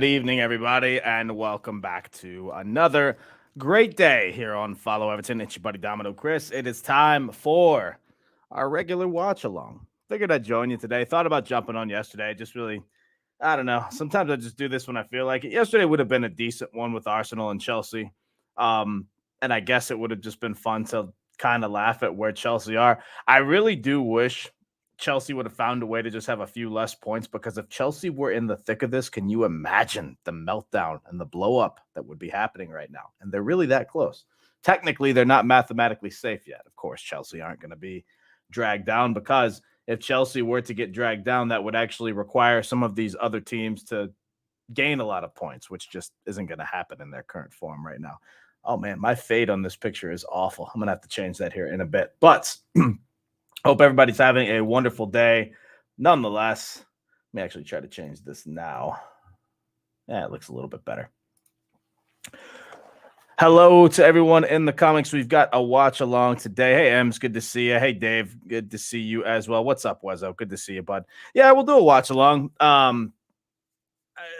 evening, everybody, and welcome back to another great day here on Follow Everton. It's your buddy Domino Chris. It is time for our regular watch along. Figured I'd join you today. Thought about jumping on yesterday. Just really, I don't know. Sometimes I just do this when I feel like it. Yesterday would have been a decent one with Arsenal and Chelsea. Um, and I guess it would have just been fun to kind of laugh at where Chelsea are. I really do wish Chelsea would have found a way to just have a few less points, because if Chelsea were in the thick of this, can you imagine the meltdown and the blow up that would be happening right now? And they're really that close. Technically, they're not mathematically safe yet. Of course, Chelsea aren't going to be dragged down, because if Chelsea were to get dragged down, that would actually require some of these other teams to gain a lot of points, which just isn't going to happen in their current form right now. Oh man, my fade on this picture is awful. I'm going to have to change that here in a bit. But hope everybody's having a wonderful day. Nonetheless, let me actually try to change this now. Yeah, it looks a little bit better. Hello to everyone in the comments. We've got a watch along today. Hey, Ems, good to see you. Hey, Dave, good to see you as well. What's up, Wezzo? Good to see you, bud. Yeah, we'll do a watch along.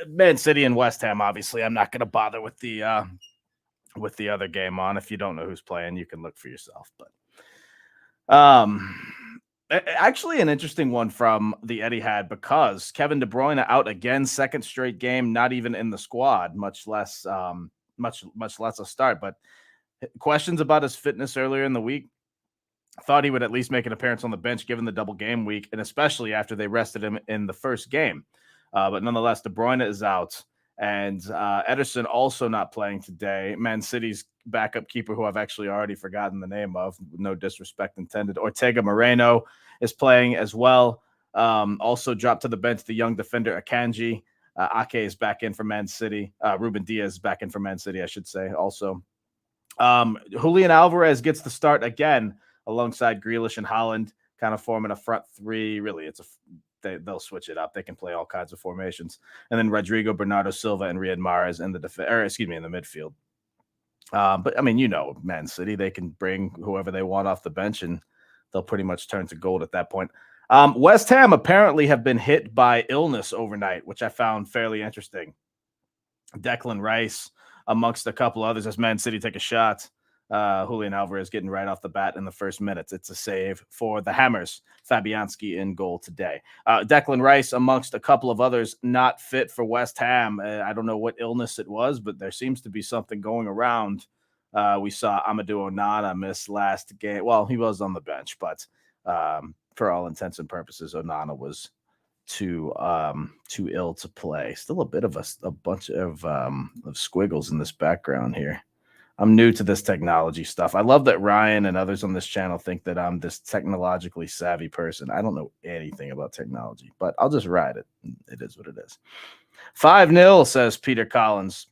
Man City and West Ham, obviously. I'm not going to bother with the other game on. If you don't know who's playing, you can look for yourself. But actually an interesting one from the Etihad, because Kevin De Bruyne out again, second straight game, not even in the squad, much less a start. But questions about his fitness earlier in the week. Thought he would at least make an appearance on the bench given the double game week, and especially after they rested him in the first game. But nonetheless, De Bruyne is out. And Ederson also not playing today. Man City's backup keeper, who I've actually already forgotten the name of, no disrespect intended, Ortega Moreno, is playing as well. Also dropped to the bench the young defender Akanji. Ake is back in for Man City. Ruben Diaz is back in for Man City, I should say, also. Julian Alvarez gets the start again alongside Grealish and Haaland, kind of forming a front three. Really, they'll switch it up. They can play all kinds of formations. And then Rodrigo, Bernardo Silva, and Riyad Mahrez in the in the midfield. But I mean, Man City, they can bring whoever they want off the bench, and they'll pretty much turn to gold at that point. West Ham apparently have been hit by illness overnight, which I found fairly interesting. Declan Rice, amongst a couple others, as Man City take a shot. Julian Alvarez getting right off the bat in the first minutes. It's a save for the Hammers. Fabianski in goal today. Declan Rice, amongst a couple of others, not fit for West Ham. I don't know what illness it was, but there seems to be something going around. We saw Amadou Onana miss last game. Well, he was on the bench, but for all intents and purposes, Onana was too ill to play. Still a bit of a bunch of squiggles in this background here. I'm new to this technology stuff. I love that Ryan and others on this channel think that I'm this technologically savvy person. I don't know anything about technology, but I'll just ride it. It is what it is. 5-0, says Peter Collins.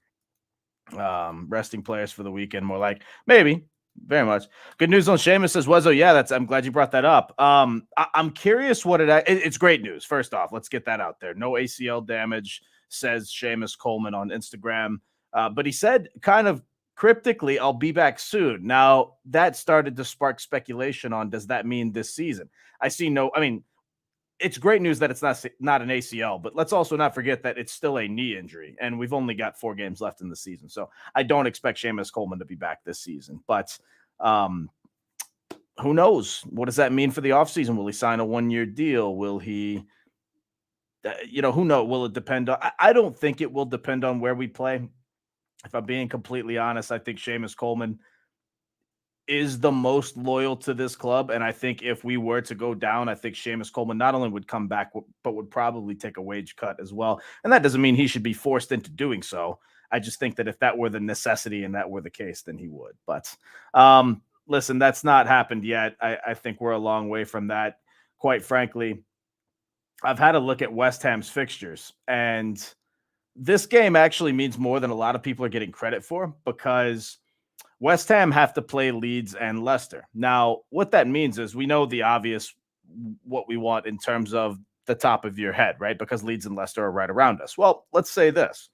Resting players for the weekend, more like maybe. Very much. Good news on Seamus, says Wezzo. Yeah, I'm glad you brought that up. I'm curious what it's great news. First off, let's get that out there. No ACL damage, says Seamus Coleman on Instagram. But he said kind of cryptically, I'll be back soon. Now, that started to spark speculation on, does that mean this season? It's great news that it's not an ACL, but let's also not forget that it's still a knee injury, and we've only got 4 games left in the season. So I don't expect Seamus Coleman to be back this season. But who knows? What does that mean for the offseason? Will he sign a 1-year deal? Will he, who knows? Will it depend on? I don't think it will depend on where we play. If I'm being completely honest, I think Seamus Coleman is the most loyal to this club. And I think if we were to go down, I think Seamus Coleman not only would come back, but would probably take a wage cut as well. And that doesn't mean he should be forced into doing so. I just think that if that were the necessity and that were the case, then he would. But listen, that's not happened yet. I think we're a long way from that. Quite frankly, I've had a look at West Ham's fixtures, and this game actually means more than a lot of people are getting credit for, because West Ham have to play Leeds and Leicester. Now, what that means is we know the obvious, what we want in terms of the top of your head, right? Because Leeds and Leicester are right around us. Well, let's say this.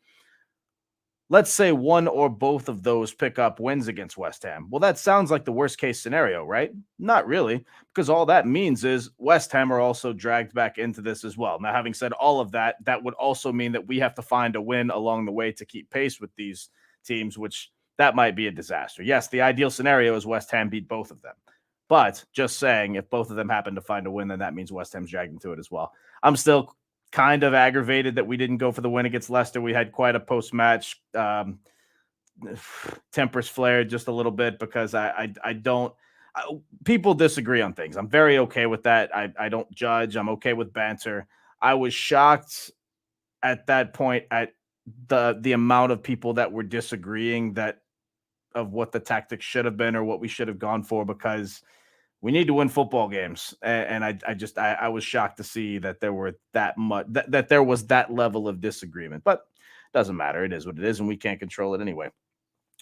let's say one or both of those pick up wins against West Ham. Well, that sounds like the worst case scenario, right? Not really, because all that means is West Ham are also dragged back into this as well. Now, having said all of that, that would also mean that we have to find a win along the way to keep pace with these teams, which that might be a disaster. Yes, the ideal scenario is West Ham beat both of them. But just saying, if both of them happen to find a win, then that means West Ham's dragged into it as well. I'm still kind of aggravated that we didn't go for the win against Leicester. We had quite a post-match tempers flared just a little bit because people disagree on things. I'm very okay with that. I don't judge. I'm okay with banter. I was shocked at that point at the amount of people that were disagreeing of what the tactics should have been or what we should have gone for, because we need to win football games. And I was shocked to see that there were that there was that level of disagreement, but it doesn't matter. It is what it is, and we can't control it anyway.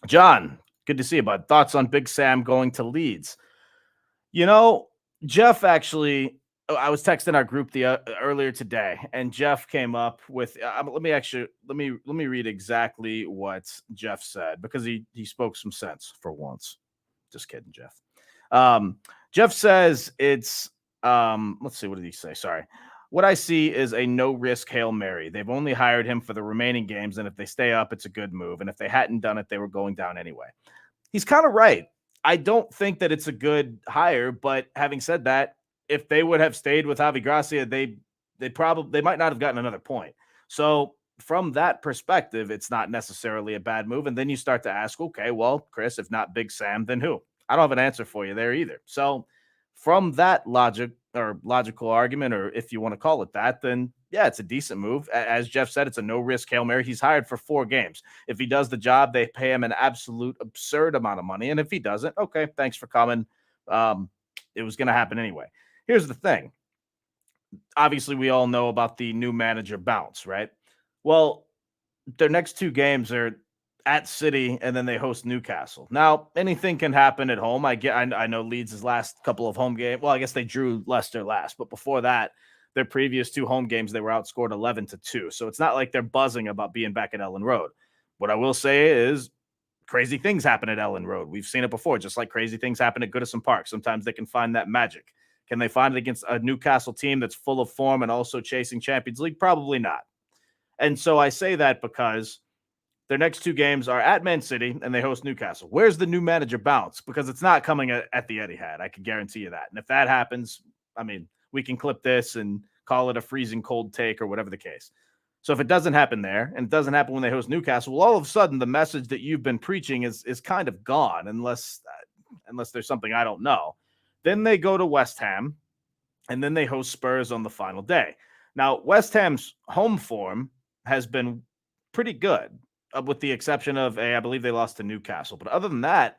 John, good to see you, bud. Thoughts on Big Sam going to Leeds? Jeff actually, I was texting our group earlier today, and Jeff came up with. Let me read exactly what Jeff said, because he spoke some sense for once. Just kidding, Jeff. Jeff says it's let's see, what did he say? Sorry. What I see is a no-risk Hail Mary. They've only hired him for the remaining games, and if they stay up, it's a good move. And if they hadn't done it, they were going down anyway. He's kind of right. I don't think that it's a good hire, but having said that, if they would have stayed with Javi Gracia, they might not have gotten another point. So from that perspective, it's not necessarily a bad move. And then you start to ask, okay, well, Chris, if not Big Sam, then who? I don't have an answer for you there either. So from that logical argument, or if you want to call it that, then yeah, it's a decent move. As Jeff said, it's a no-risk Hail Mary. He's hired for 4 games. If he does the job, they pay him an absolute absurd amount of money. And if he doesn't, okay, thanks for coming. It was going to happen anyway. Here's the thing. Obviously, we all know about the new manager bounce, right? Well, their next 2 games are at City, and then they host Newcastle. Now, anything can happen at home. I know Leeds' last couple of home games. Well, I guess they drew Leicester last, but before that, their previous 2 home games, they were outscored 11-2. So it's not like they're buzzing about being back at Ellen Road. What I will say is crazy things happen at Ellen Road. We've seen it before, just like crazy things happen at Goodison Park. Sometimes they can find that magic. Can they find it against a Newcastle team that's full of form and also chasing Champions League? Probably not. And so I say that because their next 2 games are at Man City and they host Newcastle. Where's the new manager bounce? Because it's not coming at the Etihad. I can guarantee you that. And if that happens, I mean, we can clip this and call it a freezing cold take or whatever the case. So if it doesn't happen there, and it doesn't happen when they host Newcastle, well, all of a sudden the message that you've been preaching is kind of gone, unless there's something I don't know. Then they go to West Ham, and then they host Spurs on the final day. Now, West Ham's home form has been pretty good, with the exception of I believe they lost to Newcastle. But other than that,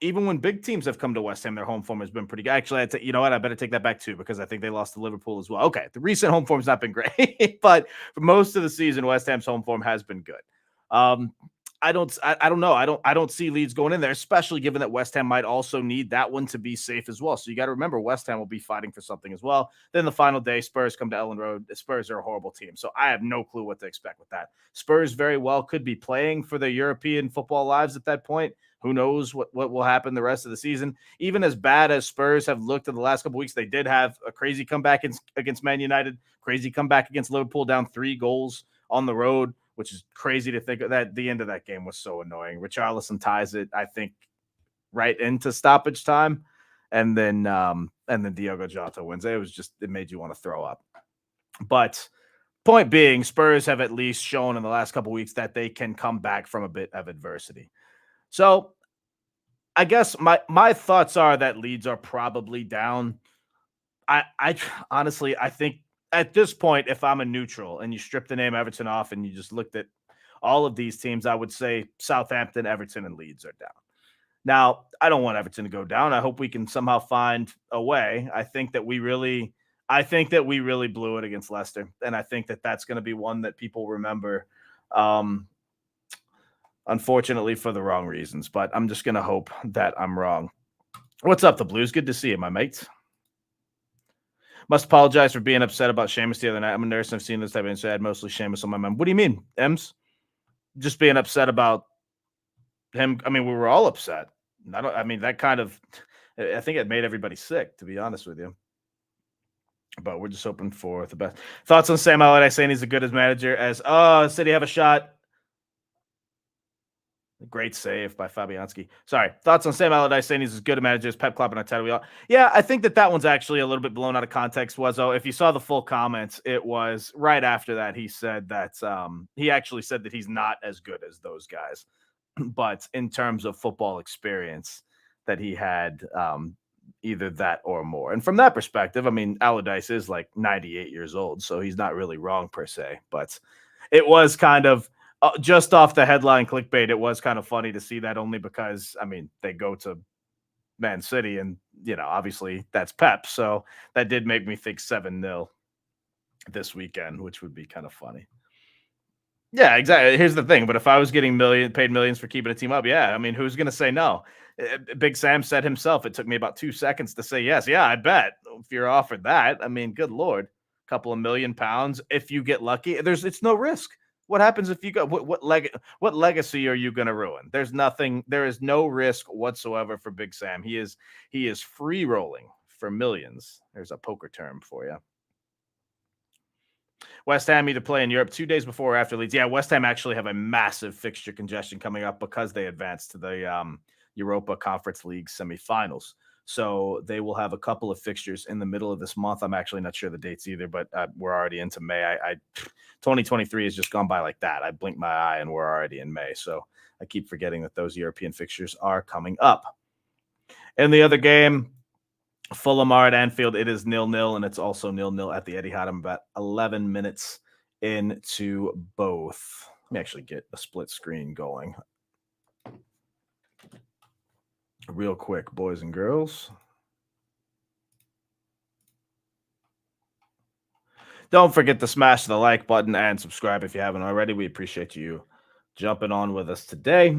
even when big teams have come to West Ham, their home form has been pretty good. Actually, you know what? I better take that back too, because I think they lost to Liverpool as well. Okay, the recent home form's not been great, but for most of the season, West Ham's home form has been good. I don't know. I don't see Leeds going in there, especially given that West Ham might also need that one to be safe as well. So you got to remember, West Ham will be fighting for something as well. Then the final day, Spurs come to Ellen Road. The Spurs are a horrible team, so I have no clue what to expect with that. Spurs very well could be playing for their European football lives at that point. Who knows what will happen the rest of the season? Even as bad as Spurs have looked in the last couple of weeks, they did have a crazy comeback against Man United, crazy comeback against Liverpool, down 3 goals on the road, which is crazy to think of. That the end of that game was so annoying. Richarlison ties it, I think, right into stoppage time, and then Diogo Jota wins. It made you want to throw up. But point being, Spurs have at least shown in the last couple of weeks that they can come back from a bit of adversity. So I guess my thoughts are that Leeds are probably down. I honestly, I think at this point, if I'm a neutral and you strip the name Everton off and you just looked at all of these teams, I would say Southampton, Everton, and Leeds are down. Now, I don't want Everton to go down. I hope we can somehow find a way. I think that we really blew it against Leicester, and I think that that's going to be one that people remember. Unfortunately, for the wrong reasons, but I'm just going to hope that I'm wrong. What's up, the Blues? Good to see you, my mate. Must apologize for being upset about Seamus the other night. I'm a nurse and I've seen this type of incident. I had mostly Seamus on my mind. What do you mean, Ems? just being upset about him. I mean, we were all upset. I mean, that kind of, I think it made everybody sick, to be honest with you. But we're just hoping for the best. Thoughts on Sam Allardyce saying he's as good as manager as, oh, City have a shot. Great save by Fabianski. Sorry. Thoughts on Sam Allardyce saying he's as good a manager as Pep Klopp and Arteta? Yeah, I think that one's actually a little bit blown out of context. If you saw the full comments, it was right after that he said that he actually said that he's not as good as those guys, but in terms of football experience, that he had either that or more. And from that perspective, I mean, Allardyce is like 98 years old, so he's not really wrong per se. But it was kind of just off the headline clickbait, it was kind of funny to see that, only because, I mean, they go to Man City and, obviously that's Pep. So that did make me think 7-0 this weekend, which would be kind of funny. Yeah, exactly. Here's the thing. But if I was getting paid millions for keeping a team up, yeah, I mean, who's going to say no? Big Sam said himself, it took me about 2 seconds to say yes. Yeah, I bet if you're offered that, I mean, good Lord, a couple of £1,000,000. If you get lucky, it's no risk. What happens if you go? What legacy are you going to ruin? There's nothing. There is no risk whatsoever for Big Sam. He is free rolling for millions. There's a poker term for you. West Ham either play in Europe 2 days before or after Leeds. Yeah, West Ham actually have a massive fixture congestion coming up because they advanced to the Europa Conference League semifinals. So they will have a couple of fixtures in the middle of this month. I'm actually not sure the dates either, but we're already into May. 2023 has just gone by like that. I blinked my eye and we're already in May. So I keep forgetting that those European fixtures are coming up. In the other game, Fulham are at Anfield. It is 0-0, and it's also 0-0 at the Etihad. I'm about 11 minutes into both. Let me actually get a split screen going real quick, boys and girls. Don't forget to smash the like button and subscribe if you haven't already. We appreciate you jumping on with us today.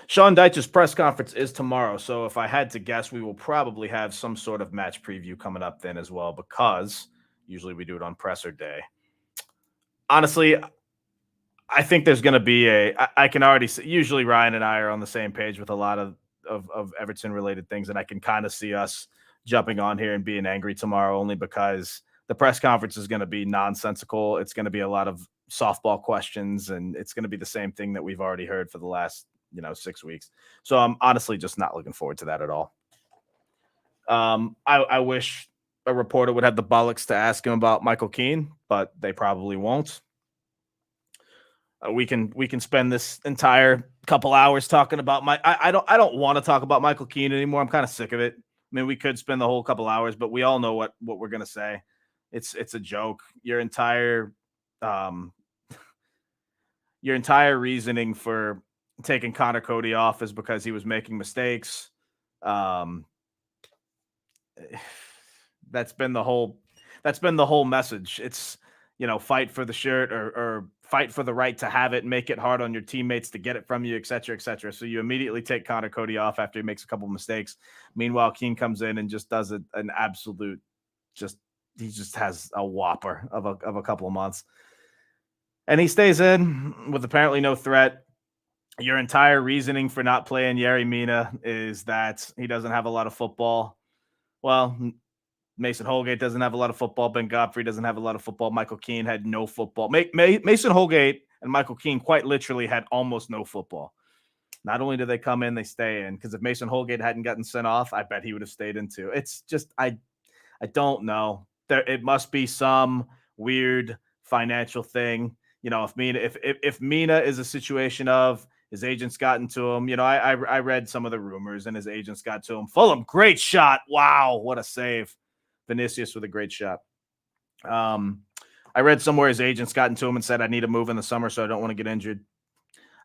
Sean Dyche's press conference is tomorrow, so if I had to guess, we will probably have some sort of match preview coming up then as well, because usually we do it on presser day. Honestly, I think there's going to be I can already see, usually Ryan and I are on the same page with a lot of Everton related things, and I can kind of see us jumping on here and being angry tomorrow, only because the press conference is going to be nonsensical. It's going to be a lot of softball questions, and it's going to be the same thing that we've already heard for the last 6 weeks. So I'm honestly just not looking forward to that at all. I wish a reporter would have the bollocks to ask him about Michael Keane, but they probably won't. We can spend this entire couple hours talking about I don't want to talk about Michael Keane anymore. I'm kind of sick of it. I mean, we could spend the whole couple hours, but we all know what we're gonna say. It's a joke. Your entire reasoning for taking Connor Cody off is because he was making mistakes. That's been the whole message. It's, fight for the shirt or fight for the right to have it, make it hard on your teammates to get it from you, et cetera, et cetera. So you immediately take Connor Cody off after he makes a couple of mistakes. Meanwhile, Keane comes in and just does an absolute, he just has a whopper of a couple of months. And he stays in with apparently no threat. Your entire reasoning for not playing Yerry Mina is that he doesn't have a lot of football. Well, Mason Holgate doesn't have a lot of football. Ben Godfrey doesn't have a lot of football. Michael Keane had no football. Mason Holgate and Michael Keane quite literally had almost no football. Not only do they come in, they stay in. Because if Mason Holgate hadn't gotten sent off, I bet he would have stayed in too. It's just, I don't know. It must be some weird financial thing. If Mina is a situation of his agents got into him, I read some of the rumors and his agents got to him. Fulham, great shot. Wow, what a save. Vinicius with a great shot. I read somewhere his agents got into him and said, I need to move in the summer, so I don't want to get injured.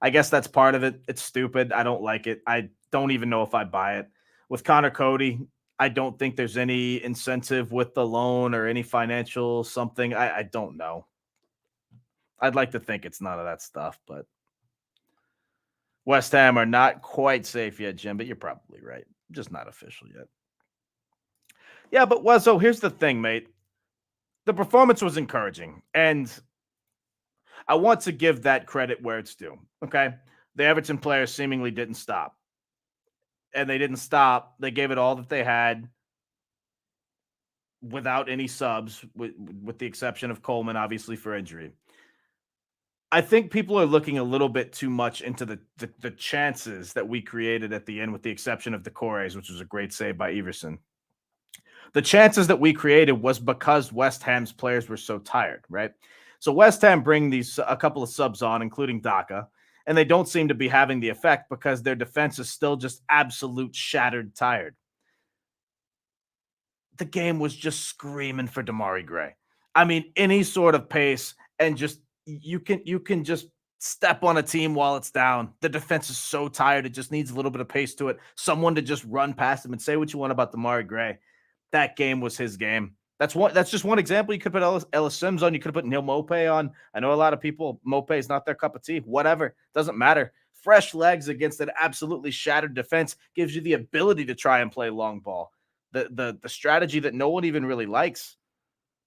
I guess that's part of it. It's stupid. I don't like it. I don't even know if I buy it. With Connor Cody, I don't think there's any incentive with the loan or any financial something. I don't know. I'd like to think it's none of that stuff, but West Ham are not quite safe yet, Jim, but you're probably right. Just not official yet. Yeah, but Wezzo, here's the thing, mate. The performance was encouraging, and I want to give that credit where it's due. Okay. The Everton players seemingly didn't stop. And they didn't stop. They gave it all that they had without any subs, with the exception of Coleman, obviously, for injury. I think people are looking a little bit too much into the chances that we created at the end, with the exception of the Cores, which was a great save by Everson. The chances that we created was because West Ham's players were so tired, right? So West Ham bring a couple of subs on, including Daka, and they don't seem to be having the effect because their defense is still just absolute shattered tired. The game was just screaming for Damari Gray. I mean, any sort of pace, and just you can just step on a team while it's down. The defense is so tired; it just needs a little bit of pace to it. Someone to just run past him and say what you want about Damari Gray. That game was his game. That's just one example. You could put Ellis Sims on. You could put Neil Mopay on. I know a lot of people, Mopay is not their cup of tea. Whatever. Doesn't matter. Fresh legs against an absolutely shattered defense gives you the ability to try and play long ball. The strategy that no one even really likes.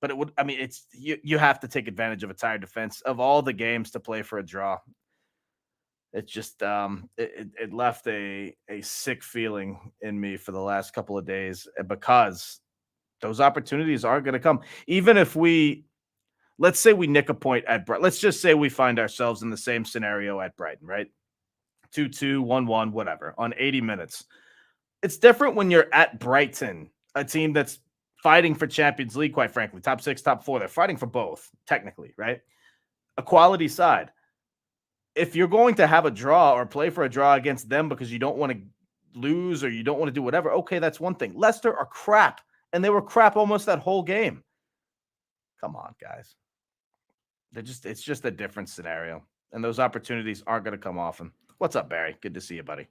But it would, I mean, it's you have to take advantage of a tired defense. Of all the games to play for a draw, it just it left a sick feeling in me for the last couple of days, because those opportunities are going to come. Even if let's say we nick a point at Brighton. Let's just say we find ourselves in the same scenario at Brighton, right? 2-2, 1-1, whatever, on 80 minutes. It's different when you're at Brighton, a team that's fighting for Champions League, quite frankly, top 6, top 4. They're fighting for both, technically, right? A quality side. If you're going to have a draw or play for a draw against them because you don't want to lose or you don't want to do whatever, okay, that's one thing. Leicester are crap, and they were crap almost that whole game. Come on, guys. It's just a different scenario, and those opportunities aren't going to come often. What's up, Barry? Good to see you, buddy.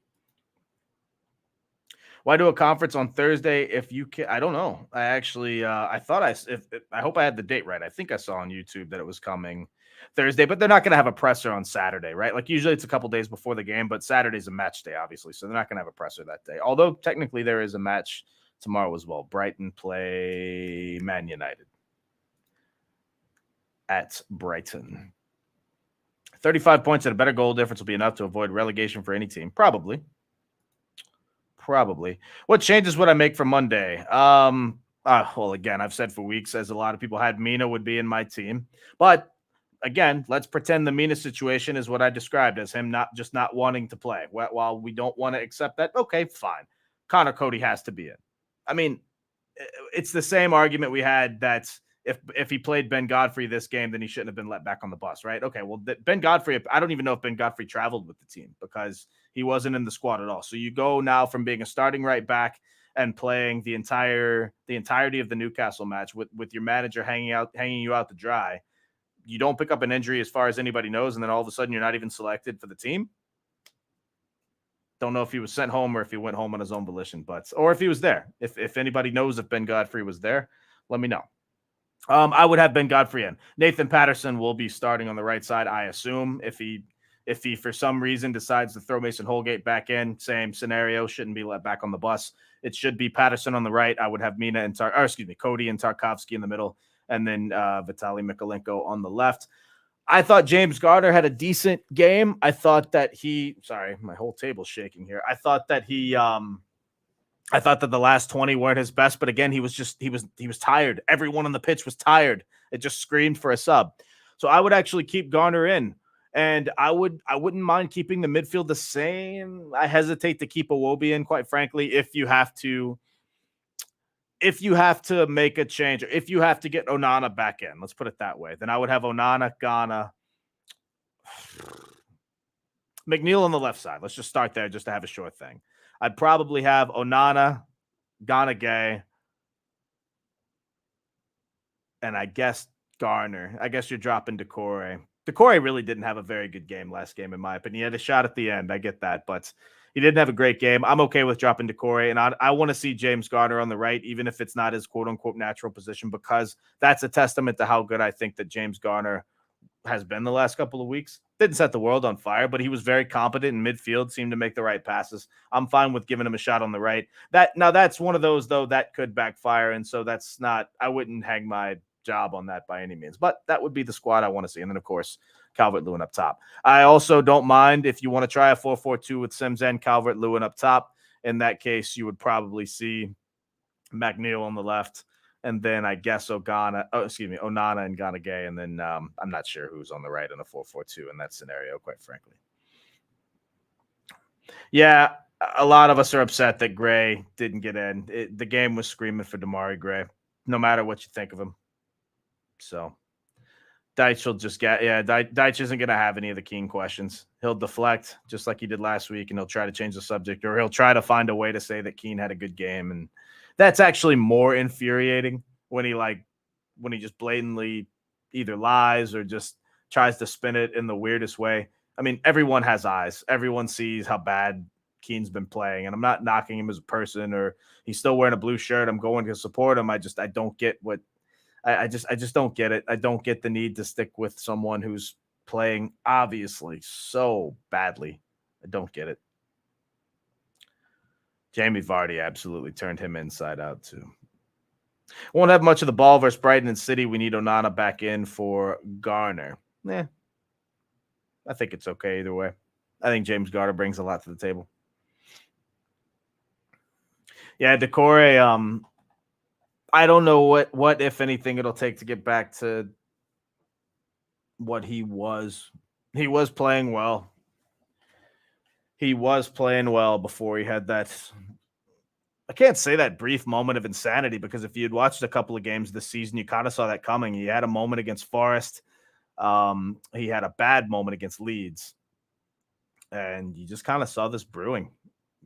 Why do a conference on Thursday if you can? I don't know. I actually, I thought I hope I had the date right. I think I saw on YouTube that it was coming Thursday, but they're not going to have a presser on Saturday, right? Like usually it's a couple days before the game, but Saturday's a match day, obviously. So they're not going to have a presser that day. Although technically there is a match tomorrow as well. Brighton play Man United at Brighton. 35 points and a better goal difference will be enough to avoid relegation for any team. Probably. What changes would I make for Monday? Well, again, I've said for weeks, as a lot of people had, Mina would be in my team. But again, let's pretend the Mina situation is what I described as him not wanting to play. While we don't want to accept that, okay, fine. Connor Cody has to be in. I mean, it's the same argument we had that if he played Ben Godfrey this game, then he shouldn't have been let back on the bus, right? Okay, well, Ben Godfrey, I don't even know if Ben Godfrey traveled with the team because he wasn't in the squad at all. So you go now from being a starting right back and playing the entirety of the Newcastle match with your manager hanging you out to dry. You don't pick up an injury as far as anybody knows, and then all of a sudden you're not even selected for the team. Don't know if he was sent home or if he went home on his own volition, or if he was there. If anybody knows if Ben Godfrey was there, let me know. I would have Ben Godfrey in. Nathan Patterson will be starting on the right side, I assume. If he for some reason decides to throw Mason Holgate back in, same scenario, shouldn't be let back on the bus. It should be Patterson on the right. I would have Cody and Tarkovsky in the middle, and then Vitaly Mikolenko on the left. I thought James Garner had a decent game. I thought that my whole table's shaking here. I thought that the last 20 weren't his best, but again, he was tired. Everyone on the pitch was tired. It just screamed for a sub. So I would actually keep Garner in, and I wouldn't mind keeping the midfield the same. I hesitate to keep Iwobi in, quite frankly, if you have to make a change, or if you have to get Onana back in. Let's put it that way. Then I would have Onana, Ghana, McNeil on the left side. Let's just start there just to have a short thing. I'd probably have Onana, Ghana Gay, and I guess Garner. I guess you're dropping Decore. Decore really didn't have a very good game last game, in my opinion. He had a shot at the end. I get that, but he didn't have a great game. I'm okay with dropping Decore, and I want to see James Garner on the right, even if it's not his quote-unquote natural position, because that's a testament to how good I think that James Garner has been the last couple of weeks. Didn't set the world on fire, but he was very competent in midfield, seemed to make the right passes. I'm fine with giving him a shot on the right. That's one of those, though, that could backfire, and so I wouldn't hang my job on that by any means. But that would be the squad I want to see. And then, of course, Calvert-Lewin up top. I also don't mind if you want to try a 4-4-2 with Sims and Calvert-Lewin up top. In that case, you would probably see McNeil on the left, and then I guess Onana and Ghana Gay, and then I'm not sure who's on the right in a 4-4-2 in that scenario, quite frankly. Yeah, a lot of us are upset that Gray didn't get in. The game was screaming for Damari Gray, no matter what you think of him. So Deitch will just get, Deitch isn't going to have any of the Keane questions. He'll deflect just like he did last week, and he'll try to change the subject, or he'll try to find a way to say that Keane had a good game. And that's actually more infuriating when he just blatantly either lies or just tries to spin it in the weirdest way. I mean, everyone has eyes. Everyone sees how bad Keane's been playing, and I'm not knocking him as a person, or he's still wearing a blue shirt. I'm going to support him. I don't get what I just don't get it. I don't get the need to stick with someone who's playing obviously so badly. I don't get it. Jamie Vardy absolutely turned him inside out too. Won't have much of the ball versus Brighton and City. We need Onana back in for Garner. I think it's okay either way. I think James Garner brings a lot to the table. Yeah, Decore, I don't know what if anything it'll take to get back to what he was. He was playing well. He was playing well before he had that. I can't say that brief moment of insanity, because if you had watched a couple of games this season, you kind of saw that coming. He had a moment against Forest. He had a bad moment against Leeds. And you just kind of saw this brewing.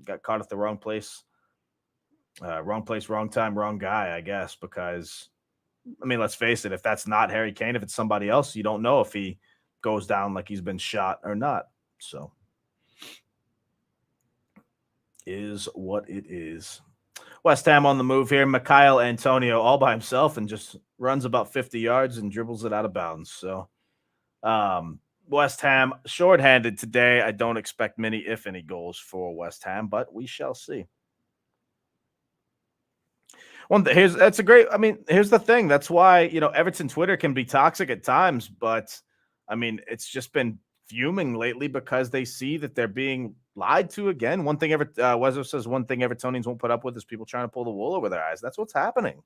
Got caught at the wrong place. Wrong place, wrong time, wrong guy, I guess, because, I mean, let's face it, if that's not Harry Kane, if it's somebody else, you don't know if he goes down like he's been shot or not. So, is what it is. West Ham on the move here. Mikhail Antonio all by himself and just runs about 50 yards and dribbles it out of bounds. So, West Ham shorthanded today. I don't expect many, if any, goals for West Ham, but we shall see. Here's the thing. That's why, Everton Twitter can be toxic at times, but I mean, it's just been fuming lately because they see that they're being lied to again. One thing Wezo says, one thing Evertonians won't put up with is people trying to pull the wool over their eyes. That's what's happening.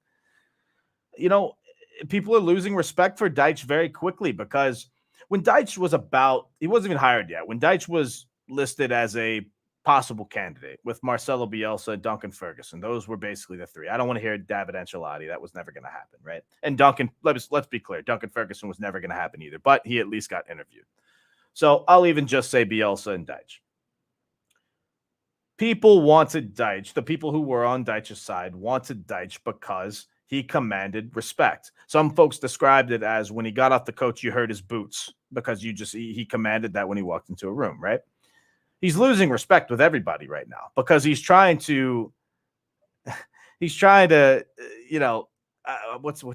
People are losing respect for Deitch very quickly, because when Deitch he wasn't even hired yet. When Deitch was listed as a possible candidate with Marcelo Bielsa, Duncan Ferguson, those were basically the three. I don't want to hear David Ancelotti. That was never going to happen, right? And Duncan, let's be clear, Duncan Ferguson was never going to happen either, but he at least got interviewed. So I'll even just say Bielsa and Deitch. People wanted Deitch. The people who were on Deitch's side wanted Deitch because he commanded respect. Some folks described it as when he got off the coach, you heard his boots, because he commanded that when he walked into a room, right? He's losing respect with everybody right now because he's trying to, what's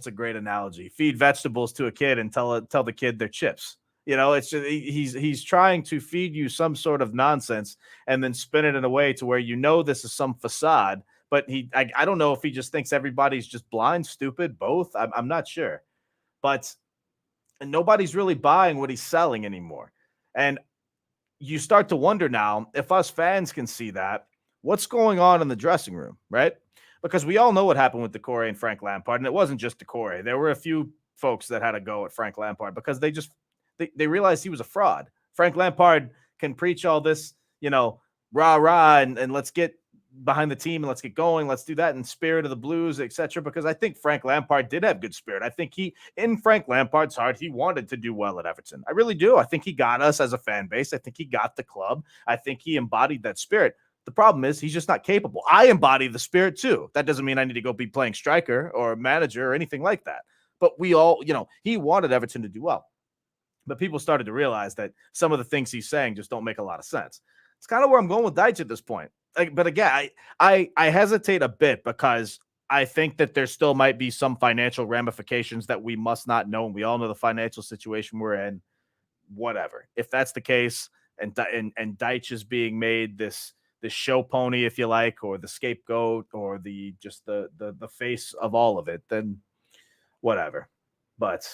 a great analogy? Feed vegetables to a kid and tell the kid they're chips. It's just, he's trying to feed you some sort of nonsense and then spin it in a way to where this is some facade. But I don't know if he just thinks everybody's just blind, stupid, both. I'm not sure. But nobody's really buying what he's selling anymore. And you start to wonder now, if us fans can see that, what's going on in the dressing room, right? Because we all know what happened with Decore and Frank Lampard, and it wasn't just Decore. There were a few folks that had a go at Frank Lampard because they realized he was a fraud. Frank Lampard can preach all this, rah, and let's get behind the team and let's get going. Let's do that in spirit of the Blues, etc. Because I think Frank Lampard did have good spirit. I think in Frank Lampard's heart, he wanted to do well at Everton. I really do. I think he got us as a fan base. I think he got the club. I think he embodied that spirit. The problem is he's just not capable. I embody the spirit too. That doesn't mean I need to go be playing striker or manager or anything like that. But we all, he wanted Everton to do well. But people started to realize that some of the things he's saying just don't make a lot of sense. It's kind of where I'm going with Deitch at this point. But again, I hesitate a bit because I think that there still might be some financial ramifications that we must not know. And we all know the financial situation we're in. Whatever. If that's the case, and Deitch is being made this show pony, if you like, or the scapegoat, or the face of all of it, then whatever. But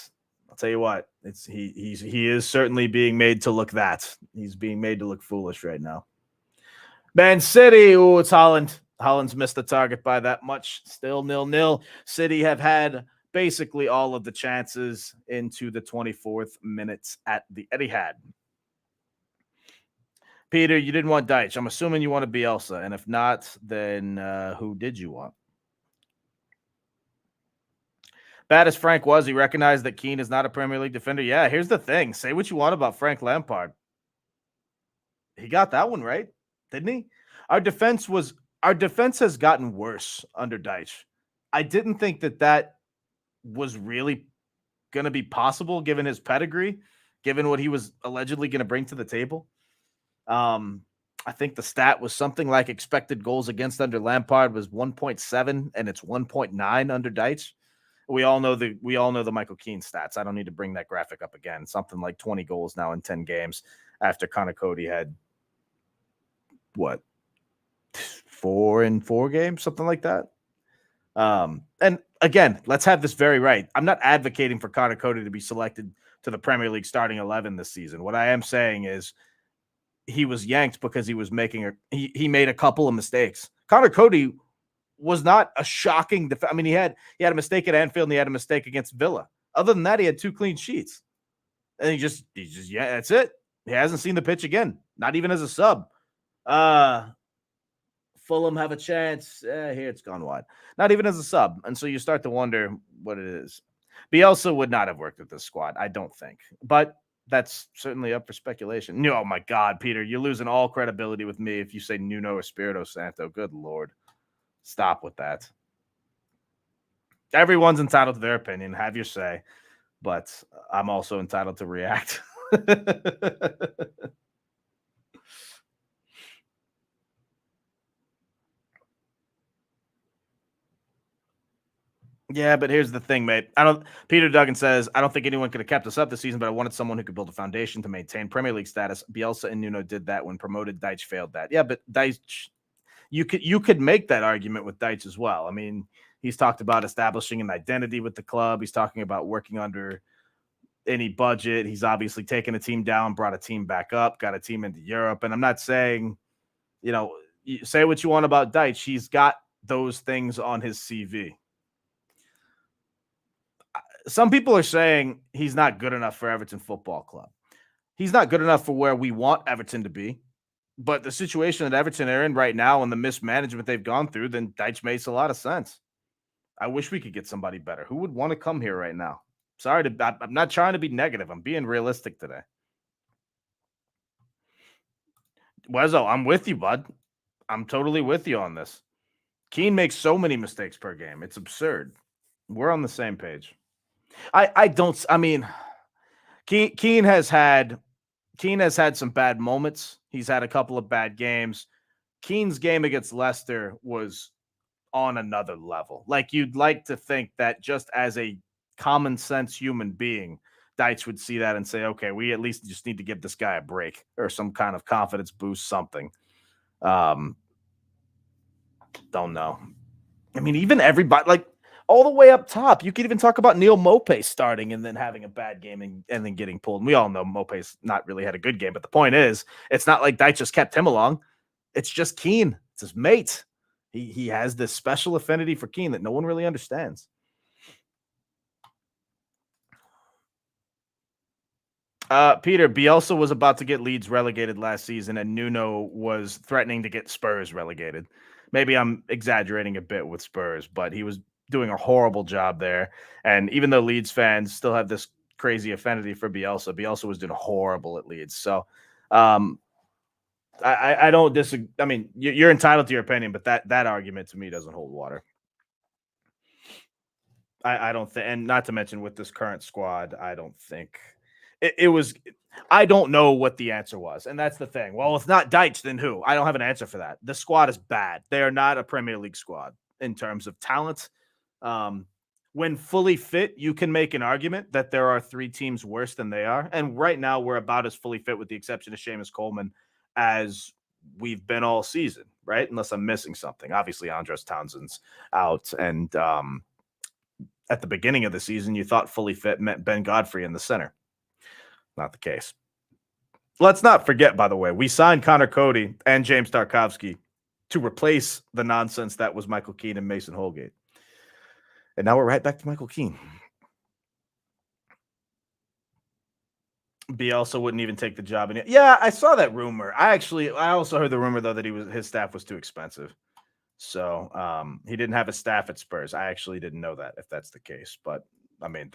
I'll tell you what, he is certainly being made to look that. He's being made to look foolish right now. Man City, oh, it's Holland. Holland's missed the target by that much. Still 0-0. City have had basically all of the chances into the 24th minutes at the Etihad. Peter, you didn't want Deitch. I'm assuming you want Bielsa, and if not, then who did you want? Bad as Frank was, he recognized that Keane is not a Premier League defender. Yeah, here's the thing. Say what you want about Frank Lampard. He got that one right, didn't he? Our defense has gotten worse under Deitch. I didn't think that was really going to be possible given his pedigree, given what he was allegedly going to bring to the table. I think the stat was something like expected goals against under Lampard was 1.7 and it's 1.9 under Deitch. We all know the Michael Keane stats. I don't need to bring that graphic up again. Something like 20 goals now in 10 games after Connor Cody had what 4 in 4 games, something like that. And again, let's have this very right. I'm not advocating for Connor Cody to be selected to the Premier League starting 11 this season. What I am saying is he was yanked because he was he made a couple of mistakes. Connor Cody was not a shocking I mean, he had a mistake at Anfield and he had a mistake against Villa. Other than that, he had 2 clean sheets. And he just yeah, that's it. He hasn't seen the pitch again, not even as a sub. Fulham have a chance. Here it's gone wide. Not even as a sub. And so you start to wonder what it is. Bielsa would not have worked with this squad, I don't think. But that's certainly up for speculation. Oh, my God, Peter, you're losing all credibility with me if you say Nuno Espirito Santo. Good Lord. Stop with that. Everyone's entitled to their opinion. Have your say. But I'm also entitled to react. Yeah, but here's the thing, mate. Peter Duggan says, I don't think anyone could have kept us up this season, but I wanted someone who could build a foundation to maintain Premier League status. Bielsa and Nuno did that when promoted. Deitch failed that. Yeah, but Deitch, you could make that argument with Deitch as well. I mean, he's talked about establishing an identity with the club. He's talking about working under any budget. He's obviously taken a team down, brought a team back up, got a team into Europe. And I'm not saying, you say what you want about Deitch. He's got those things on his CV. Some people are saying he's not good enough for Everton Football Club. He's not good enough for where we want Everton to be. But the situation that Everton are in right now and the mismanagement they've gone through, then Deitch makes a lot of sense. I wish we could get somebody better. Who would want to come here right now? I'm not trying to be negative. I'm being realistic today. Wezo, I'm with you, bud. I'm totally with you on this. Keane makes so many mistakes per game. It's absurd. We're on the same page. Keane has had some bad moments. He's had a couple of bad games. Keane's game against Leicester was on another level. Like, you'd like to think that just as a common sense human being, Deitch would see that and say, okay, we at least just need to give this guy a break or some kind of confidence boost, something. Don't know. I mean, even everybody, like, all the way up top, you could even talk about Neil Maupay starting and then having a bad game and then getting pulled. And we all know Maupay's not really had a good game, but the point is, it's not like Deitch just kept him along. It's just Keane. It's his mate. He has this special affinity for Keane that no one really understands. Peter, Bielsa was about to get Leeds relegated last season, and Nuno was threatening to get Spurs relegated. Maybe I'm exaggerating a bit with Spurs, but he was doing a horrible job there. And even though Leeds fans still have this crazy affinity for Bielsa was doing horrible at Leeds. So I don't disagree. I mean, you're entitled to your opinion, but that argument to me doesn't hold water. I don't think, and not to mention with this current squad, I don't think it was. I don't know what the answer was, and that's the thing. Well, if not Deitch, then who? I don't have an answer for that. The squad is bad. They are not a Premier League squad in terms of talent. When fully fit, you can make an argument that there are 3 teams worse than they are. And right now, we're about as fully fit, with the exception of Seamus Coleman, as we've been all season, right? Unless I'm missing something. Obviously, Andros Townsend's out, and At the beginning of the season, you thought fully fit meant Ben Godfrey in the center. Not the case. Let's not forget, by the way, we signed Connor Cody and James Tarkovsky to replace the nonsense that was Michael Keane and Mason Holgate. And now we're right back to Michael Keane. Bielsa wouldn't even take the job. And yeah, I saw that rumor. I also heard the rumor though that his staff was too expensive. So he didn't have a staff at Spurs. I actually didn't know that if that's the case. But I mean,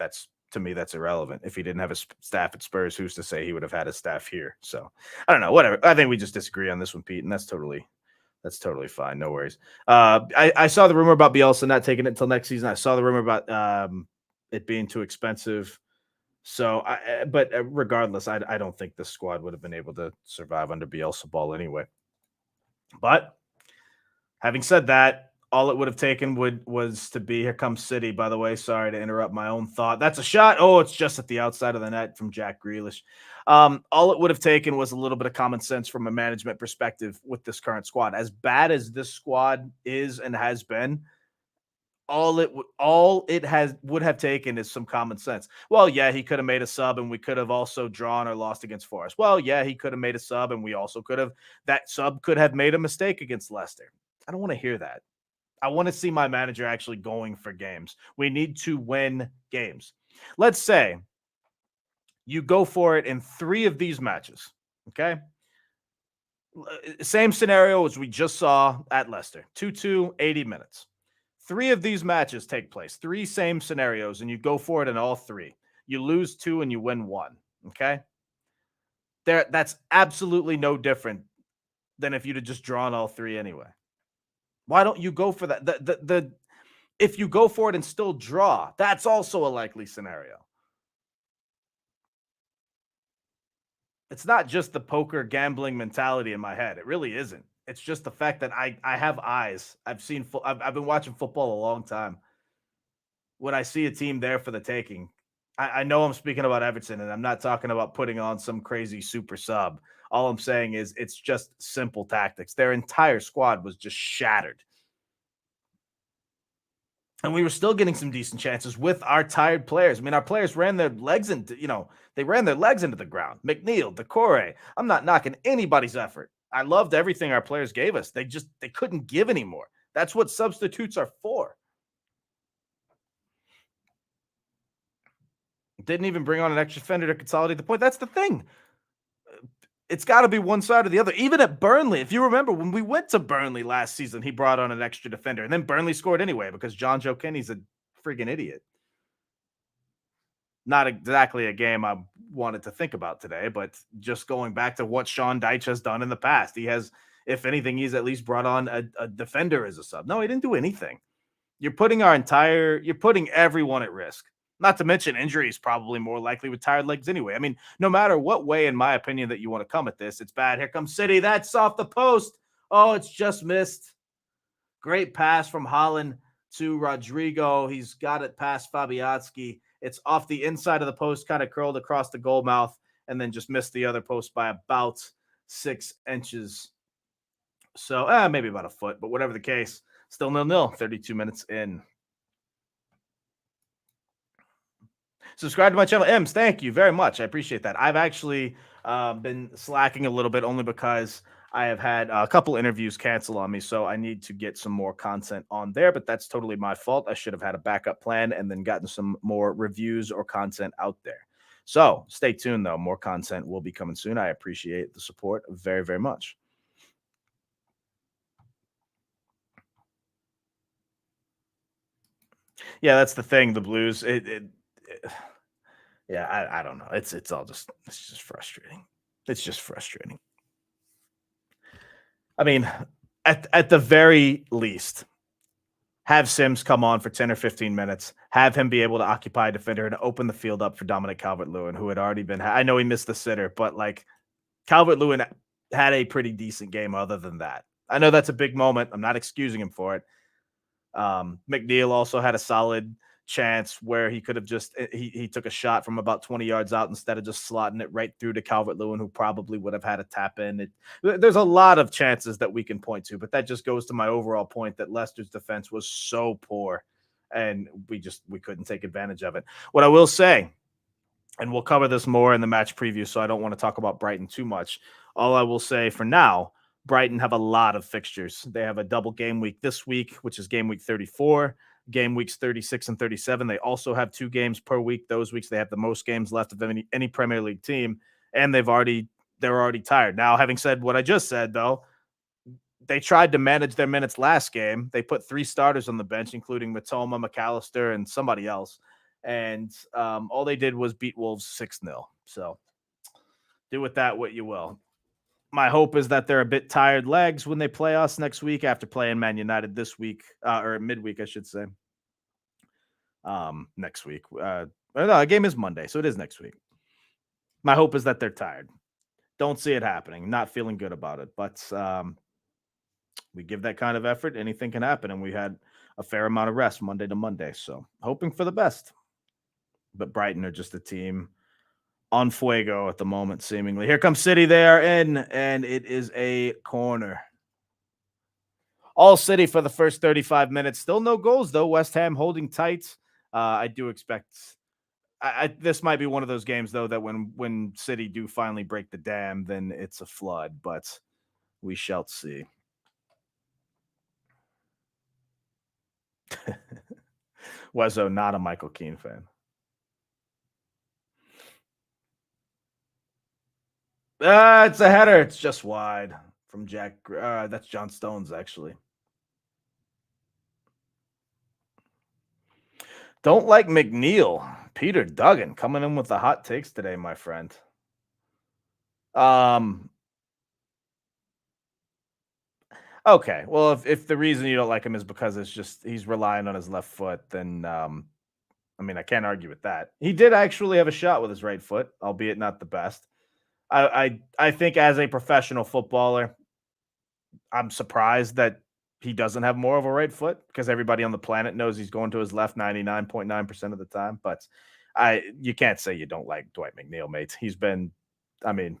to me, that's irrelevant. If he didn't have a staff at Spurs, who's to say he would have had a staff here? So I don't know. Whatever. I think we just disagree on this one, Pete, and that's totally fine. No worries. I saw the rumor about Bielsa not taking it until next season. I saw the rumor about it being too expensive. So, but regardless, I don't think the squad would have been able to survive under Bielsa ball anyway. But having said that, all it would have taken was to be Here Comes City, by the way. Sorry to interrupt my own thought. That's a shot. Oh, it's just at the outside of the net from Jack Grealish. All it would have taken was a little bit of common sense from a management perspective with this current squad. As bad as this squad is and has been, all it would have taken is some common sense. Well, yeah, he could have made a sub and we could have also drawn or lost against Forest. Well, yeah, he could have made a sub and we also that sub could have made a mistake against Leicester. I don't want to hear that. I want to see my manager actually going for games. We need to win games. Let's say you go for it in 3 of these matches, okay? Same scenario as we just saw at Leicester. 2-2, 80 minutes. 3 of these matches take place. 3 same scenarios, and you go for it in all 3. You lose 2 and you win 1, okay? That's absolutely no different than if you'd have just drawn all 3 anyway. Why don't you go for that? If you go for it and still draw, that's also a likely scenario. It's not just the poker gambling mentality in my head. It really isn't. It's just the fact that I have eyes. I've been watching football a long time. When I see a team there for the taking, I know I'm speaking about Everton, and I'm not talking about putting on some crazy super sub. All I'm saying is it's just simple tactics. Their entire squad was just shattered. And we were still getting some decent chances with our tired players. I mean, our players ran their legs into the ground. McNeil, Decore. I'm not knocking anybody's effort. I loved everything our players gave us. They couldn't give anymore. That's what substitutes are for. Didn't even bring on an extra defender to consolidate the point. That's the thing. It's got to be one side or the other. Even at Burnley, if you remember, when we went to Burnley last season, he brought on an extra defender, and then Burnley scored anyway because John Joe Kenny's a friggin' idiot. Not exactly a game I wanted to think about today, but just going back to what Sean Dyche has done in the past. He has, if anything, he's at least brought on a defender as a sub. No, he didn't do anything. You're putting everyone at risk. Not to mention injury is probably more likely with tired legs anyway. I mean, no matter what way, in my opinion, that you want to come at this, it's bad. Here comes City. That's off the post. Oh, it's just missed. Great pass from Holland to Rodrigo. He's got it past Fabianski. It's off the inside of the post, kind of curled across the goal mouth, and then just missed the other post by about 6 inches. So maybe about a foot, but whatever the case, still 0-0, 32 minutes in. Subscribe to my channel, Ems. Thank you very much. I appreciate that. I've actually been slacking a little bit only because I have had a couple interviews cancel on me, so I need to get some more content on there, but that's totally my fault. I should have had a backup plan and then gotten some more reviews or content out there. So stay tuned, though. More content will be coming soon. I appreciate the support very, very much. Yeah, that's the thing. The Blues, yeah, I don't know. It's just frustrating. It's just frustrating. I mean, at the very least, have Sims come on for 10 or 15 minutes, have him be able to occupy a defender and open the field up for Dominic Calvert-Lewin, who had already been, I know he missed the sitter, but like Calvert-Lewin had a pretty decent game other than that. I know that's a big moment. I'm not excusing him for it. McNeil also had a solid chance where he could have just he took a shot from about 20 yards out instead of just slotting it right through to Calvert-Lewin, who probably would have had a tap in. There's a lot of chances that we can point to, but that just goes to my overall point that Leicester's defense was so poor and we couldn't take advantage of it. What I will say, and we'll cover this more in the match preview, so I don't want to talk about Brighton too much. All I will say for now, Brighton have a lot of fixtures. They have a double game week this week, which is game week 34, game weeks 36 and 37. They also have 2 games per week. Those weeks they have the most games left of any Premier League team, and they're already tired. Now, having said what I just said, though, they tried to manage their minutes last game. They put 3 starters on the bench, including Matoma, McAllister, and somebody else. And all they did was beat Wolves 6-0. So do with that what you will. My hope is that they're a bit tired legs when they play us next week after playing Man United this week, or midweek, I should say. Next week. No, the game is Monday, so it is next week. My hope is that they're tired. Don't see it happening. Not feeling good about it. But we give that kind of effort, anything can happen. And we had a fair amount of rest Monday to Monday. So hoping for the best. But Brighton are just a team on fuego at the moment, seemingly. Here comes City. They are in, and it is a corner. All City for the first 35 minutes. Still no goals, though. West Ham holding tight. I do expect... this might be one of those games, though, that when City do finally break the dam, then it's a flood. But we shall see. Wezzo, not a Michael Keane fan. It's a header. It's just wide from Jack. That's John Stones, actually. Don't like McNeil. Peter Duggan coming in with the hot takes today, my friend. Okay. Well, if the reason you don't like him is because it's just he's relying on his left foot, then I mean, I can't argue with that. He did actually have a shot with his right foot, albeit not the best. I think as a professional footballer, I'm surprised that he doesn't have more of a right foot because everybody on the planet knows he's going to his left 99.9% of the time. But you can't say you don't like Dwight McNeil, mate. He's been, I mean,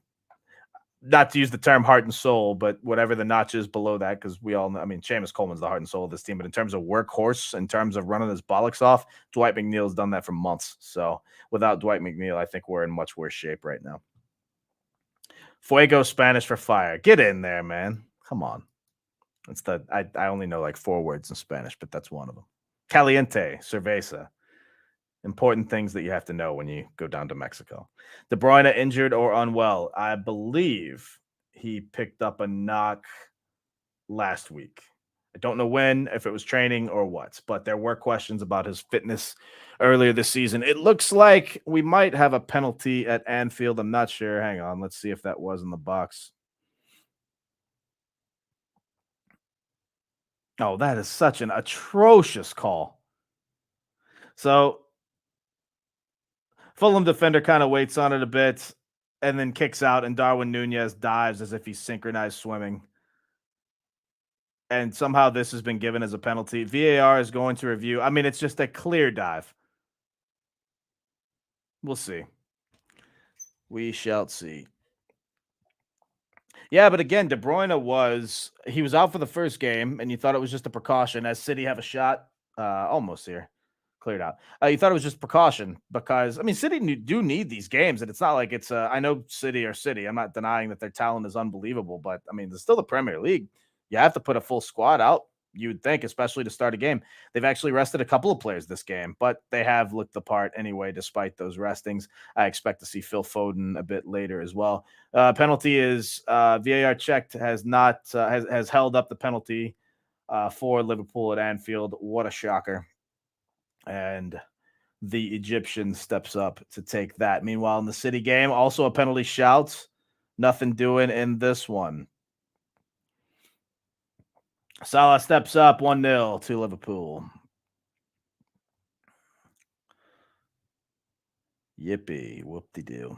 not to use the term heart and soul, but whatever the notch is below that, because we all know, I mean, Seamus Coleman's the heart and soul of this team. But in terms of workhorse, in terms of running his bollocks off, Dwight McNeil's done that for months. So without Dwight McNeil, I think we're in much worse shape right now. Fuego Spanish for fire. Get in there, man. Come on. It's I only know like 4 words in Spanish, but that's one of them. Caliente, cerveza. Important things that you have to know when you go down to Mexico. De Bruyne injured or unwell. I believe he picked up a knock last week. I don't know when, if it was training or what, but there were questions about his fitness earlier this season. It looks like we might have a penalty at Anfield. I'm not sure. Hang on. Let's see if that was in the box. Oh, that is such an atrocious call. So Fulham defender kind of waits on it a bit and then kicks out, and Darwin Nunez dives as if he's synchronized swimming. And somehow this has been given as a penalty. VAR is going to review. I mean, it's just a clear dive. We'll see. We shall see. Yeah, but again, De Bruyne was out for the first game, and you thought it was just a precaution. As City have a shot, almost here, cleared out. You thought it was just precaution because, I mean, City do need these games, and it's not like it's I know City are City. I'm not denying that their talent is unbelievable, but I mean, it's still the Premier League. You have to put a full squad out, you would think, especially to start a game. They've actually rested a couple of players this game, but they have looked the part anyway, despite those restings. I expect to see Phil Foden a bit later as well. Penalty is VAR checked, has held up the penalty for Liverpool at Anfield. What a shocker. And the Egyptian steps up to take that. Meanwhile, in the City game, also a penalty shout. Nothing doing in this one. Salah steps up 1-0 to Liverpool. Yippee, whoop-de-doo.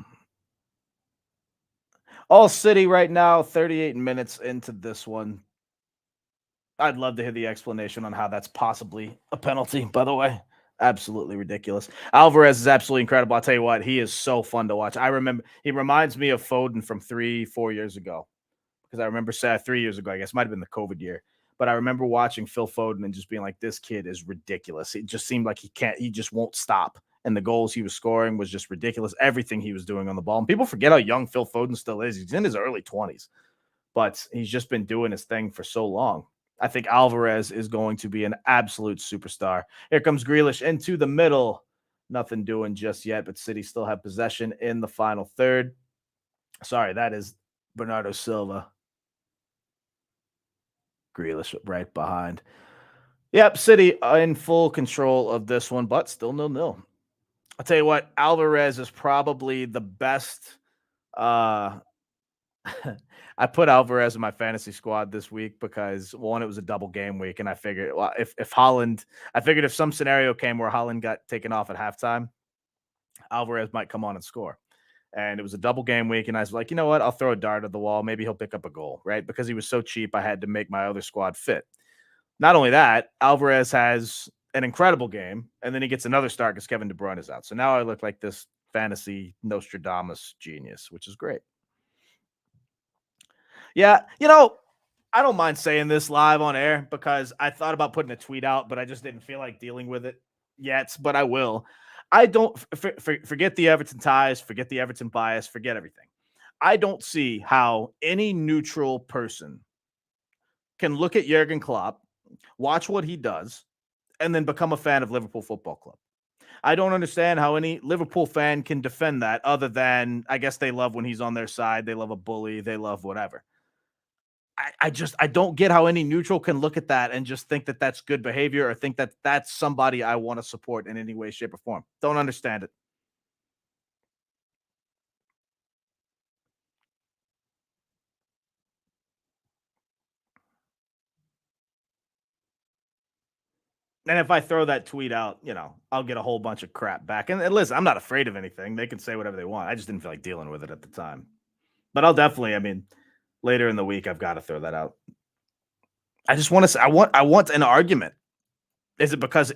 All City right now, 38 minutes into this one. I'd love to hear the explanation on how that's possibly a penalty, by the way. Absolutely ridiculous. Alvarez is absolutely incredible. I'll tell you what, he is so fun to watch. I remember, he reminds me of Foden from 3-4 years ago. Because I remember 3 years ago, I guess, might have been the COVID year. But I remember watching Phil Foden and just being like, this kid is ridiculous. It just seemed like he just won't stop. And the goals he was scoring was just ridiculous. Everything he was doing on the ball. And people forget how young Phil Foden still is. He's in his early 20s, but he's just been doing his thing for so long. I think Alvarez is going to be an absolute superstar. Here comes Grealish into the middle. Nothing doing just yet, but City still have possession in the final third. Sorry, that is Bernardo Silva. Grealish right behind. Yep, City in full control of this one, but still 0-0. I'll tell you what, Alvarez is probably the best. I put Alvarez in my fantasy squad this week because one, it was a double game week, and I figured, well, if Haaland, I figured if some scenario came where Haaland got taken off at halftime, Alvarez might come on and score. And it was a double game week, and I was like, you know what? I'll throw a dart at the wall. Maybe he'll pick up a goal, right? Because he was so cheap, I had to make my other squad fit. Not only that, Alvarez has an incredible game, and then he gets another start because Kevin De Bruyne is out. So now I look like this fantasy Nostradamus genius, which is great. Yeah, I don't mind saying this live on air because I thought about putting a tweet out, but I just didn't feel like dealing with it yet, but I will. I don't forget the Everton ties, forget the Everton bias, forget everything. I don't see how any neutral person can look at Jurgen Klopp, watch what he does, and then become a fan of Liverpool Football Club. I don't understand how any Liverpool fan can defend that other than I guess they love when he's on their side. They love a bully. They love whatever. I don't get how any neutral can look at that and just think that that's good behavior or think that that's somebody I want to support in any way, shape, or form. Don't understand it. And if I throw that tweet out, I'll get a whole bunch of crap back. And listen, I'm not afraid of anything. They can say whatever they want. I just didn't feel like dealing with it at the time. But I'll definitely, later in the week, I've got to throw that out. I just want to say, I want an argument. Is it because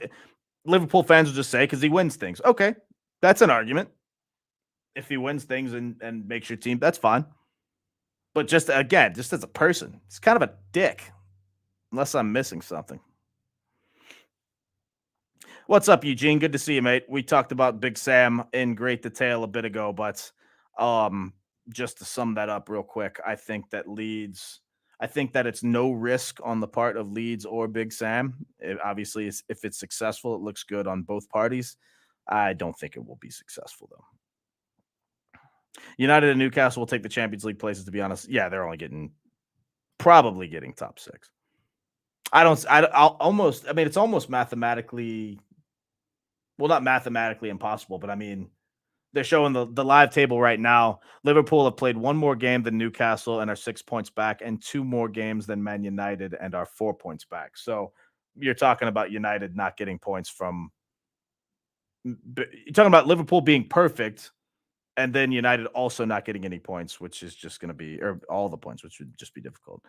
Liverpool fans will just say because he wins things? Okay, that's an argument. If he wins things and makes your team, that's fine. But just again, just as a person, it's kind of a dick. Unless I'm missing something. What's up, Eugene? Good to see you, mate. We talked about Big Sam in great detail a bit ago, but just to sum that up real quick, I think that it's no risk on the part of Leeds or Big Sam. Obviously, if it's successful, it looks good on both parties. I don't think it will be successful, though. United and Newcastle will take the Champions League places, to be honest. Yeah, they're only probably getting top 6. It's almost mathematically, well, not mathematically impossible, but they're showing the live table right now. Liverpool have played one more game than Newcastle and are 6 points back, and 2 more games than Man United and are 4 points back. So you're talking about United not getting points from. You're talking about Liverpool being perfect, and then United also not getting any points, which is just going to be, or all the points, which would just be difficult.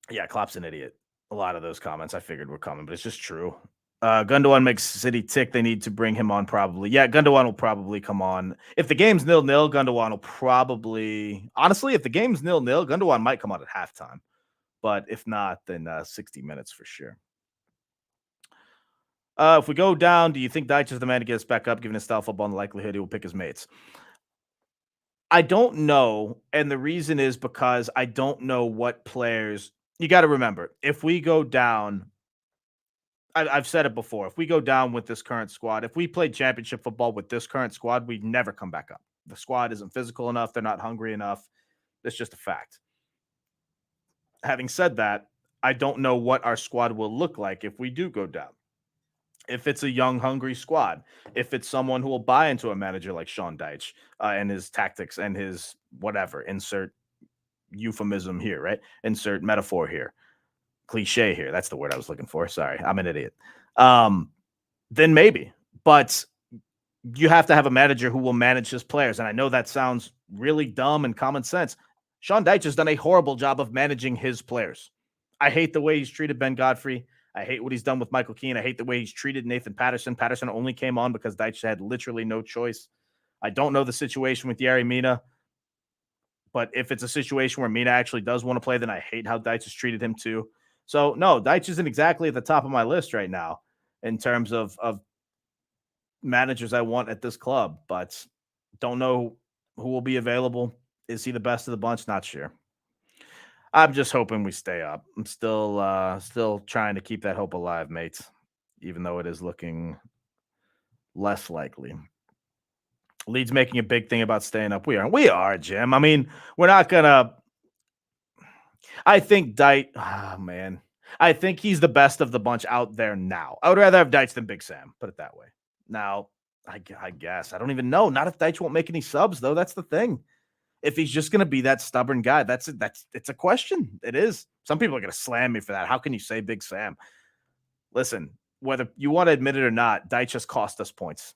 Yeah, Klopp's an idiot. A lot of those comments I figured were coming, but it's just true. Gundogan makes City tick. They need to bring him on probably. Yeah, Gundogan will probably come on. If the game's 0-0, Gundogan will probably. Honestly, if the game's 0-0, Gundogan might come on at halftime. But if not, then 60 minutes for sure. If we go down, do you think Dyche is the man to get us back up, given his style of football and the likelihood he will pick his mates? I don't know. And the reason is because I don't know what players. You got to remember, if we go down, I've said it before, if we go down with this current squad, if we played championship football with this current squad, we'd never come back up. The squad isn't physical enough. They're not hungry enough. It's just a fact. Having said that, I don't know what our squad will look like if we do go down. If it's a young, hungry squad, if it's someone who will buy into a manager like Sean Dyche and his tactics and his whatever, insert euphemism here, right? Insert metaphor here, cliche here. That's the word I was looking for. Sorry, I'm an idiot. Then maybe, but you have to have a manager who will manage his players. And I know that sounds really dumb and common sense. Sean Dyche has done a horrible job of managing his players. I hate the way he's treated Ben Godfrey. I hate what he's done with Michael Keane. I hate the way he's treated Nathan Patterson. Patterson only came on because Dyche had literally no choice. I don't know the situation with Yerry Mina. But if it's a situation where Mina actually does want to play, then I hate how Deitch has treated him too. So no, Deitch isn't exactly at the top of my list right now in terms of managers I want at this club, but don't know who will be available. Is he the best of the bunch? Not sure. I'm just hoping we stay up. I'm still trying to keep that hope alive, mates, even though it is looking less likely. Leeds making a big thing about staying up. We are, Jim. I mean, we're not gonna. I think Dite. Oh, man, I think he's the best of the bunch out there now. I would rather have Deitch than Big Sam. Put it that way. Now, I guess I don't even know. Not if Deitch won't make any subs though. That's the thing. If he's just gonna be that stubborn guy, that's it's a question. It is. Some people are gonna slam me for that. How can you say Big Sam? Listen, whether you want to admit it or not, Deitch just cost us points.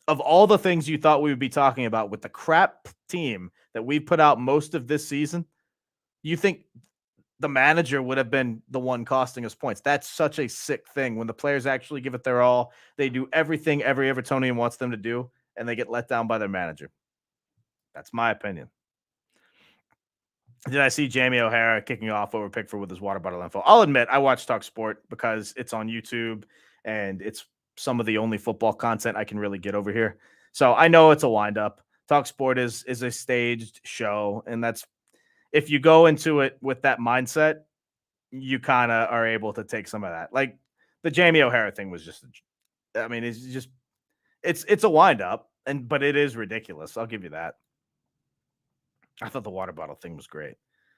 Of all the things you thought we would be talking about with the crap team that we put out most of this season, you think the manager would have been the one costing us points. That's such a sick thing when the players actually give it their all. They do everything every Evertonian wants them to do, and they get let down by their manager. That's my opinion. Did I see Jamie O'Hara kicking off over Pickford with his water bottle info? I'll admit I watch Talk Sport because it's on YouTube and it's some of the only football content I can really get over here. So I know it's a wind up. Talk Sport is a staged show, and that's if you go into it with that mindset, you kind of are able to take some of that. Like the Jamie O'Hara thing was just, I mean, it's just it's a wind up, but it is ridiculous. I'll give you that. I thought the water bottle thing was great.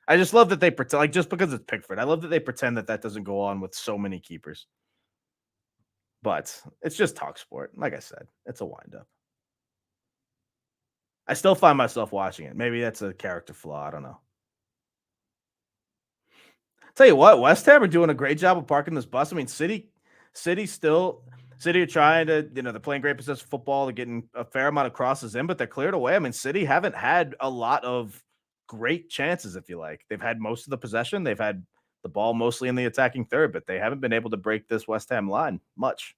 I just love that they pretend, like, just because it's Pickford. I love that they pretend that that doesn't go on with so many keepers. But it's just talk sport. Like I said, it's a wind up. I still find myself watching it. Maybe that's a character flaw. I don't know. Tell you what, West Ham are doing a great job of parking this bus. I mean, City are trying to, they're playing great possession football. They're getting a fair amount of crosses in, but they're cleared away. I mean, City haven't had a lot of great chances, if you like. They've had most of the possession. They've had the ball mostly in the attacking third, but they haven't been able to break this West Ham line much.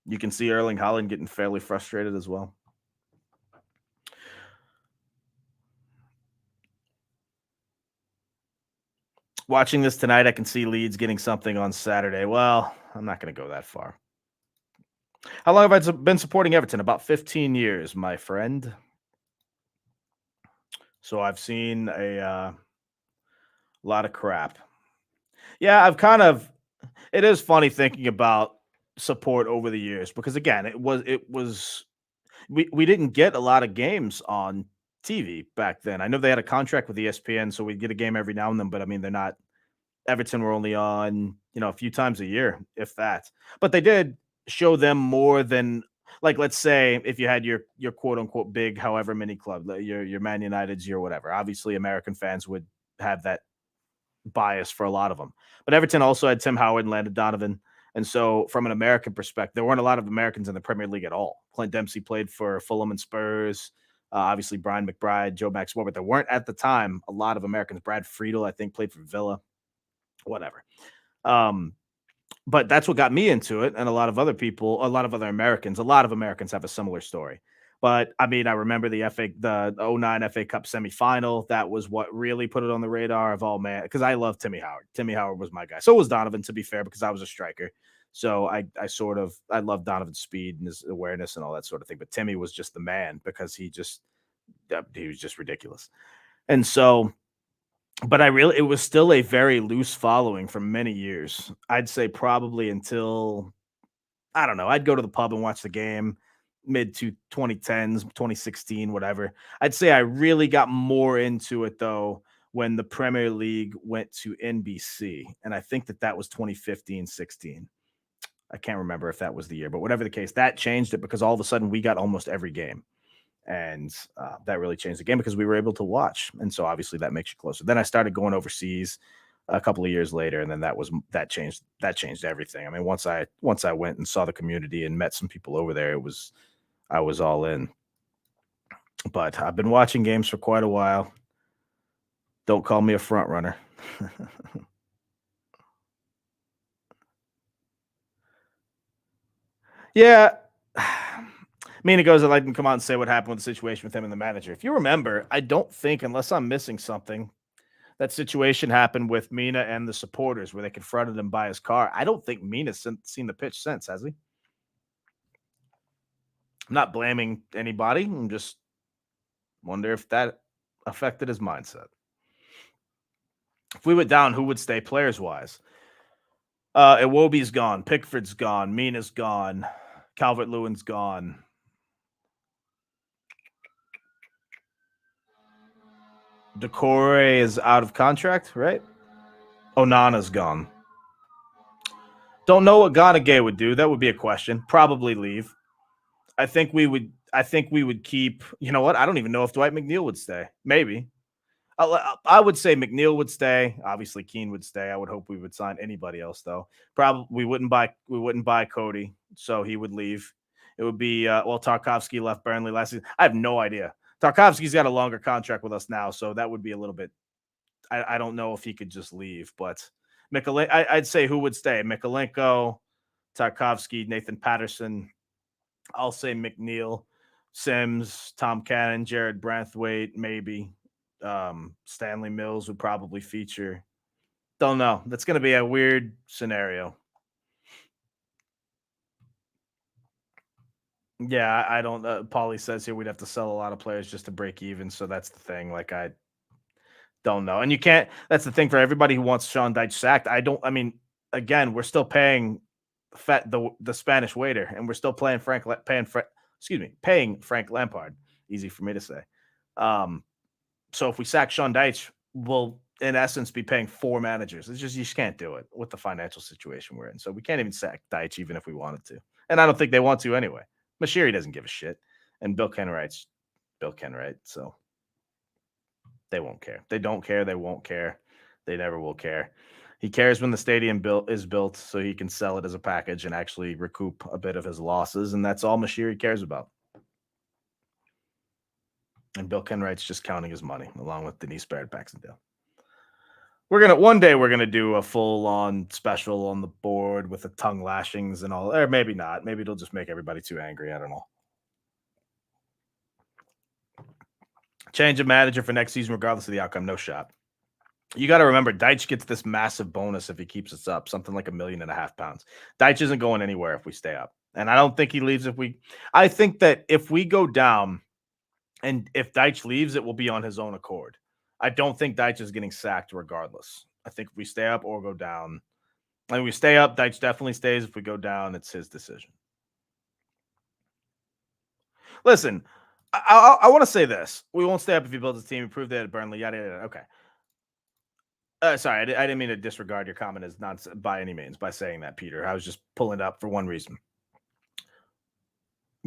You can see Erling Haaland getting fairly frustrated as well. Watching this tonight, I can see Leeds getting something on Saturday. Well, I'm not going to go that far. How long have I been supporting Everton? About 15 years, my friend. So I've seen a lot of crap. Yeah, it is funny thinking about support over the years because again, we didn't get a lot of games on TV back then. I know they had a contract with ESPN, so we'd get a game every now and then, but I mean, they're not Everton were only on, a few times a year, if that. But they did show them more than like let's say if you had your quote unquote big however many club, your Man United's, your whatever. Obviously, American fans would have that bias for a lot of them. But Everton also had Tim Howard and Landon Donovan. And so, from an American perspective, there weren't a lot of Americans in the Premier League at all. Clint Dempsey played for Fulham and Spurs. Obviously, Brian McBride, Joe Maxwell, but there weren't at the time a lot of Americans. Brad Friedel, I think, played for Villa. Whatever. Um, but that's what got me into it. And a lot of other Americans, a lot of Americans have a similar story. But I mean, I remember the '09 FA Cup semifinal. That was what really put it on the radar of all man. Because I love Timmy Howard. Timmy Howard was my guy. So was Donovan, to be fair, because I was a striker. So I love Donovan's speed and his awareness and all that sort of thing. But Timmy was just the man because he was just ridiculous. And so but it was still a very loose following for many years. I'd say probably until, I don't know, I'd go to the pub and watch the game mid to 2010s, 2016, whatever. I'd say I really got more into it though when the Premier League went to NBC. And I think that was 2015, 16. I can't remember if that was the year, but whatever the case, that changed it because all of a sudden we got almost every game. And that really changed the game because we were able to watch. And so obviously that makes you closer. Then I started going overseas a couple of years later, and then that changed everything. I mean, once I went and saw the community and met some people over there, I was all in. But I've been watching games for quite a while. Don't call me a front runner. Yeah. Mina goes, I'd like them to come out and say what happened with the situation with him and the manager. If you remember, I don't think, unless I'm missing something, that situation happened with Mina and the supporters where they confronted him by his car. I don't think Mina's seen the pitch since, has he? I'm not blaming anybody. I'm just wonder if that affected his mindset. If we went down, who would stay players wise? Iwobi's gone. Pickford's gone. Mina's gone. Calvert Lewin's gone. Decore is out of contract, right? Onana's gone. Don't know what Ganagay would do. That would be a question. Probably leave. I think we would keep. You know what? I don't even know if Dwight McNeil would stay. Maybe. I would say McNeil would stay. Obviously, Keane would stay. I would hope we would sign anybody else though. Probably we wouldn't buy Cody, so he would leave. It would be Tarkovsky left Burnley last season. I have no idea. Tarkovsky's got a longer contract with us now, so that would be a little bit. I don't know if he could just leave, but I'd say who would stay? Mikalenko, Tarkovsky, Nathan Patterson. I'll say McNeil, Sims, Tom Cannon, Jared Branthwaite, maybe. Stanley Mills would probably feature. Don't know. That's going to be a weird scenario. Yeah, I don't. Paulie says here we'd have to sell a lot of players just to break even. So that's the thing. Like I don't know, and you can't. That's the thing for everybody who wants Sean Dyche sacked. I don't. I mean, again, we're still paying the Spanish waiter, and we're still paying Frank Lampard. Easy for me to say. So if we sack Sean Dyche, we'll in essence be paying 4 managers. It's just you just can't do it with the financial situation we're in. So we can't even sack Dyche even if we wanted to. And I don't think they want to anyway. Mashiri doesn't give a shit. And Bill Kenwright's Bill Kenwright. So they won't care. They don't care. They won't care. They never will care. He cares when the stadium is built so he can sell it as a package and actually recoup a bit of his losses. And that's all Mashiri cares about. And Bill Kenwright's just counting his money along with Denise Barrett Baxendale. One day we're gonna do a full-on special on the board with the tongue lashings and all, or maybe not. Maybe it'll just make everybody too angry. I don't know. Change of manager for next season, regardless of the outcome. No shot. You got to remember, Dyche gets this massive bonus if he keeps us up, something like £1.5 million. Dyche isn't going anywhere if we stay up, and I don't think he leaves if we. I think that if we go down, and if Dyche leaves, it will be on his own accord. I don't think Dyche is getting sacked regardless. I think if we stay up or go down, and we stay up, Dyche definitely stays. If we go down, it's his decision. Listen, I want to say this. We won't stay up if he builds a team, improve that at Burnley, yada, yada. Okay. Sorry, I didn't mean to disregard your comment as not by any means by saying that, Peter. I was just pulling it up for one reason.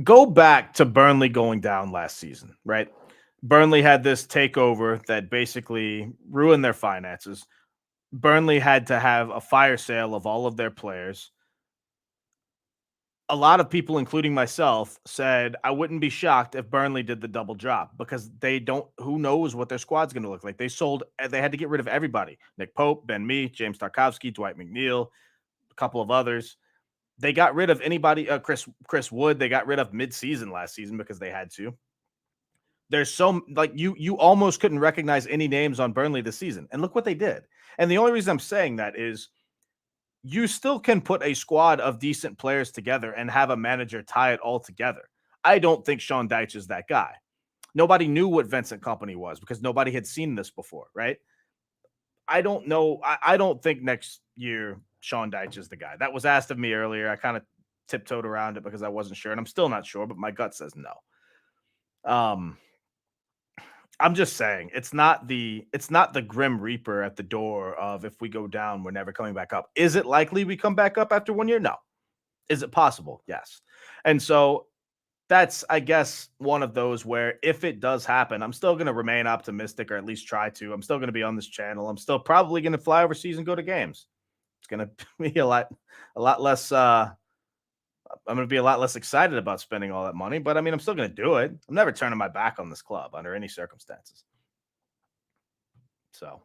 Go back to Burnley going down last season, right? Burnley had this takeover that basically ruined their finances. Burnley had to have a fire sale of all of their players. A lot of people, including myself, said I wouldn't be shocked if Burnley did the double drop because they don't. Who knows what their squad's going to look like? They had to get rid of everybody: Nick Pope, Ben Mee, James Tarkovsky, Dwight McNeil, a couple of others. They got rid of anybody. Chris Wood. They got rid of mid-season last season because they had to. There's so like you almost couldn't recognize any names on Burnley this season, and look what they did. And the only reason I'm saying that is you still can put a squad of decent players together and have a manager tie it all together. I don't think Sean Dyche is that guy. Nobody knew what Vincent Kompany was because nobody had seen this before, right? I don't know. I don't think next year Sean Dyche is the guy. That was asked of me earlier. I kind of tiptoed around it because I wasn't sure, and I'm still not sure, but my gut says no. I'm just saying it's not the Grim Reaper at the door of if we go down, we're never coming back up. Is it likely we come back up after 1 year? No. Is it possible? Yes. And so that's, I guess, one of those where if it does happen, I'm still going to remain optimistic or at least try to. I'm still going to be on this channel. I'm still probably going to fly overseas and go to games. It's going to be a lot less. I'm going to be a lot less excited about spending all that money, but I mean, I'm still going to do it. I'm never turning my back on this club under any circumstances. So,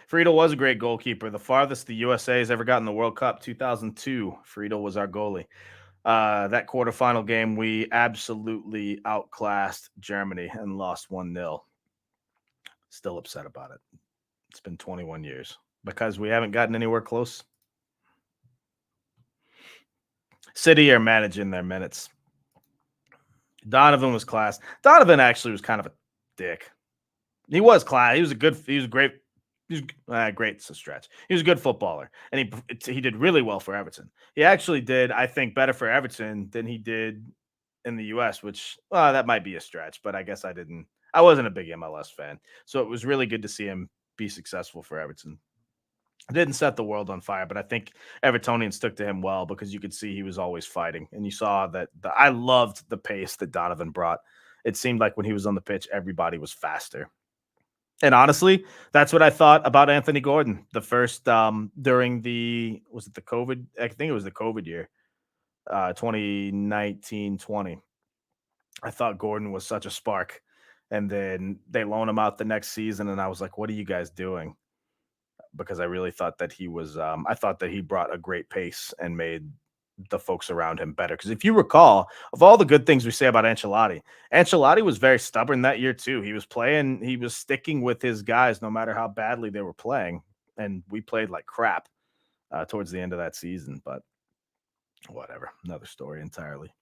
Friedel was a great goalkeeper. The farthest the USA has ever gotten the World Cup, 2002. Friedel was our goalie. That quarterfinal game, we absolutely outclassed Germany and lost 1-0. Still upset about it. It's been 21 years because we haven't gotten anywhere close. City are managing their minutes. Donovan was class. Donovan actually was kind of a dick. He was class. He was a good. He was a great. He was great. It's a stretch. He was a good footballer, and he did really well for Everton. He actually did, I think, better for Everton than he did in the U.S. Which that might be a stretch, but I guess I didn't. I wasn't a big MLS fan, so it was really good to see him be successful for Everton. Didn't set the world on fire, but I think Evertonians took to him well because you could see he was always fighting, and you saw that. I loved the pace that Donovan brought. It seemed like when he was on the pitch, everybody was faster. And honestly, that's what I thought about Anthony Gordon. The first during the was it the COVID? I think it was the COVID year, 2019-20. I thought Gordon was such a spark. And then they loan him out the next season, and I was like, what are you guys doing? Because I really thought that he was I thought that he brought a great pace and made the folks around him better. Because if you recall, of all the good things we say about Ancelotti, Ancelotti was very stubborn that year too. He was sticking with his guys no matter how badly they were playing, and we played like crap towards the end of that season. But whatever, another story entirely.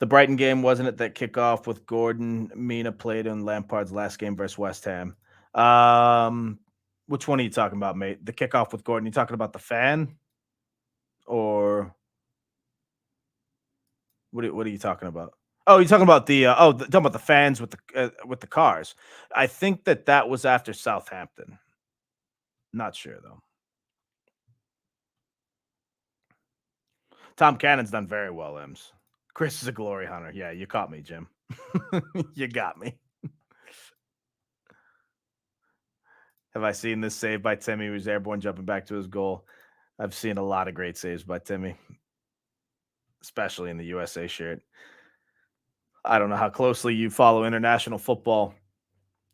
The Brighton game, wasn't it, that kickoff with Gordon? Mina played in Lampard's last game versus West Ham. Which one are you talking about, mate? The kickoff with Gordon? You talking about the fan, or what are you talking about? Oh, you're talking about talking about the fans with the cars. I think that was after Southampton. Not sure though. Tom Cannon's done very well, Ems. Chris is a glory hunter. Yeah, you caught me, Jim. You got me. Have I seen this save by Timmy? He was airborne jumping back to his goal. I've seen a lot of great saves by Timmy, especially in the USA shirt. I don't know how closely you follow international football.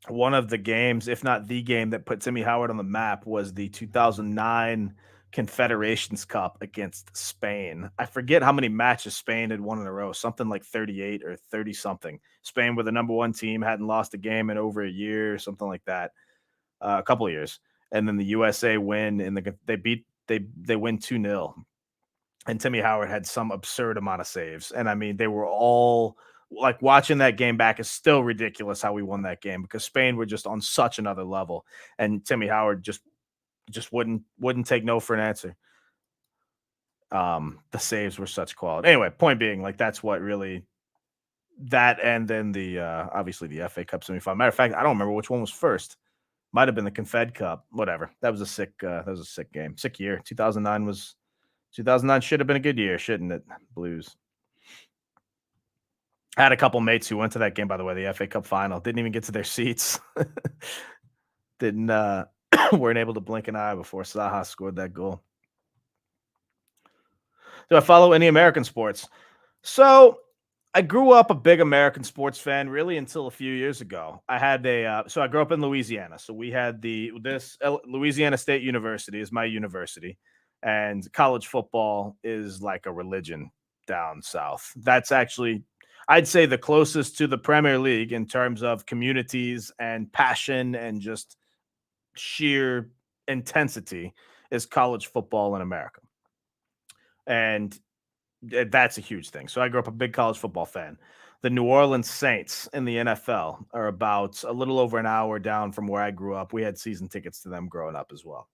One of the games, if not the game, that put Timmy Howard on the map was the 2009 Confederations Cup against Spain. I forget how many matches Spain had won in a row, something like 38 or 30 something. Spain were the number one team, hadn't lost a game in over a year, something like that, a couple of years. And then the USA win, and they win 2-0. And Timmy Howard had some absurd amount of saves. And I mean, they were all like, watching that game back is still ridiculous how we won that game because Spain were just on such another level. And Timmy Howard just wouldn't take no for an answer. The saves were such quality. Anyway, point being, like, that's what really that, and then the obviously the FA Cup semifinal. Matter of fact, I don't remember which one was first. Might have been the Confed Cup. Whatever. That was a sick game. Sick year. 2009 should have been a good year, shouldn't it? Blues. I had a couple mates who went to that game, by the way, the FA Cup final. Didn't even get to their seats. Didn't weren't able to blink an eye before Saha scored that goal. Do I follow any American sports? So I grew up a big American sports fan really until a few years ago. I had so I grew up in Louisiana. So we had Louisiana State University is my university, and college football is like a religion down south. That's actually, I'd say, the closest to the Premier League in terms of communities and passion and just sheer intensity is college football in America. And that's a huge thing. So I grew up a big college football fan. The New Orleans Saints in the NFL are about a little over an hour down from where I grew up. We had season tickets to them growing up as well.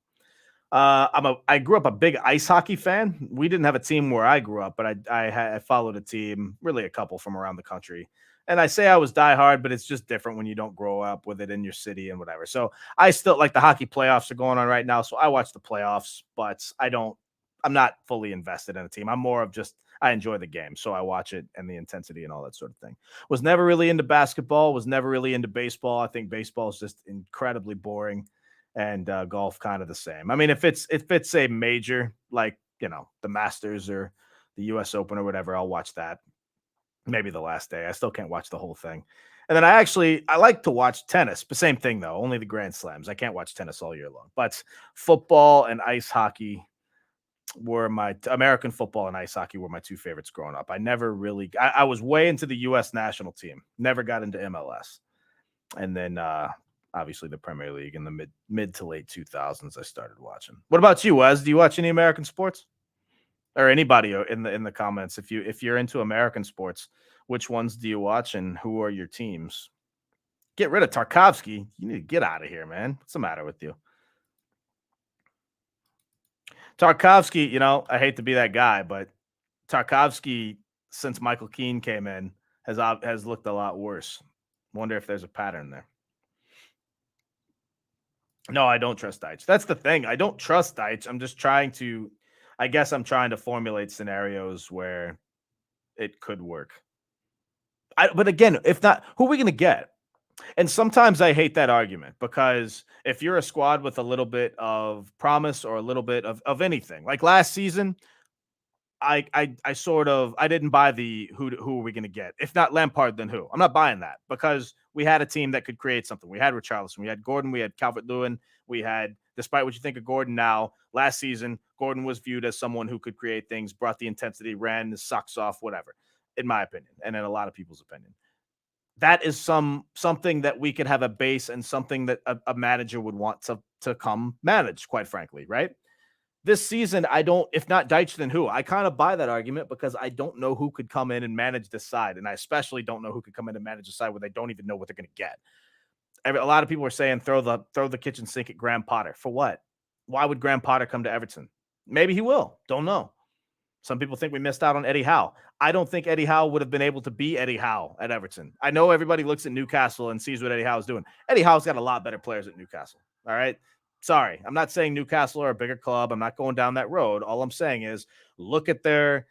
I grew up a big ice hockey fan. We didn't have a team where I grew up, but I followed a team, really a couple from around the country. And I say I was diehard, but it's just different when you don't grow up with it in your city and whatever. So I still, like, the hockey playoffs are going on right now, so I watch the playoffs, but I'm not fully invested in a team. I'm more of just, I enjoy the game, so I watch it and the intensity and all that sort of thing. Was never really into basketball, was never really into baseball. I think baseball is just incredibly boring, and golf kind of the same. I mean, if it's a major, like, the Masters or the US Open or whatever, I'll watch that. Maybe the last day. I still can't watch the whole thing. And then I like to watch tennis, but same thing though, only the Grand Slams. I can't watch tennis all year long. But football and ice hockey, were my American football and ice hockey were my two favorites growing up. I never really I was way into the US national team, never got into MLS. And then obviously the Premier League in the mid to late 2000s I started watching. What about you, Wes? Do you watch any American sports? Or anybody in the comments if you're into American sports, which ones do you watch and who are your teams? Get rid of Tarkovsky. You need to get out of here, man. What's the matter with you? Tarkovsky, I hate to be that guy, but Tarkovsky, since Michael Keane came in, has looked a lot worse. Wonder if there's a pattern there. No, I don't trust Deitch. That's the thing. I don't trust Deitch. I guess I'm trying to formulate scenarios where it could work. But again, if not, who are we going to get? And sometimes I hate that argument because if you're a squad with a little bit of promise or a little bit of anything, like last season, I sort of I didn't buy the who are we going to get? If not Lampard, then who? I'm not buying that because we had a team that could create something. We had Richarlison, we had Gordon, we had Calvert-Lewin, we had, despite what you think of Gordon now, last season Gordon was viewed as someone who could create things, brought the intensity, ran the socks off, whatever. In my opinion, and in a lot of people's opinion, that is something that we could have a base and something that a manager would want to come manage. Quite frankly, right? This season, I don't, if not Deitch, then who? I kind of buy that argument because I don't know who could come in and manage this side. And I especially don't know who could come in and manage a side where they don't even know what they're going to get. A lot of people are saying throw the kitchen sink at Graham Potter. For what? Why would Graham Potter come to Everton? Maybe he will. Don't know. Some people think we missed out on Eddie Howe. I don't think Eddie Howe would have been able to be Eddie Howe at Everton. I know everybody looks at Newcastle and sees what Eddie Howe is doing. Eddie Howe's got a lot better players at Newcastle. All right. Sorry, I'm not saying Newcastle are a bigger club. I'm not going down that road. All I'm saying is look at their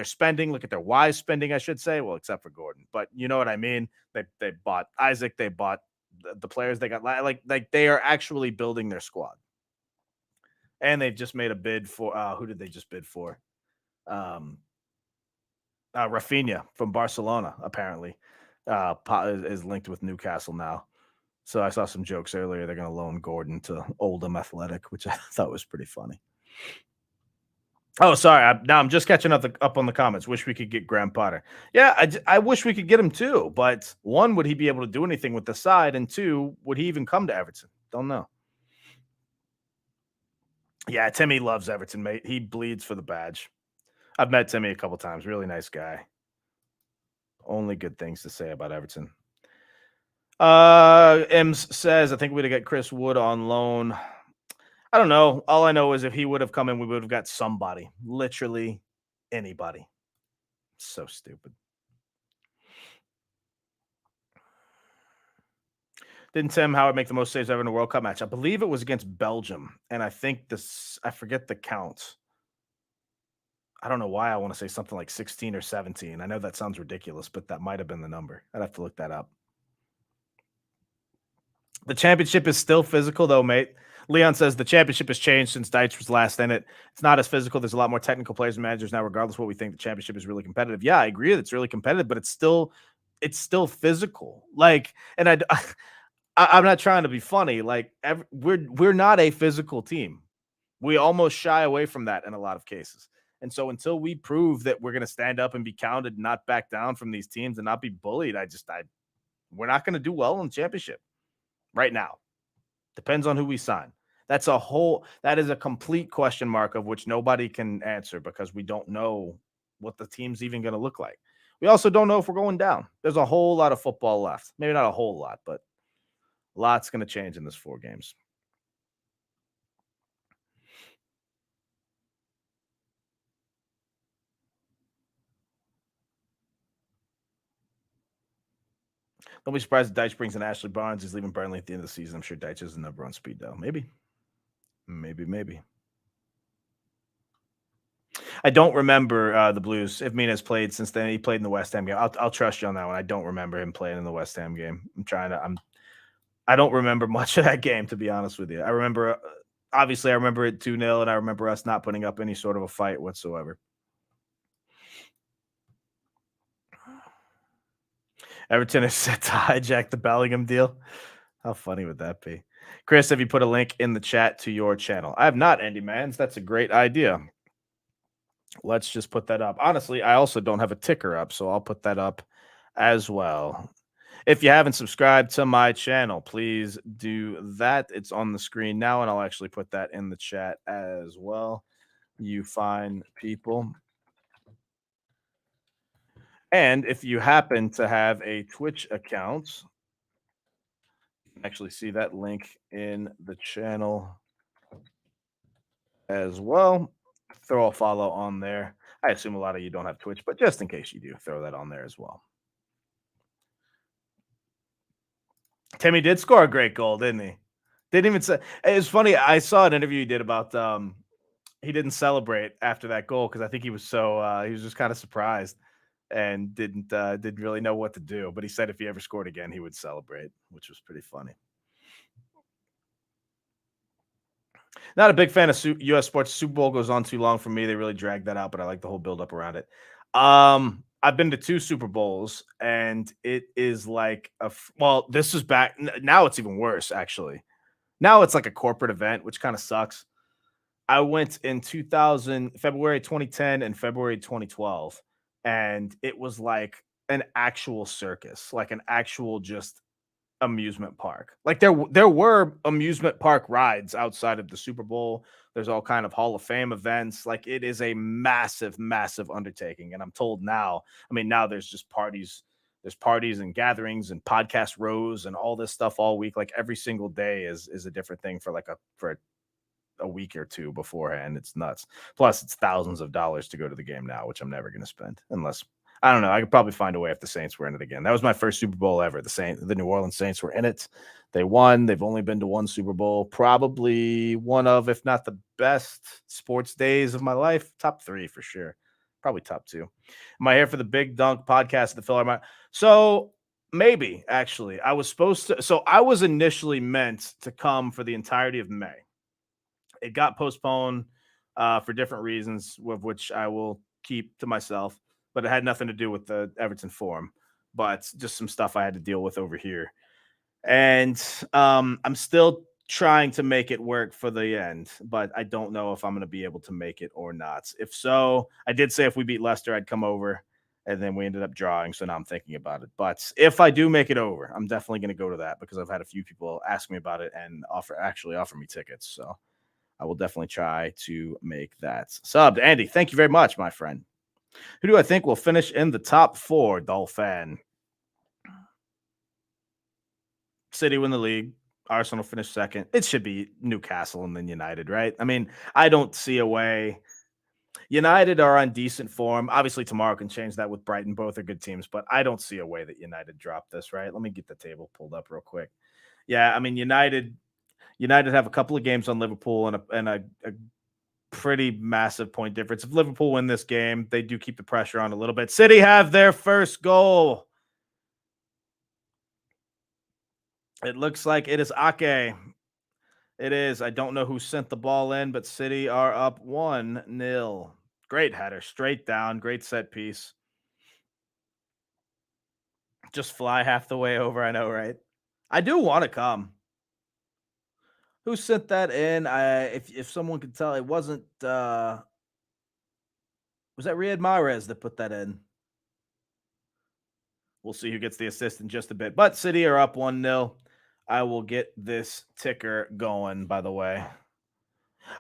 spending, look at their wise spending, I should say. Well, except for Gordon, but you know what I mean. They bought Isaac, they bought the players they got. Like they are actually building their squad, and they've just made a bid for who did they just bid for? Rafinha from Barcelona apparently is linked with Newcastle now. So I saw some jokes earlier. They're going to loan Gordon to Oldham Athletic, which I thought was pretty funny. Oh, sorry. Now I'm just catching up on the comments. Wish we could get Graham Potter. Yeah, I wish we could get him too. But one, would he be able to do anything with the side? And two, would he even come to Everton? Don't know. Yeah, Timmy loves Everton, mate. He bleeds for the badge. I've met Timmy a couple times. Really nice guy. Only good things to say about Everton. Ems says, I think we'd have got Chris Wood on loan. I don't know. All I know is if he would have come in, we would have got somebody. Literally anybody. So stupid. Didn't Tim Howard make the most saves ever in a World Cup match? I believe it was against Belgium. And I think I forget the count. I don't know why I want to say something like 16 or 17. I know that sounds ridiculous, but that might have been the number. I'd have to look that up. The championship is still physical, though, mate. Leon says the championship has changed since Deitch was last in it. It's not as physical. There's a lot more technical players and managers now, regardless of what we think. The championship is really competitive. Yeah, I agree that it's really competitive, but it's still physical. Like, and I'm not trying to be funny. Like, we're not a physical team. We almost shy away from that in a lot of cases. And so until we prove that we're going to stand up and be counted, and not back down from these teams and not be bullied, we're not going to do well in the championship right now. Depends on who we sign. That is a complete question mark of which nobody can answer because we don't know what the team's even going to look like. We also don't know if we're going down. There's a whole lot of football left. Maybe not a whole lot, but a lot's going to change in this 4 games. Don't be surprised if Deitch brings in Ashley Barnes. He's leaving Burnley at the end of the season. I'm sure Deitch is the number on speed dial. Maybe. I don't remember the Blues. If Mina's played since then, he played in the West Ham game. I'll trust you on that one. I don't remember him playing in the West Ham game. I don't remember much of that game, to be honest with you. I remember, obviously, I remember it 2-0, and I remember us not putting up any sort of a fight whatsoever. Everton is set to hijack the Bellingham deal. How funny would that be? Chris, have you put a link in the chat to your channel? I have not, Andy Mans. That's a great idea. Let's just put that up. Honestly, I also don't have a ticker up, so I'll put that up as well. If you haven't subscribed to my channel, please do that. It's on the screen now, and I'll actually put that in the chat as well. You fine people. And if you happen to have a Twitch account, you can actually see that link in the channel as well. Throw a follow on there. I assume a lot of you don't have Twitch, but just in case you do, throw that on there as well. Timmy did score a great goal, didn't he? Didn't even say. It's funny. I saw an interview he did about he didn't celebrate after that goal because I think he was so he was just kind of surprised and didn't really know what to do. But he said if he ever scored again, he would celebrate, which was pretty funny. Not a big fan of U.S. sports. Super Bowl goes on too long for me. They really drag that out, but I like the whole build up around it. I've been to two Super Bowls, and it is like well, this is back now. It's even worse, actually. Now it's like a corporate event, which kind of sucks. I went in 2000, February 2010 and February 2012, and it was like an actual circus, like an actual just amusement park. Like there were amusement park rides outside of the Super Bowl. There's all kind of Hall of Fame events. Like it is a massive, massive undertaking. And I'm told now, I mean, now there's parties and gatherings and podcast rows and all this stuff all week. Like every single day is a different thing for a week or two beforehand. It's nuts. Plus, it's thousands of dollars to go to the game now, which I'm never going to spend unless I don't know. I could probably find a way if the Saints were in it again. That was my first Super Bowl ever. The New Orleans Saints were in it. They won. They've only been to one Super Bowl. Probably one of, if not the best sports days of my life. Top three for sure. Probably top two. Am I here for the Big Dunk podcast at the Philharmonic? So maybe actually, I was supposed to. So I was initially meant to come for the entirety of May. It got postponed for different reasons, of which I will keep to myself. But it had nothing to do with the Everton Forum, but just some stuff I had to deal with over here. And I'm still trying to make it work for the end, but I don't know if I'm going to be able to make it or not. If so, I did say if we beat Leicester, I'd come over, and then we ended up drawing. So now I'm thinking about it. But if I do make it over, I'm definitely going to go to that because I've had a few people ask me about it and offer me tickets. So I will definitely try to make that sub. Andy, thank you very much, my friend. Who do I think will finish in the top four, Dolphin? City win the league. Arsenal finish second. It should be Newcastle and then United, right? I mean, I don't see a way. United are on decent form. Obviously, tomorrow can change that with Brighton. Both are good teams, but I don't see a way that United drop this, right? Let me get the table pulled up real quick. Yeah, I mean, United have a couple of games on Liverpool and a pretty massive point difference. If Liverpool win this game, they do keep the pressure on a little bit. City have their first goal. It looks like it is Ake. It is. I don't know who sent the ball in, but City are up 1-0. Great header, straight down. Great set piece. Just fly half the way over. I know, right? I do want to come. Who sent that in? If someone could tell, it wasn't. Was that Riyad Mahrez that put that in? We'll see who gets the assist in just a bit. But City are up 1-0. I will get this ticker going, by the way.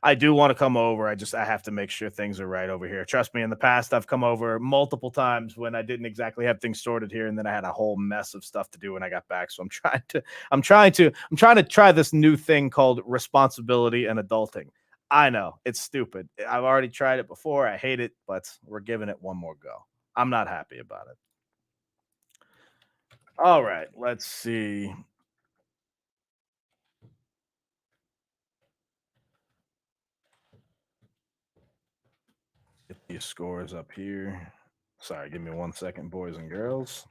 I do want to come over. I have to make sure things are right over here. Trust me, in the past, I've come over multiple times when I didn't exactly have things sorted here, and then I had a whole mess of stuff to do when I got back. So I'm trying to try this new thing called responsibility and adulting. I know it's stupid. I've already tried it before. I hate it, but we're giving it one more go. I'm not happy about it. All right, let's see. Get these scores up here. Sorry, give me 1 second, boys and girls.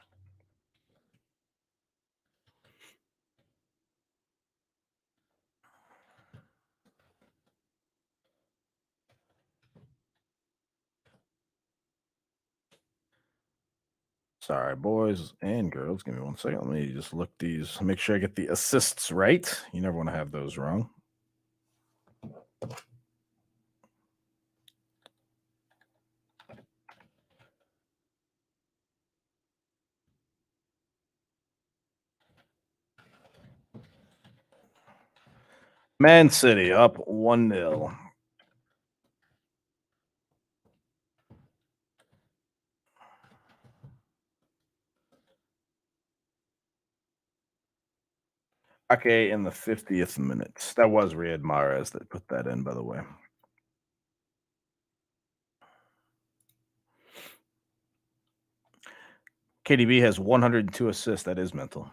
Sorry, boys and girls. Give me 1 second. Let me just look these, make sure I get the assists right. You never want to have those wrong. Man City up 1-0. Okay, in the 50th minute. That was Riyad Mahrez that put that in, by the way. KDB has 102 assists. That is mental.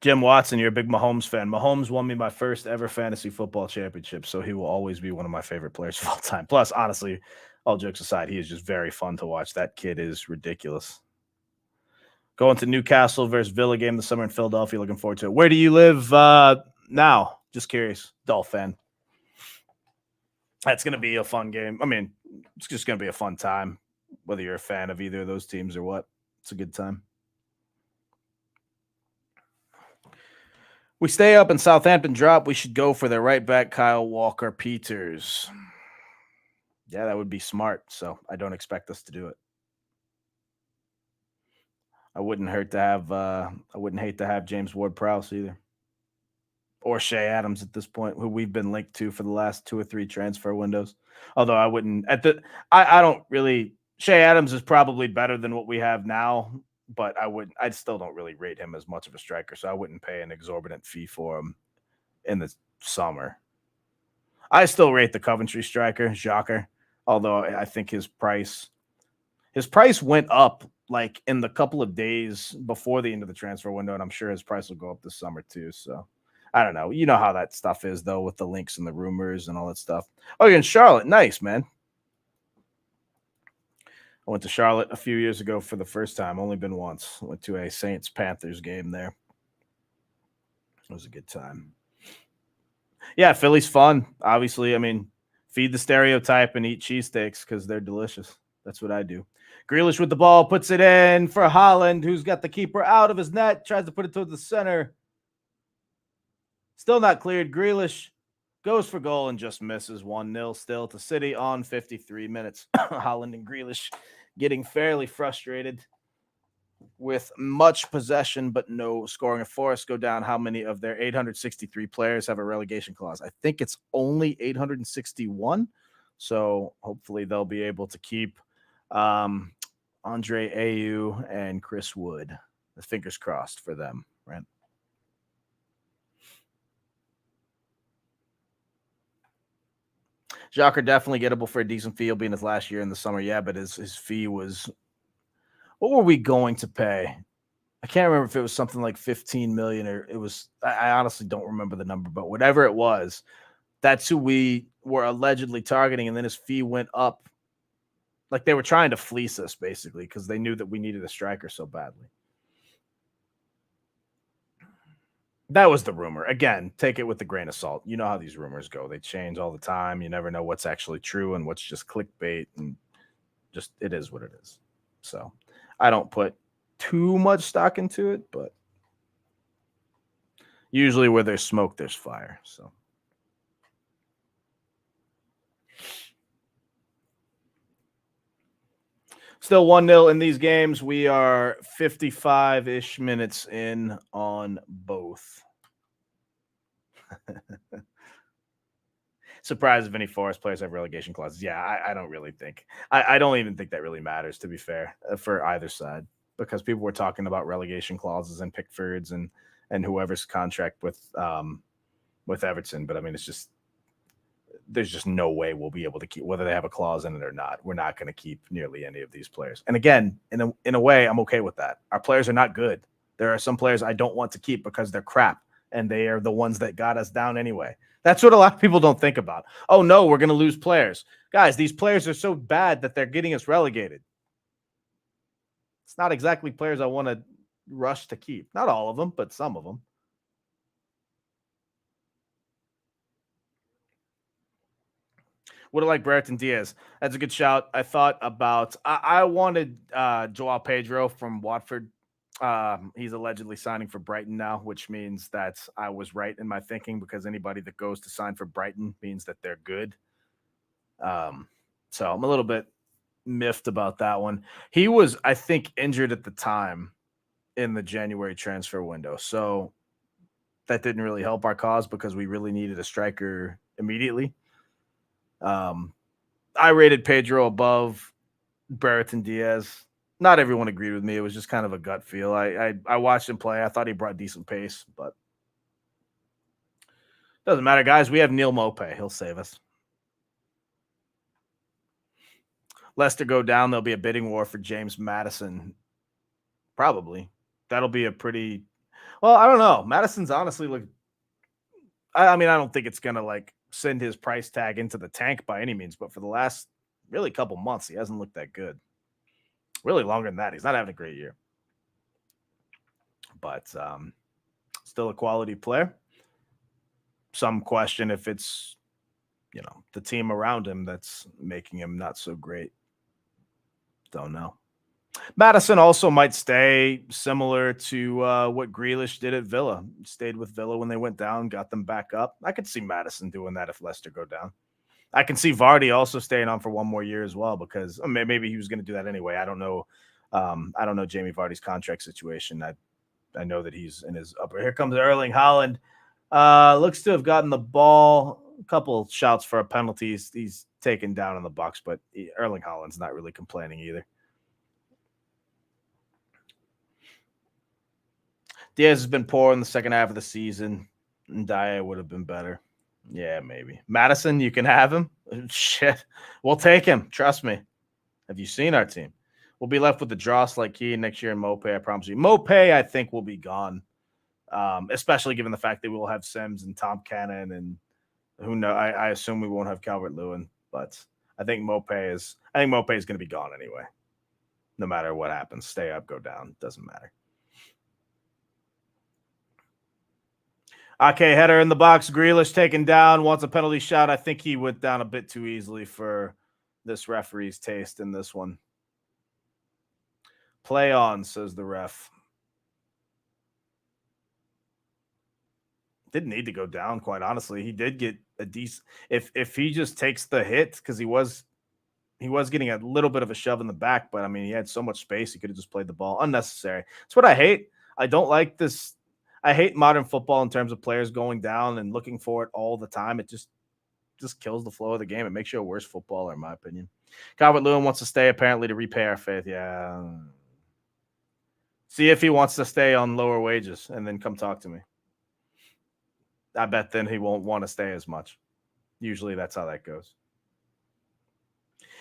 Jim Watson, you're a big Mahomes fan. Mahomes won me my first ever fantasy football championship, so he will always be one of my favorite players of all time. Plus, honestly, all jokes aside, he is just very fun to watch. That kid is ridiculous. Going to Newcastle versus Villa game this summer in Philadelphia. Looking forward to it. Where do you live now? Just curious. Dolph fan. That's going to be a fun game. I mean, it's just going to be a fun time, whether you're a fan of either of those teams or what. It's a good time. We stay up and Southampton drop. We should go for their right back, Kyle Walker-Peters. Yeah, that would be smart. So I don't expect us to do it. I wouldn't hate to have James Ward-Prowse either, or Shea Adams at this point, who we've been linked to for the last 2 or 3 transfer windows. Although I wouldn't I don't really. Shea Adams is probably better than what we have now, but I still don't really rate him as much of a striker, so I wouldn't pay an exorbitant fee for him in the summer. I still rate the Coventry striker, Xhaka, although I think his price went up like in the couple of days before the end of the transfer window, and I'm sure his price will go up this summer too. So I don't know. You know how that stuff is though, with the links and the rumors and all that stuff. Oh, you're in Charlotte. Nice, man. I went to Charlotte a few years ago for the first time. Only been once. Went to a Saints Panthers game there. It was a good time. Yeah, Philly's fun. Obviously, I mean, feed the stereotype and eat cheesesteaks because they're delicious. That's what I do. Grealish with the ball, puts it in for Haaland, who's got the keeper out of his net, tries to put it towards the center. Still not cleared. Grealish goes for goal and just misses. 1-0 still to City on 53 minutes. Haaland and Grealish getting fairly frustrated with much possession but no scoring. If Forest go down, how many of their 863 players have a relegation clause? I think it's only 861. So hopefully they'll be able to keep Andre Ayew and Chris Wood. The fingers crossed for them, right? Jacques definitely gettable for a decent fee. He'll be in his last year in the summer. Yeah, but his fee was, what were we going to pay? I can't remember if it was something like 15 million or it was, I honestly don't remember the number, but whatever it was, that's who we were allegedly targeting. And then his fee went up. Like they were trying to fleece us basically because they knew that we needed a striker so badly. That was the rumor. Again, take it with a grain of salt. You know how these rumors go. They change all the time. You never know what's actually true and what's just clickbait, and just it is what it is. So I don't put too much stock into it, but usually where there's smoke, there's fire. So still 1-0 in these games. We are 55-ish minutes in on both. Surprised if any Forest players have relegation clauses. Yeah, I don't really think. I don't even think that really matters, to be fair, for either side, because people were talking about relegation clauses and Pickfords and whoever's contract with Everton. But I mean, it's just there's just no way we'll be able to keep, whether they have a clause in it or not. We're not going to keep nearly any of these players. And again, in a way, I'm okay with that. Our players are not good. There are some players I don't want to keep because they're crap, and they are the ones that got us down anyway. That's what a lot of people don't think about. Oh, no, we're going to lose players. Guys, these players are so bad that they're getting us relegated. It's not exactly players I want to rush to keep. Not all of them, but some of them. Would have liked Brereton Diaz. That's a good shout. I thought about I wanted Joao Pedro from Watford. He's allegedly signing for Brighton now, which means that I was right in my thinking because anybody that goes to sign for Brighton means that they're good. Um, so I'm a little bit miffed about that one. He was, I think, injured at the time in the January transfer window. So that didn't really help our cause because we really needed a striker immediately. Um, I rated Pedro above Brereton Diaz. Not everyone agreed with me. It was just kind of a gut feel. I watched him play. I thought he brought decent pace, but doesn't matter, guys. We have Neil Mopay. He'll save us. Leicester go down. There'll be a bidding war for James Maddison. Probably. That'll be a pretty. Well, I don't know. Madison's honestly like. I mean, I don't think it's gonna like send his price tag into the tank by any means, but for the last really couple months, he hasn't looked that good. Really longer than that. He's not having a great year. But still a quality player. Some question if it's, the team around him that's making him not so great. Don't know. Madison also might stay similar to what Grealish did at Villa. Stayed with Villa when they went down, got them back up. I could see Madison doing that if Leicester go down. I can see Vardy also staying on for one more year as well because maybe he was going to do that anyway. I don't know. I don't know Jamie Vardy's contract situation. I know that he's in his upper. Here comes Erling Haaland. Looks to have gotten the ball. A couple shouts for a penalty. He's taken down in the box, but Erling Haaland's not really complaining either. Diaz has been poor in the second half of the season. And Dyer would have been better. Yeah, maybe. Madison, you can have him. Shit. We'll take him. Trust me. Have you seen our team? We'll be left with the Dross like he next year in Mopay, I promise you. Mopay, I think, will be gone. Especially given the fact that we will have Sims and Tom Cannon and who knows. I assume we won't have Calvert-Lewin, but I think Mopay is going to be gone anyway. No matter what happens. Stay up, go down. Doesn't matter. Okay, header in the box. Grealish taken down. Wants a penalty shot. I think he went down a bit too easily for this referee's taste in this one. Play on, says the ref. Didn't need to go down, quite honestly. He did get a decent. If he just takes the hit, because he was getting a little bit of a shove in the back, but I mean, he had so much space. He could have just played the ball. Unnecessary. That's what I hate. I don't like this. I hate modern football in terms of players going down and looking for it all the time. It just kills the flow of the game. It makes you a worse footballer, in my opinion. Calvert-Lewin wants to stay, apparently, to repay our faith. Yeah. See if he wants to stay on lower wages and then come talk to me. I bet then he won't want to stay as much. Usually that's how that goes.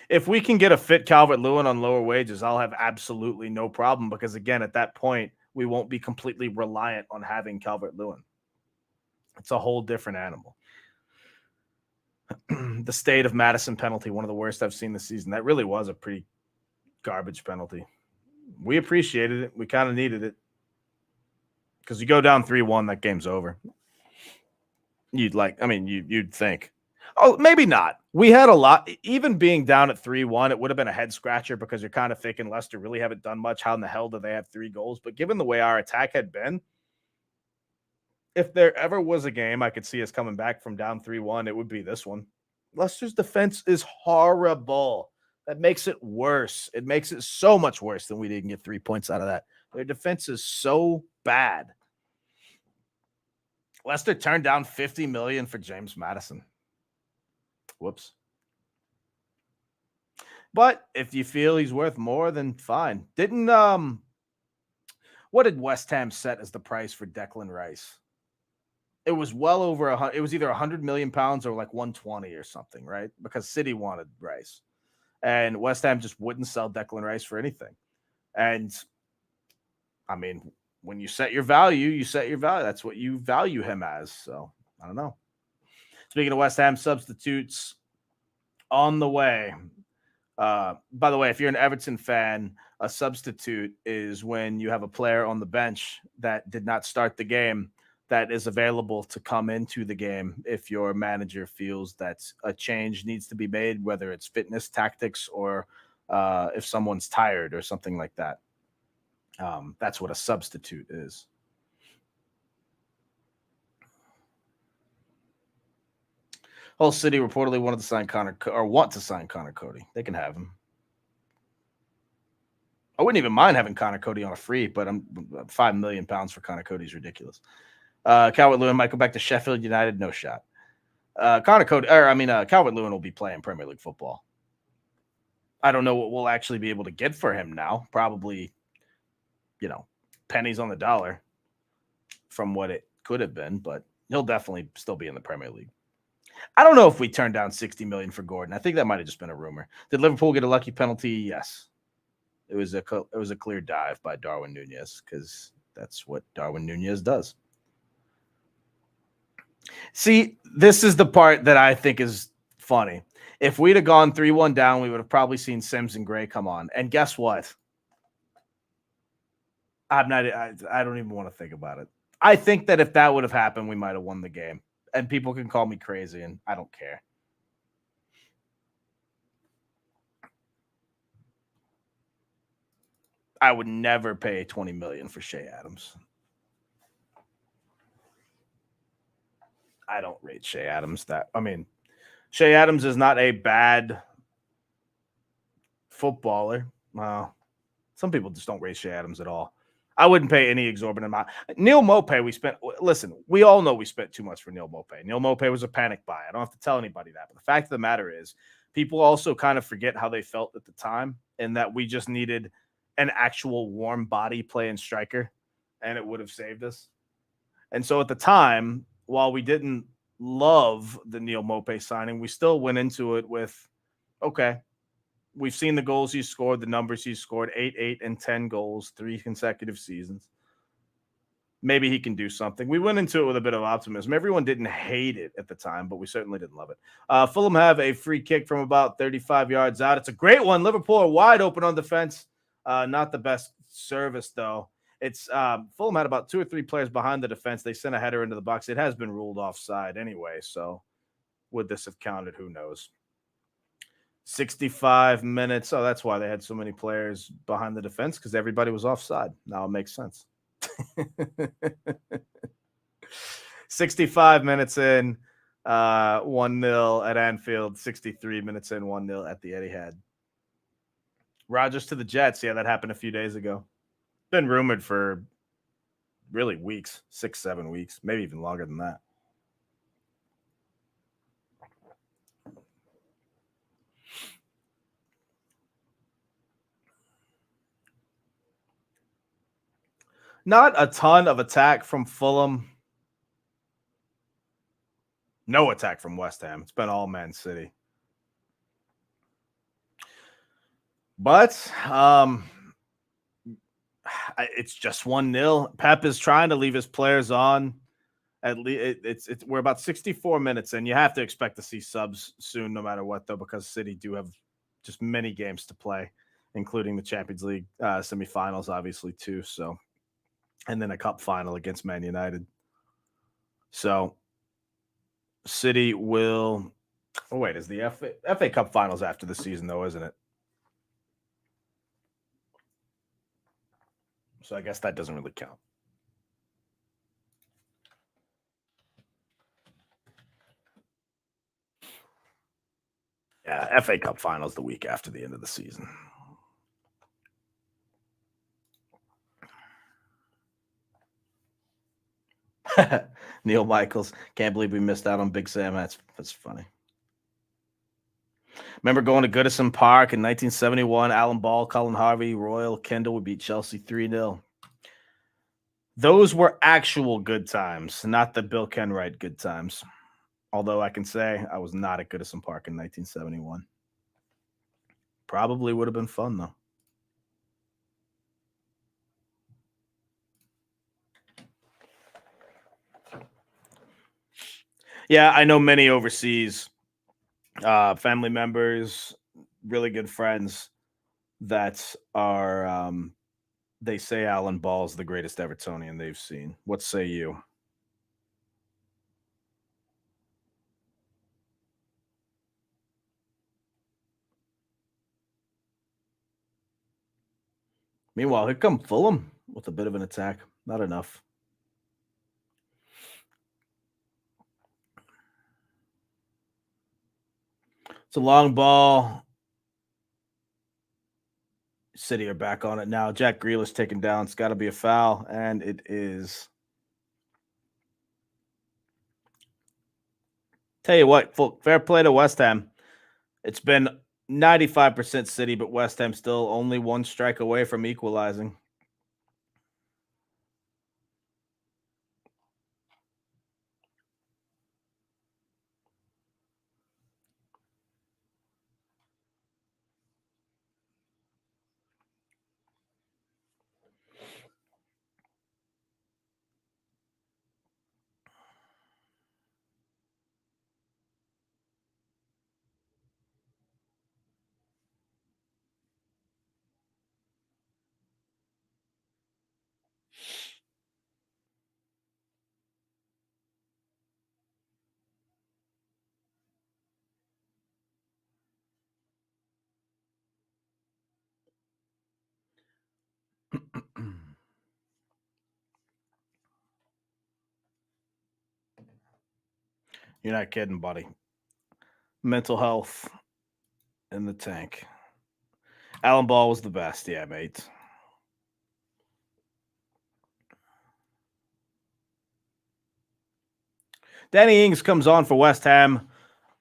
If we can get a fit Calvert-Lewin on lower wages, I'll have absolutely no problem because, again, at that point, we won't be completely reliant on having Calvert-Lewin. It's a whole different animal. The state of Madison penalty, one of the worst I've seen this season. That really was a pretty garbage penalty. We appreciated it. We kind of needed it. Because you go down 3-1, that game's over. You'd think. Oh, maybe not. We had a lot. Even being down at 3-1, it would have been a head scratcher because you're kind of thinking Leicester really haven't done much. How in the hell do they have 3 goals? But given the way our attack had been, if there ever was a game I could see us coming back from down 3-1, it would be this one. Leicester's defense is horrible. That makes it worse. It makes it so much worse than we didn't get 3 points out of that. Their defense is so bad. Leicester turned down $50 million for James Maddison. Whoops. But if you feel he's worth more, then fine. What did West Ham set as the price for Declan Rice? It was well over it was either £100 million or like 120 or something, right? Because City wanted Rice. And West Ham just wouldn't sell Declan Rice for anything. And I mean, when you set your value, you set your value. That's what you value him as. So I don't know. Speaking of West Ham substitutes on the way. By the way, if you're an Everton fan, a substitute is when you have a player on the bench that did not start the game, that is available to come into the game if your manager feels that a change needs to be made, whether it's fitness tactics or if someone's tired or something like that. That's what a substitute is. Whole city reportedly wanted to sign Connor or want to sign Connor Cody. They can have him. I wouldn't even mind having Connor Cody on a free, but I'm £5 million for Connor Cody is ridiculous. Calvert Lewin might go back to Sheffield United. No shot. Calvert Lewin will be playing Premier League football. I don't know what we'll actually be able to get for him now. Probably, pennies on the dollar from what it could have been, but he'll definitely still be in the Premier League. I don't know if we turned down $60 million for Gordon. I think that might have just been a rumor. Did Liverpool get a lucky penalty? Yes. It was a clear dive by Darwin Nunez because that's what Darwin Nunez does. See, this is the part that I think is funny. If we'd have gone 3-1 down, we would have probably seen Sims and Gray come on. And guess what? I don't even want to think about it. I think that if that would have happened, we might have won the game. And people can call me crazy, and I don't care. I would never pay $20 million for Shea Adams. I don't rate Shea Adams Shea Adams is not a bad footballer. Well, some people just don't rate Shea Adams at all. I wouldn't pay any exorbitant amount. Neil Maupay, we all know we spent too much for Neil Maupay. Neil Maupay was a panic buy. I don't have to tell anybody that. But the fact of the matter is, people also kind of forget how they felt at the time and that we just needed an actual warm body playing striker, and it would have saved us. And so at the time, while we didn't love the Neil Maupay signing, we still went into it with, okay, we've seen the goals he's scored, the numbers he's scored, 8, and 10 goals, 3 consecutive seasons. Maybe he can do something. We went into it with a bit of optimism. Everyone didn't hate it at the time, but we certainly didn't love it. Fulham have a free kick from about 35 yards out. It's a great one. Liverpool are wide open on defense. Not the best service, though. It's Fulham had about 2 or 3 players behind the defense. They sent a header into the box. It has been ruled offside anyway, so would this have counted? Who knows? 65 minutes. Oh, that's why they had so many players behind the defense, because everybody was offside. Now it makes sense. 65 minutes in, 1-0 at Anfield. 63 minutes in, 1-0 at the Etihad. Rodgers to the Jets. Yeah, that happened a few days ago. Been rumored for really weeks, 6-7 weeks, maybe even longer than that. Not a ton of attack from Fulham. No attack from West Ham. It's been all Man City. But it's just 1-0. Pep is trying to leave his players on. At least we're about 64 minutes in. You have to expect to see subs soon, no matter what, though, because City do have just many games to play, including the Champions League semifinals, obviously, too. So, and then a cup final against Man United. So, City will. Oh wait, is the FA Cup finals after the season, though, isn't it? So I guess that doesn't really count. Yeah, FA Cup finals the week after the end of the season. Neil Michaels, can't believe we missed out on Big Sam. That's funny. Remember going to Goodison Park in 1971? Alan Ball, Colin Harvey, Royal, Kendall would beat Chelsea 3-0. Those were actual good times, not the Bill Kenwright good times. Although I can say I was not at Goodison Park in 1971. Probably would have been fun, though. Yeah, I know many overseas family members, really good friends that are they say Alan Ball's the greatest Evertonian they've seen. What say you? Meanwhile, here come Fulham with a bit of an attack. Not enough. It's a long ball. City are back on it now. Jack Grealish taken down. It's got to be a foul, and it is. Tell you what, fair play to West Ham. It's been 95% City, but West Ham still only one strike away from equalizing. You're not kidding, buddy. Mental health in the tank. Alan Ball was the best. Yeah, mate. Danny Ings comes on for West Ham.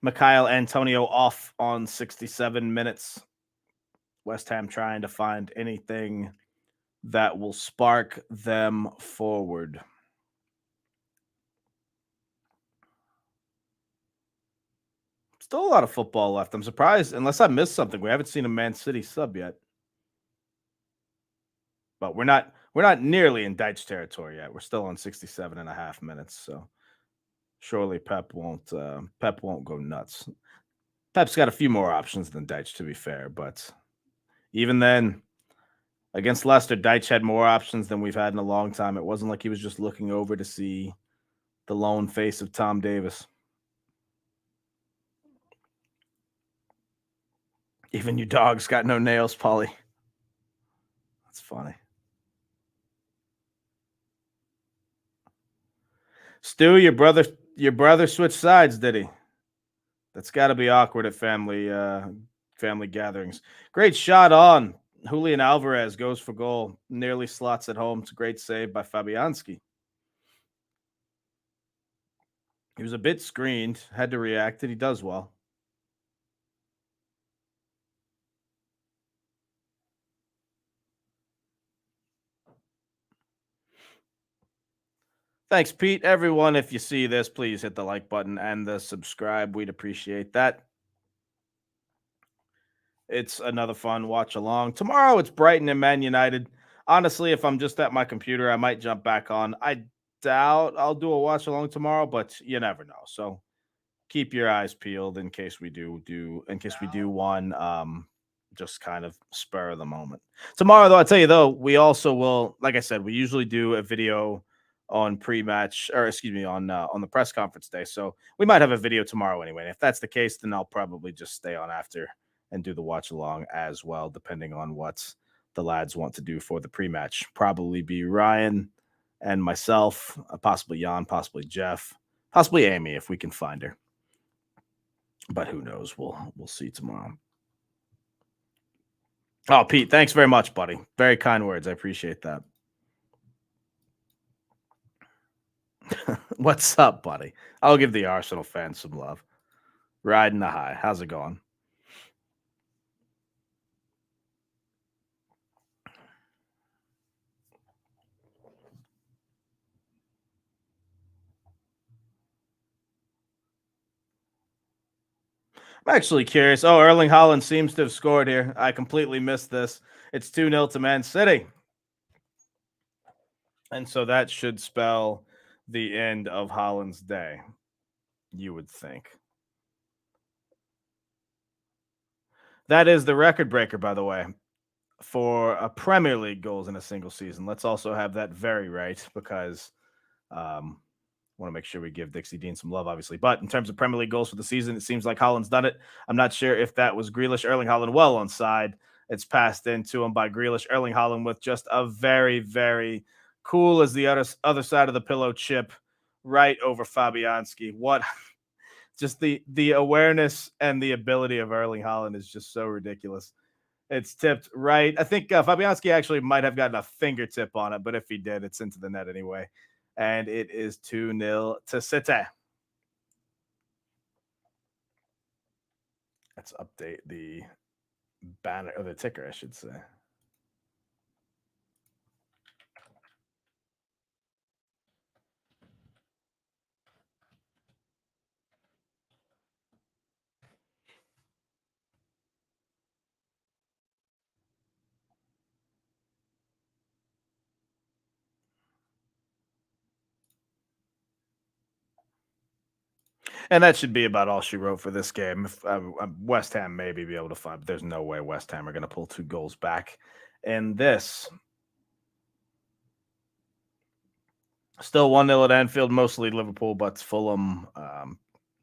Mikhail Antonio off on 67 minutes. West Ham trying to find anything that will spark them forward. Still a lot of football left. I'm surprised, unless I missed something. We haven't seen a Man City sub yet. But we're not nearly in Deitch territory yet. We're still on 67 and a half minutes. So surely Pep won't go nuts. Pep's got a few more options than Deitch, to be fair, but even then, against Leicester, Deitch had more options than we've had in a long time. It wasn't like he was just looking over to see the lone face of Tom Davis. Even your dog's got no nails, Polly. That's funny. Stu, your brother switched sides, did he? That's got to be awkward at family gatherings. Great shot on. Julian Alvarez goes for goal. Nearly slots at home. It's a great save by Fabianski. He was a bit screened. Had to react, and he does well. Thanks, Pete. Everyone, if you see this, please hit the like button and the subscribe. We'd appreciate that. It's another fun watch along. Tomorrow it's Brighton and Man United. Honestly, if I'm just at my computer, I might jump back on. I doubt I'll do a watch along tomorrow, but you never know. So keep your eyes peeled in case we do one just kind of spur of the moment. Tomorrow though, I tell you though, we also will, like I said, we usually do a video on pre-match, or excuse me, on the press conference day. So we might have a video tomorrow anyway. And if that's the case, then I'll probably just stay on after and do the watch along as well, depending on what the lads want to do for the pre-match. Probably be Ryan and myself, possibly Jan, possibly Jeff, possibly Amy if we can find her. But who knows? We'll see tomorrow. Oh, Pete, thanks very much, buddy. Very kind words. I appreciate that. What's up, buddy? I'll give the Arsenal fans some love. Riding the high. How's it going? I'm actually curious. Oh, Erling Haaland seems to have scored here. I completely missed this. It's 2-0 to Man City. And so that should spell the end of Haaland's day, you would think. That is the record breaker, by the way, for a Premier League goals in a single season. Let's also have that very right because want to make sure we give Dixie Dean some love, obviously. But in terms of Premier League goals for the season, it seems like Haaland's done it. I'm not sure if that was Grealish, Erling Haaland well onside. It's passed into him by Grealish. Erling Haaland with just a very, very cool as the other side of the pillow chip right over Fabianski. What just the awareness and the ability of Erling Haaland is just so ridiculous. It's tipped right. I think Fabianski actually might have gotten a fingertip on it, but if he did, it's into the net anyway. And it is 2-0 to City. Let's update the banner or the ticker, I should say. And that should be about all she wrote for this game. If, West Ham maybe be able to find, but there's no way West Ham are going to pull 2 goals back in this. Still 1-0 at Anfield, mostly Liverpool, but Fulham.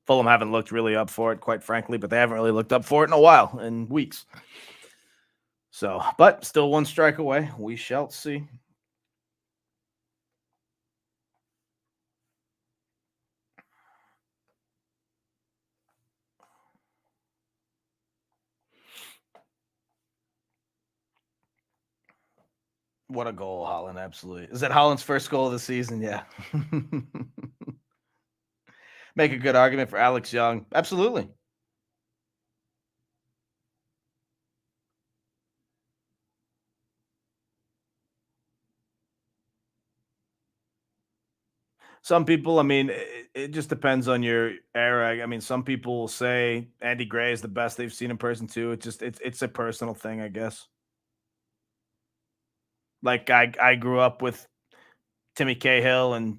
Fulham haven't looked really up for it, quite frankly, but they haven't really looked up for it in a while, in weeks. So, but still 1 strike away. We shall see. What a goal, Holland! Absolutely. Is that Holland's first goal of the season? Yeah. Make a good argument for Alex Young. Absolutely. Some people, I mean, it just depends on your era. I mean, some people will say Andy Gray is the best they've seen in person too. It's a personal thing, I guess. Like I grew up with Timmy Cahill and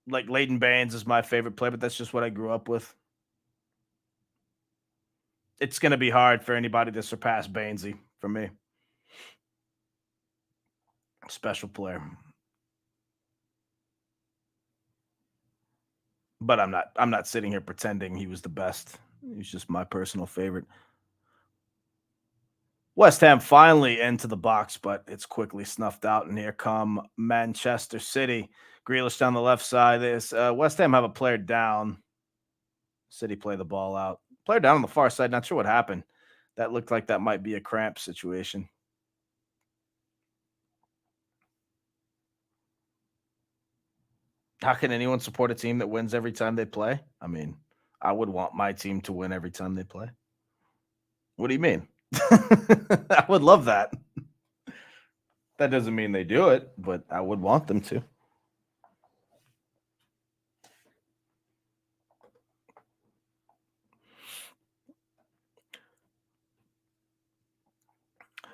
like Leighton Baines is my favorite player, but that's just what I grew up with. It's going to be hard for anybody to surpass Bainesy for me. Special player. But I'm not sitting here pretending he was the best. He's just my personal favorite. West Ham finally into the box, but it's quickly snuffed out. And here come Manchester City. Grealish down the left side. This West Ham have a player down. City play the ball out. Player down on the far side. Not sure what happened. That looked like that might be a cramp situation. How can anyone support a team that wins every time they play? I mean, I would want my team to win every time they play. What do you mean? I would love that. That doesn't mean they do it, but I would want them to.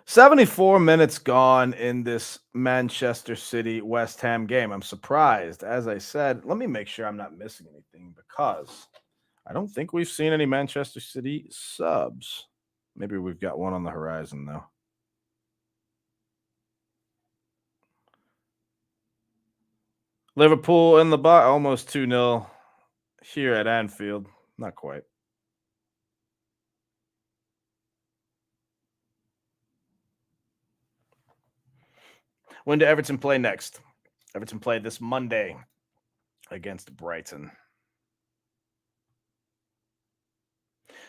"74 minutes gone in this Manchester City West Ham game." I'm surprised. As I said, let me make sure I'm not missing anything because I don't think we've seen any Manchester City subs. Maybe we've got one on the horizon, though. Liverpool in the box, almost 2-0 here at Anfield. Not quite. When do Everton play next? Everton play this Monday against Brighton.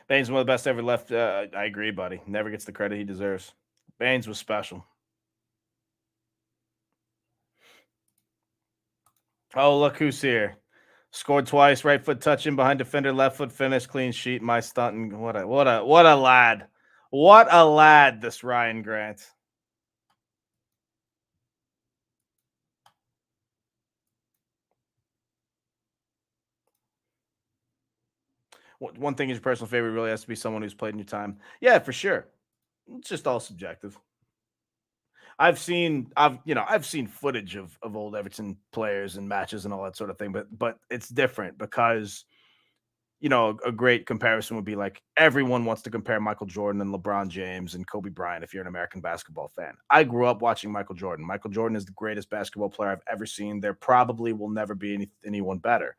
Baines one of the best ever left. I agree, buddy. Never gets the credit he deserves. Baines was special. Oh, look who's here. Scored twice, right foot touch in behind defender, left foot finish, clean sheet. My stunting. What a lad. What a lad, this Ryan Grant. One thing is your personal favorite really has to be someone who's played in your time. Yeah, for sure. It's just all subjective. I've seen footage of old Everton players and matches and all that sort of thing, but it's different because a great comparison would be like everyone wants to compare Michael Jordan and LeBron James and Kobe Bryant if you're an American basketball fan. I grew up watching Michael Jordan. Michael Jordan is the greatest basketball player I've ever seen. There probably will never be anyone better.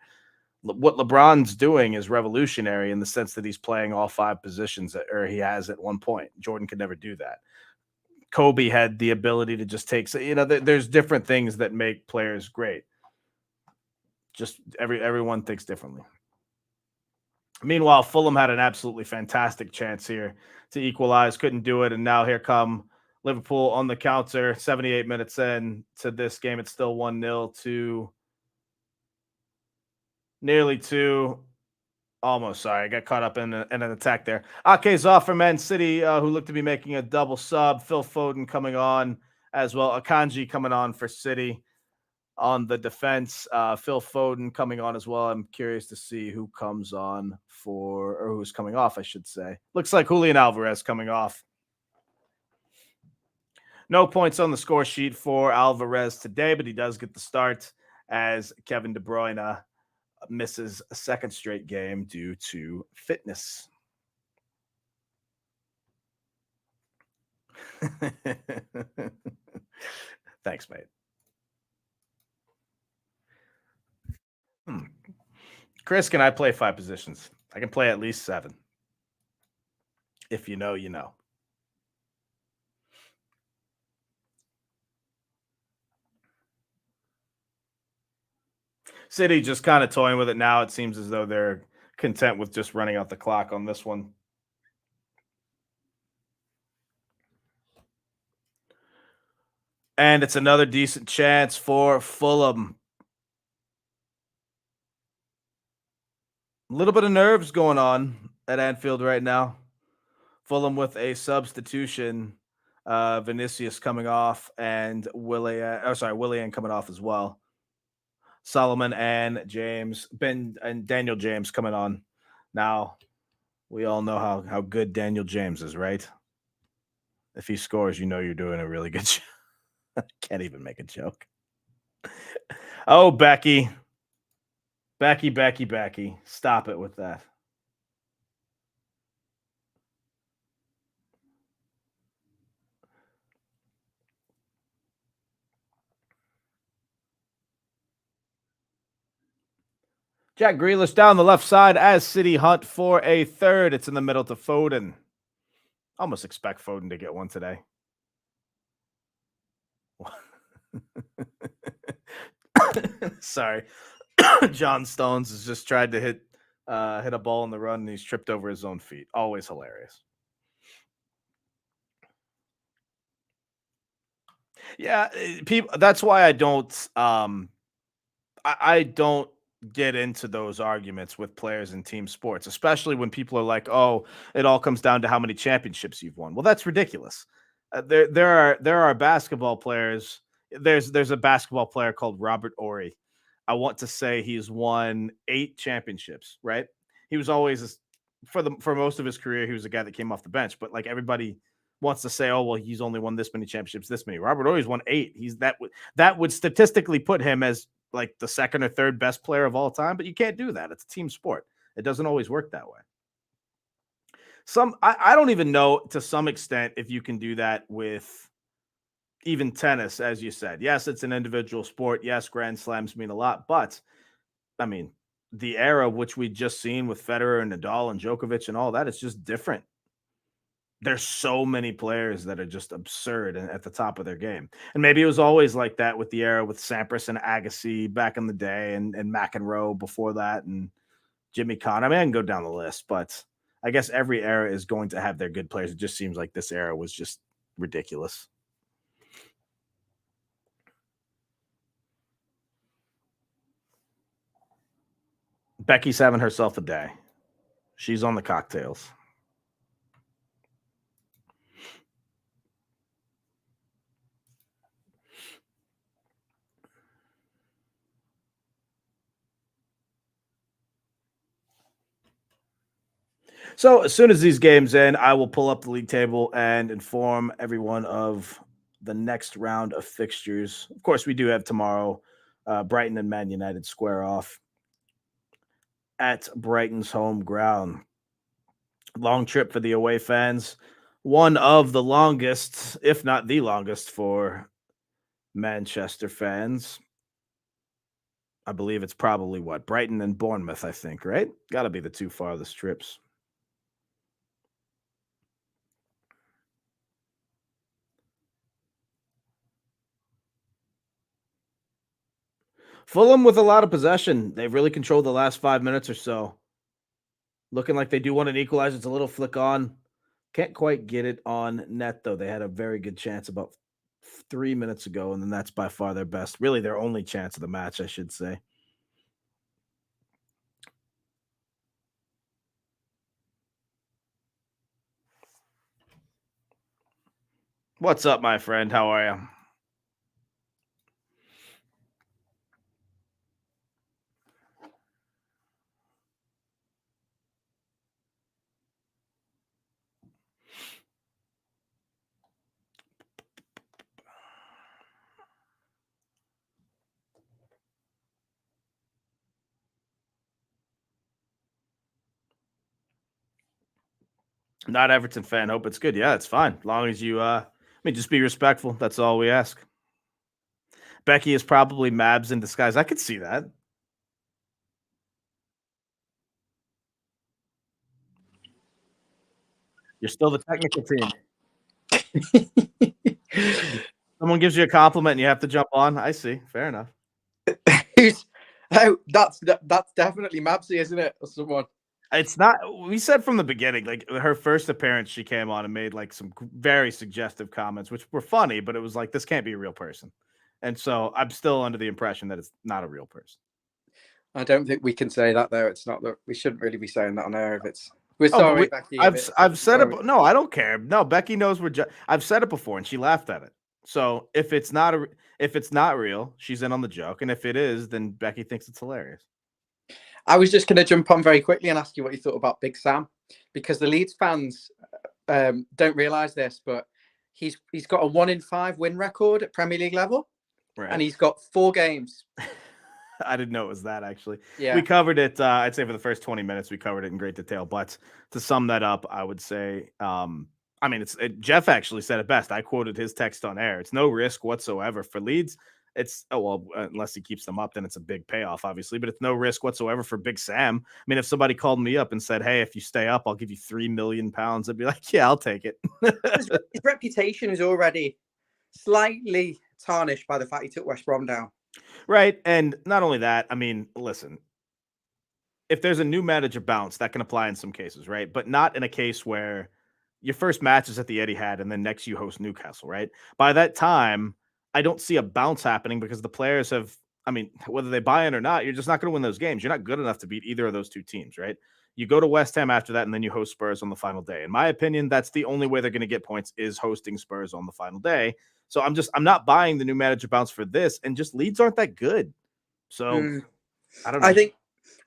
What LeBron's doing is revolutionary in the sense that he's playing all 5 positions or he has at one point. Jordan could never do that. Kobe had the ability to just take, so, there's different things that make players great. Just everyone thinks differently. Meanwhile, Fulham had an absolutely fantastic chance here to equalize, couldn't do it, and now here come Liverpool on the counter. 78 minutes in to this game, it's still 1-0 to nearly 2. Almost, sorry. I got caught up in an attack there. Ake's off for Man City, who looked to be making a double sub. Phil Foden coming on as well. Akanji coming on for City on the defense. Phil Foden coming on as well. I'm curious to see who comes on or who's coming off, I should say. Looks like Julian Alvarez coming off. No points on the score sheet for Alvarez today, but he does get the start as Kevin De Bruyne misses a second straight game due to fitness. Thanks, mate. Chris, can I play 5 positions? I can play at least 7. If you know, you know. City just kind of toying with it now. It seems as though they're content with just running out the clock on this one. And it's another decent chance for Fulham. A little bit of nerves going on at Anfield right now. Fulham with a substitution. Vinicius coming off and Willian coming off as well. Solomon and Daniel James coming on. Now, we all know how good Daniel James is, right? If he scores, you know you're doing a really good job. Can't even make a joke. Oh, Becky. Becky. Stop it with that. Jack Grealish down the left side as City hunt for a third. It's in the middle to Foden. Almost expect Foden to get one today. Sorry. John Stones has just tried to hit a ball in the run and he's tripped over his own feet. Always hilarious. Yeah, people. That's why I don't. I don't get into those arguments with players in team sports, especially when people are like, "Oh, it all comes down to how many championships you've won." Well, that's ridiculous. There are basketball players. There's a basketball player called Robert Ory. I want to say he's won 8 championships. Right? He was always for most of his career, he was a guy that came off the bench. But like everybody wants to say, "Oh, well, he's only won this many championships, this many." Robert Ory's won 8. That would statistically put him as like the second or third best player of all time, but you can't do that. It's a team sport. It doesn't always work that way. I don't even know to some extent if you can do that with even tennis, as you said. Yes, it's an individual sport. Yes, Grand Slams mean a lot, but I mean, the era which we just seen with Federer and Nadal and Djokovic and all that, it's just different. There's so many players that are just absurd and at the top of their game. And maybe it was always like that with the era with Sampras and Agassi back in the day and McEnroe before that and Jimmy Connor. I mean, I can go down the list, but I guess every era is going to have their good players. It just seems like this era was just ridiculous. Becky's having herself a day. She's on the cocktails. So as soon as these games end, I will pull up the league table and inform everyone of the next round of fixtures. Of course, we do have tomorrow. Brighton and Man United square off at Brighton's home ground. Long trip for the away fans. One of the longest, if not the longest, for Manchester fans. I believe it's probably Brighton and Bournemouth, I think, right? Got to be the 2 farthest trips. Fulham with a lot of possession. They've really controlled the last 5 minutes or so. Looking like they do want an equalizer. It's a little flick on. Can't quite get it on net, though. They had a very good chance about 3 minutes ago, and then that's by far their best. Really, their only chance of the match, I should say. What's up, my friend? How are you? Not Everton fan. Hope it's good. Yeah, it's fine. As long as you, just be respectful. That's all we ask. Becky is probably Mabs in disguise. I could see that. You're still the technical team. Someone gives you a compliment and you have to jump on. I see. Fair enough. That's definitely Mabsy, isn't it? Or someone. It's not. We said from the beginning, like her first appearance, she came on and made like some very suggestive comments, which were funny, but it was like this can't be a real person, and so I'm still under the impression that it's not a real person. I don't think we can say that though. It's not that we shouldn't really be saying that on air. If it's we're sorry, Becky. I've said it. No, I don't care. No, Becky knows we're. I've said it before, and she laughed at it. So if it's not real, she's in on the joke, and if it is, then Becky thinks it's hilarious. I was just going to jump on very quickly and ask you what you thought about Big Sam, because the Leeds fans don't realise this, but he's got a 1 in 5 win record at Premier League level, right. And he's got 4 games. I didn't know it was that, actually. Yeah. We covered it, I'd say for the first 20 minutes, we covered it in great detail. But to sum that up, I would say, Jeff actually said it best. I quoted his text on air. It's no risk whatsoever for Leeds. Unless he keeps them up, then it's a big payoff, obviously, but it's no risk whatsoever for Big Sam. I mean, if somebody called me up and said, hey, if you stay up, I'll give you £3 million, I'd be like, yeah, I'll take it. His reputation is already slightly tarnished by the fact he took West Brom down. Right. And not only that, I mean, listen, if there's a new manager bounce, that can apply in some cases, right? But not in a case where your first match is at the Etihad and then next you host Newcastle, right? By that time, I don't see a bounce happening because the players have, whether they buy in or not, you're just not going to win those games. You're not good enough to beat either of those two teams, right? You go to West Ham after that, and then you host Spurs on the final day. In my opinion, that's the only way they're going to get points is hosting Spurs on the final day. So I'm not buying the new manager bounce for this, and just Leeds aren't that good. So I don't know.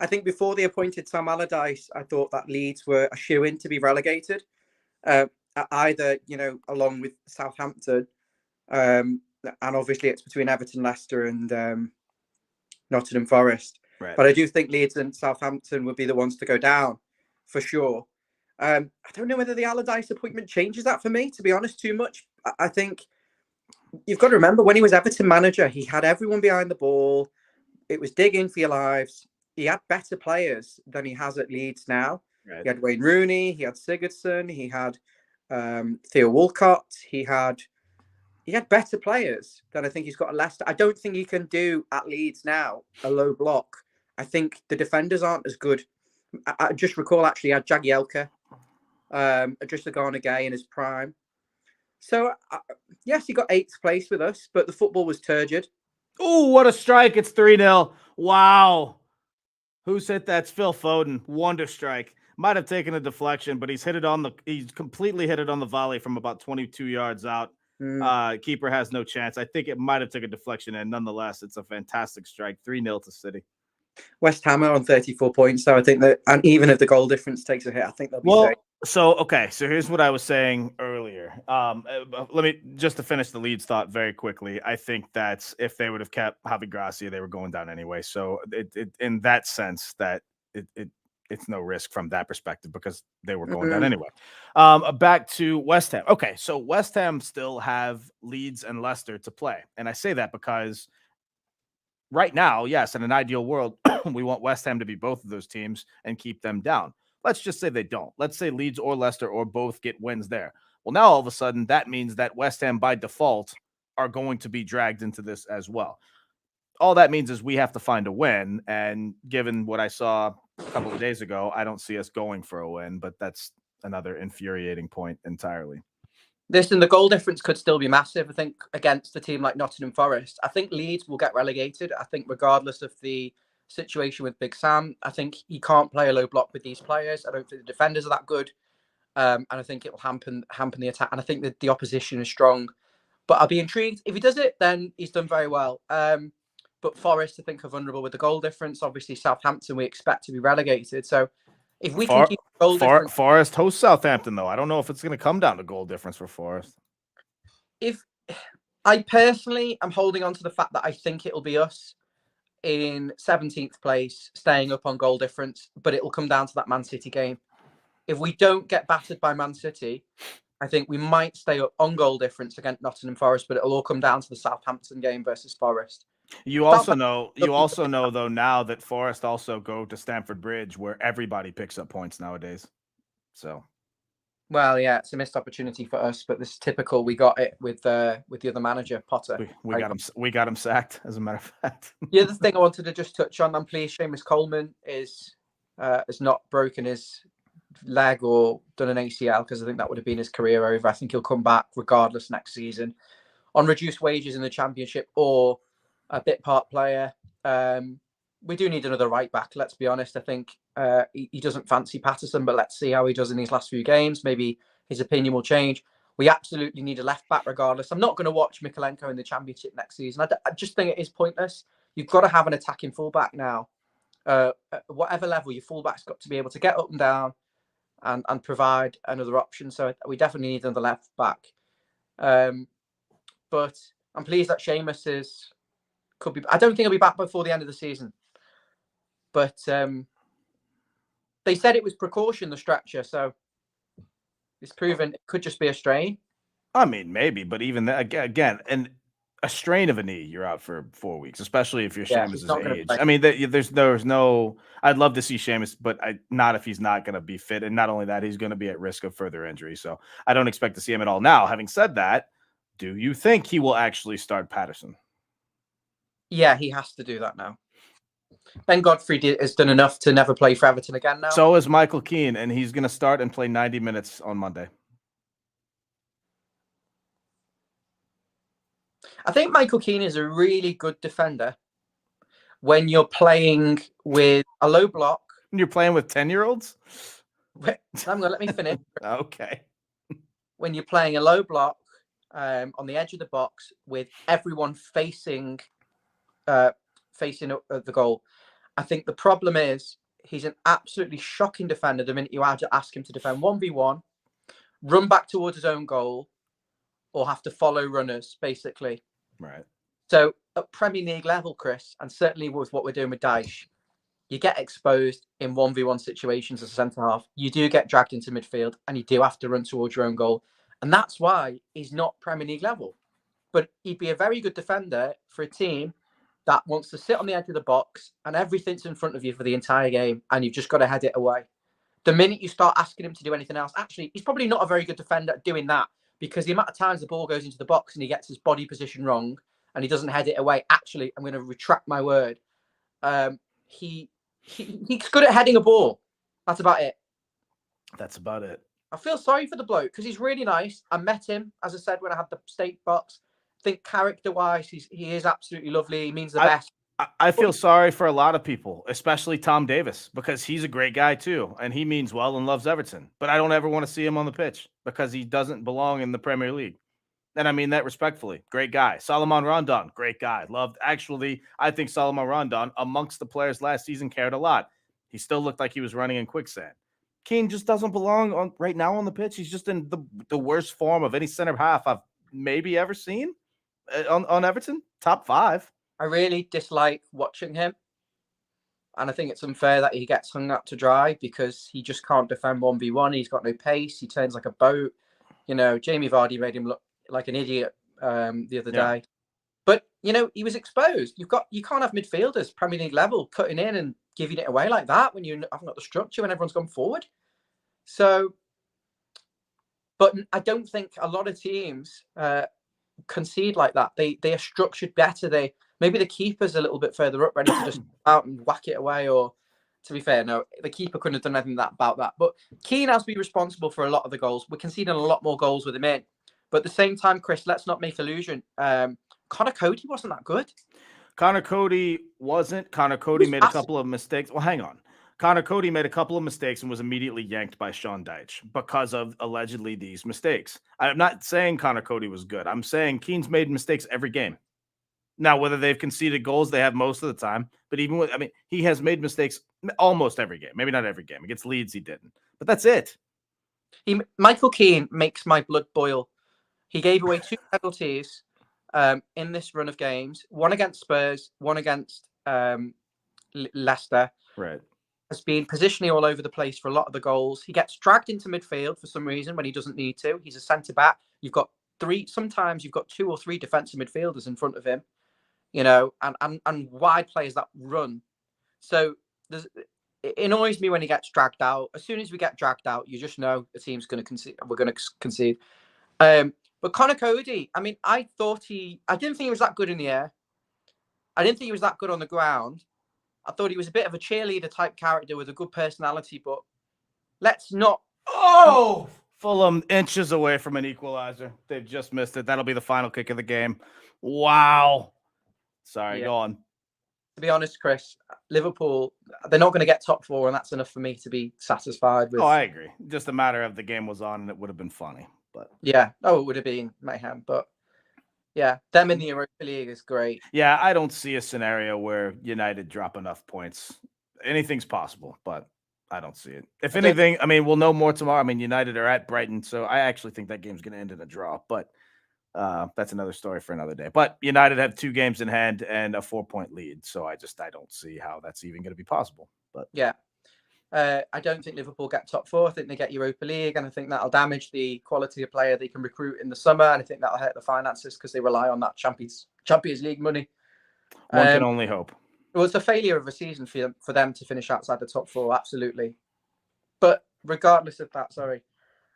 I think before they appointed Sam Allardyce, I thought that Leeds were a shoo-in to be relegated, either, along with Southampton. And obviously it's between Everton, Leicester and Nottingham Forest. Right. But I do think Leeds and Southampton would be the ones to go down for sure. I don't know whether the Allardyce appointment changes that for me, to be honest, too much. I think you've got to remember when he was Everton manager, he had everyone behind the ball. It was dig in for your lives. He had better players than he has at Leeds now. Right. He had Wayne Rooney, he had Sigurdsson, he had Theo Walcott, he had better players than I think he's got at Leicester. I don't think he can do at Leeds now a low block. I think the defenders aren't as good. I just recall actually had Jagielka, Idrissa Gana Gueye in his prime. So yes, he got 8th place with us, but the football was turgid. Oh, what a strike! It's 3-0. Wow. Who's hit that? It's Phil Foden. Wonder strike. Might have taken a deflection, but he's completely hit it on the volley from about 22 yards out. Keeper has no chance. I think it might have took a deflection, and nonetheless, it's a fantastic strike. 3-0 to City. West Ham are on 34 points, so I think that, and even if the goal difference takes a hit, I think they'll be safe. So here's what I was saying earlier. Let me just to finish the Leeds thought very quickly. I think that if they would have kept Javi Gracia, they were going down anyway. So it in that sense that it's no risk from that perspective because they were going down anyway. Back to West Ham. Okay, so West Ham still have Leeds and Leicester to play, and I say that because right now, yes, in an ideal world, we want West Ham to be both of those teams and keep them down. Let's just say they don't. Let's say Leeds or Leicester or both get wins there. Well, now all of a sudden, that means that West Ham by default are going to be dragged into this as well. all that means is we have to find a win. And given what I saw a couple of days ago, I don't see us going for a win, but that's another infuriating point entirely. Listen, the goal difference could still be massive. I think against a team like Nottingham Forest, I think Leeds will get relegated. I think regardless of the situation with Big Sam, I think he can't play a low block with these players. I don't think the defenders are that good, and I think it will hamper the attack. And I think that the opposition is strong. But I'll be intrigued. If he does it, then he's done very well. But Forest, I think, are vulnerable with the goal difference. Obviously, Southampton we expect to be relegated. So if we can keep goal difference, Forest hosts Southampton, though. I don't know if it's going to come down to goal difference for Forest. If I personally am holding on to the fact that I think it'll be us in 17th place, staying up on goal difference, but it will come down to that Man City game. If we don't get battered by Man City, I think we might stay up on goal difference against Nottingham Forest, but it'll all come down to the Southampton game versus Forest. You also know, though, now that Forest also go to Stamford Bridge, where everybody picks up points nowadays. So, well, yeah, it's a missed opportunity for us, but this is typical. We got it with the other manager, Potter. We got him sacked, as a matter of fact. The other thing I wanted to just touch on, I'm pleased Seamus Coleman has not broken his leg or done an ACL, because I think that would have been his career over. I think he'll come back regardless next season on reduced wages in the Championship or a bit part player. We do need another right back, let's be honest. I think he doesn't fancy Patterson, but let's see how he does in these last few games. Maybe his opinion will change. We absolutely need a left back regardless. I'm not going to watch Mikolenko in the Championship next season. I just think it is pointless. You've got to have an attacking fullback now. At whatever level, your fullback's got to be able to get up and down and provide another option. So we definitely need another left back. But I'm pleased that Seamus could be. I don't think he'll be back before the end of the season. But they said it was precaution, the stretcher. So it's proven it could just be a strain. I mean, maybe, but even that, again, and a strain of a knee, you're out for 4 weeks, especially if you're Seamus's age. I mean, there's no. I'd love to see Seamus, but not if he's not going to be fit, and not only that, he's going to be at risk of further injury. So I don't expect to see him at all. Now, having said that, do you think he will actually start Patterson? Yeah, he has to do that now. Ben Godfrey has done enough to never play for Everton again now. So is Michael Keane, and he's going to start and play 90 minutes on Monday. I think Michael Keane is a really good defender when you're playing with a low block. When you're playing with 10-year-olds? I'm going to let me finish. Okay. When you're playing a low block on the edge of the box with everyone facing the goal. I think the problem is he's an absolutely shocking defender the minute you have to ask him to defend 1v1, run back towards his own goal, or have to follow runners, basically. Right. So at Premier League level, Chris, and certainly with what we're doing with Dyche, you get exposed in 1v1 situations as a centre-half. You do get dragged into midfield, and you do have to run towards your own goal. And that's why he's not Premier League level. But he'd be a very good defender for a team that wants to sit on the edge of the box and everything's in front of you for the entire game, and you've just got to head it away. The minute you start asking him to do anything else, actually, he's probably not a very good defender at doing that, because the amount of times the ball goes into the box and he gets his body position wrong and he doesn't head it away. Actually, I'm going to retract my word. He's good at heading a ball. That's about it. That's about it. I feel sorry for the bloke because he's really nice. I met him, as I said, when I had the state box. I think character-wise, he is absolutely lovely. He means the best. I feel sorry for a lot of people, especially Tom Davis, because he's a great guy too, and he means well and loves Everton. But I don't ever want to see him on the pitch because he doesn't belong in the Premier League. And I mean that respectfully. Great guy. Salomon Rondon, great guy. Loved. Actually, I think Salomon Rondon, amongst the players last season, cared a lot. He still looked like he was running in quicksand. Keane just doesn't belong right now on the pitch. He's just in the worst form of any center half I've maybe ever seen on Everton. Top 5. I really dislike watching him. And I think it's unfair that he gets hung up to dry because he just can't defend 1v1. He's got no pace. He turns like a boat. You know, Jamie Vardy made him look like an idiot the other day. But, you know, he was exposed. You can't have midfielders, Premier League level, cutting in and giving it away like that when you haven't got the structure, when everyone's gone forward. So, but I don't think a lot of teams concede like that. They are structured better. They maybe the keeper's a little bit further up, ready to just out and whack it away. Or, to be fair, no, the keeper couldn't have done anything about that. But Keane has to be responsible for a lot of the goals. We're conceding a lot more goals with him in. But at the same time, Chris, let's not make illusion. Connor Cody wasn't that good. Connor Cody wasn't. Connor Cody made a couple of mistakes. Well, hang on. Connor Cody made a couple of mistakes and was immediately yanked by Sean Dyche because of allegedly these mistakes. I'm not saying Connor Cody was good. I'm saying Keane's made mistakes every game. Now, whether they've conceded goals, they have most of the time. But even with, I mean, he has made mistakes almost every game. Maybe not every game. Against Leeds, he didn't. But that's it. Michael Keane makes my blood boil. He gave away 2 penalties in this run of games. One against Spurs, one against Leicester. Right. Has been positioning all over the place for a lot of the goals. He gets dragged into midfield for some reason when he doesn't need to. He's a centre back. You've got 3. Sometimes you've got 2 or 3 defensive midfielders in front of him, you know, and wide players that run. So it annoys me when he gets dragged out. As soon as we get dragged out, you just know the team's going to concede. We're going to concede. But Connor Cody, I mean, I didn't think he was that good in the air. I didn't think he was that good on the ground. I thought he was a bit of a cheerleader type character with a good personality, but let's not. Oh, Fulham inches away from an equalizer. They've just missed it. That'll be the final kick of the game. Wow. Sorry, go on. To be honest, Chris, Liverpool, they're not going to get top 4, and that's enough for me to be satisfied with. Oh, I agree. Just a matter of the game was on, and it would have been funny. But yeah, it would have been mayhem. But yeah, them in the Europa League is great. Yeah, I don't see a scenario where United drop enough points. Anything's possible, but I don't see it. If anything, I mean, we'll know more tomorrow. I mean, United are at Brighton, so I actually think that game's going to end in a draw. But that's another story for another day. But United have 2 games in hand and a 4-point lead, so I don't see how that's even going to be possible. But yeah. I don't think Liverpool get top 4. I think they get Europa League, and I think that'll damage the quality of player they can recruit in the summer, and I think that'll hurt the finances because they rely on that Champions League money. One can only hope. It was a failure of a season for them to finish outside the top 4, absolutely. But regardless of that,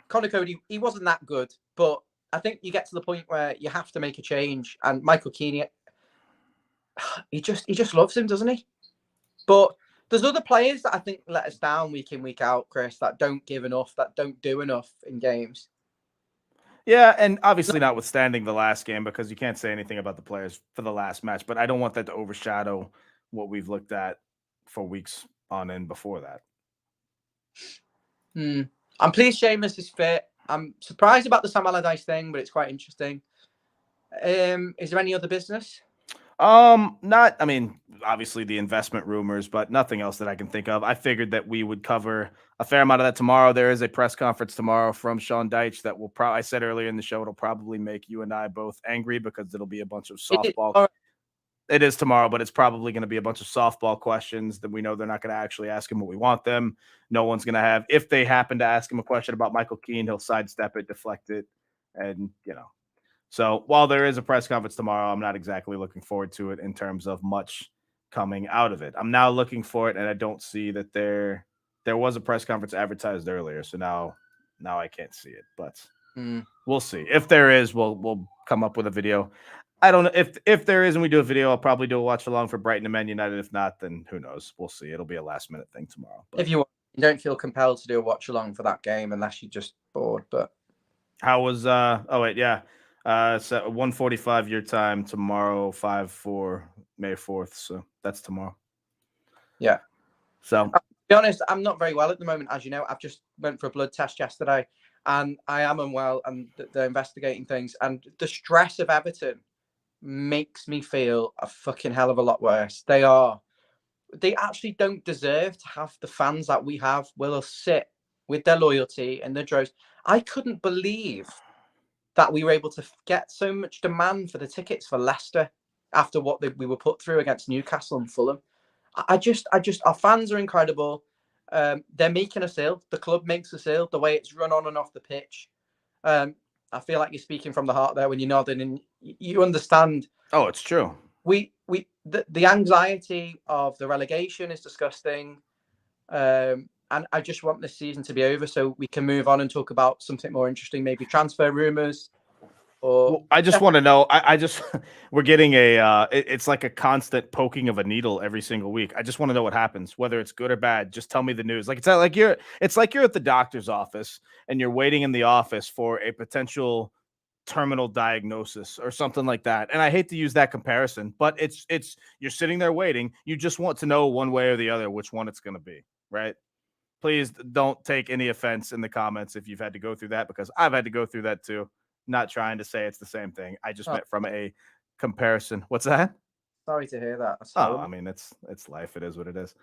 Connor Cody, he wasn't that good, but I think you get to the point where you have to make a change, and Michael Keane, he just loves him, doesn't he? But there's other players that I think let us down week in, week out, Chris, that don't give enough, that don't do enough in games. Yeah, and obviously notwithstanding the last game, because you can't say anything about the players for the last match, but I don't want that to overshadow what we've looked at for weeks on end before that. I'm pleased Seamus is fit. I'm surprised about the Sam Allardyce thing, but it's quite interesting. Is there any other business? Not, I mean, obviously the investment rumors, but nothing else that I can think of. I figured that we would cover a fair amount of that tomorrow. There is a press conference tomorrow from Sean Dyche that will I said earlier in the show, it'll probably make you and I both angry because it'll be a bunch of softball. It is tomorrow, but it's probably going to be a bunch of softball questions that we know they're not going to actually ask him what we want them. No one's going to have, if they happen to ask him a question about Michael Keane, he'll sidestep it, deflect it. And, so while there is a press conference tomorrow, I'm not exactly looking forward to it in terms of much coming out of it. I'm now looking for it, and I don't see that there was a press conference advertised earlier. So now I can't see it, but we'll see. If there is, we'll come up with a video. I don't know if there is and we do a video, I'll probably do a watch along for Brighton and Man United. If not, then who knows? We'll see. It'll be a last minute thing tomorrow. But if you don't feel compelled to do a watch along for that game unless you're just bored. But how was so 1:45 your time tomorrow, 5/4 May 4th. So that's tomorrow. Yeah. So to be honest, I'm not very well at the moment, as you know. I've just went for a blood test yesterday, and I am unwell, and they're investigating things. And the stress of Everton makes me feel a fucking hell of a lot worse. They actually don't deserve to have the fans that we have will sit with their loyalty and their droves. I couldn't believe that we were able to get so much demand for the tickets for Leicester after what we were put through against Newcastle and Fulham. I just, our fans are incredible. They're making us ill. The club makes us ill. The way it's run on and off the pitch. I feel like you're speaking from the heart there when you're nodding, and you understand. Oh, it's true. The anxiety of the relegation is disgusting, and I just want this season to be over so we can move on and talk about something more interesting, maybe transfer rumors Or Well, I just want to know. I just we're getting it's like a constant poking of a needle every single week. I just want to know what happens, whether it's good or bad. Just tell me the news. Like it's like you're at the doctor's office and you're waiting in the office for a potential terminal diagnosis or something like that. And I hate to use that comparison, but it's you're sitting there waiting. You just want to know one way or the other which one it's going to be, right? Please don't take any offense in the comments if you've had to go through that, because I've had to go through that too. Not trying to say it's the same thing. I just meant from a comparison. What's that? sorry to hear that. That's Oh, horrible. I mean, it's life. It is what it is.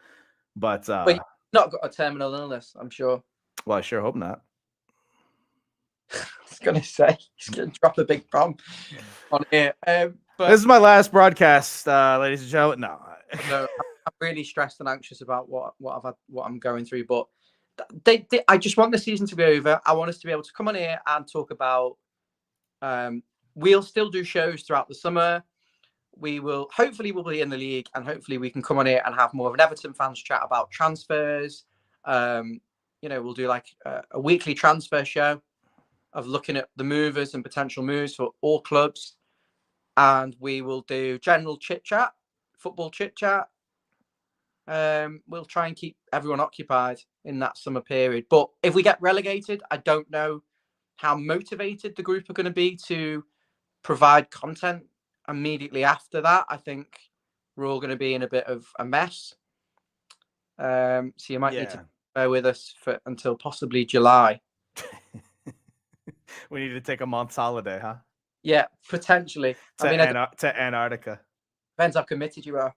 But But you've not got a terminal illness, I'm sure. well, I sure hope not. I was going to say, he's going to drop a big bomb on here. But This is my last broadcast, ladies and gentlemen. No. no, I'm really stressed and anxious about what I'm going through. But I just want the season to be over. I want us to be able to come on here and talk about. We'll still do shows throughout the summer. Hopefully we'll be in the league, and hopefully we can come on here and have more of an Everton fans chat about transfers. We'll do like a weekly transfer show of looking at the movers and potential moves for all clubs. And we will do general chit chat, football chit chat. We'll try and keep everyone occupied in that summer period. But if we get relegated, I don't know how motivated the group are going to be to provide content immediately after that. I think we're all going to be in a bit of a mess. So you might need to bear with us until possibly July. We need to take a month's holiday, huh? Yeah, potentially. To Antarctica. Depends how committed you are.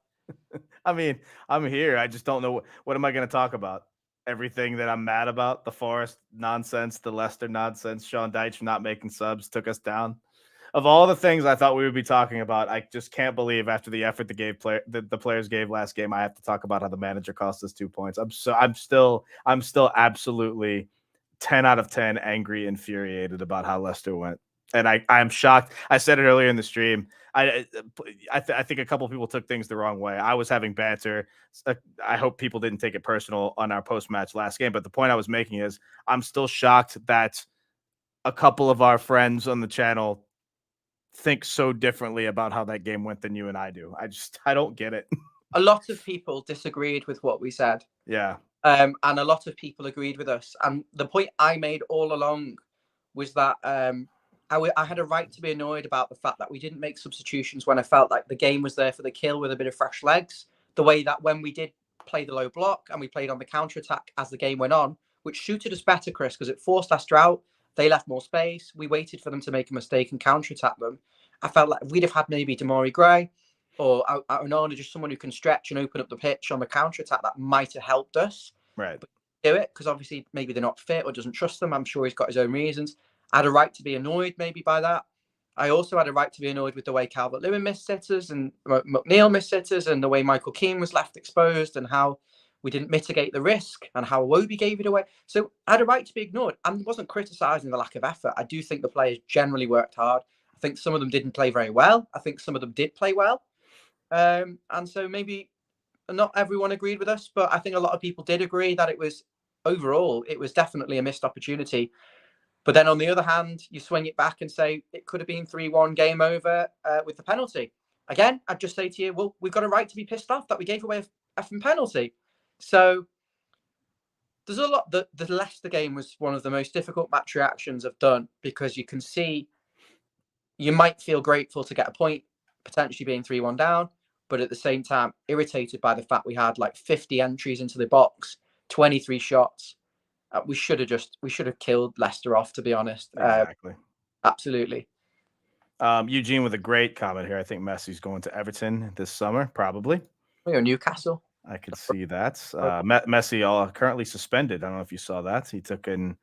I mean, I'm here. I just don't know what am I going to talk about? Everything that I'm mad about, the Forest nonsense, the Leicester nonsense, Sean Dyche not making subs took us down. Of all the things I thought we would be talking about, I just can't believe after the effort the players gave last game, I have to talk about how the manager cost us 2 points. I'm still absolutely 10 out of 10 angry, infuriated about how Leicester went. And I'm shocked. I said it earlier in the stream. I think a couple of people took things the wrong way. I was having banter. I hope people didn't take it personal on our post-match last game. But the point I was making is I'm still shocked that a couple of our friends on the channel think so differently about how that game went than you and I do. I don't get it. A lot of people disagreed with what we said. Yeah. And a lot of people agreed with us. And the point I made all along was that I had a right to be annoyed about the fact that we didn't make substitutions when I felt like the game was there for the kill with a bit of fresh legs. The way that when we did play the low block and we played on the counter-attack as the game went on, which suited us better, Chris, because it forced Leicester out. They left more space. We waited for them to make a mistake and counter-attack them. I felt like we'd have had maybe Damari Gray or Onana, just someone who can stretch and open up the pitch on the counter-attack, that might have helped us. Right. But do it, because obviously maybe they're not fit or doesn't trust them. I'm sure he's got his own reasons. I had a right to be annoyed maybe by that. I also had a right to be annoyed with the way Calvert-Lewin missed sitters and McNeil missed sitters and the way Michael Keane was left exposed and how we didn't mitigate the risk and how Iwobi gave it away. So I had a right to be ignored. I wasn't criticising the lack of effort. I do think the players generally worked hard. I think some of them didn't play very well. I think some of them did play well. And so maybe not everyone agreed with us, but I think a lot of people did agree that it was definitely a missed opportunity. But then on the other hand, you swing it back and say it could have been 3-1 game over with the penalty. Again, I'd just say to you, well, we've got a right to be pissed off that we gave away a effing penalty. So there's a lot. The Leicester game was one of the most difficult match reactions I've done, because you can see you might feel grateful to get a point, potentially being 3-1 down, but at the same time, irritated by the fact we had like 50 entries into the box, 23 shots. We should have killed Leicester off, to be honest. Exactly. Absolutely. Eugene with a great comment here. I think Messi's going to Everton this summer, probably. Or Newcastle. I could see that. Messi currently suspended. I don't know if you saw that. He took he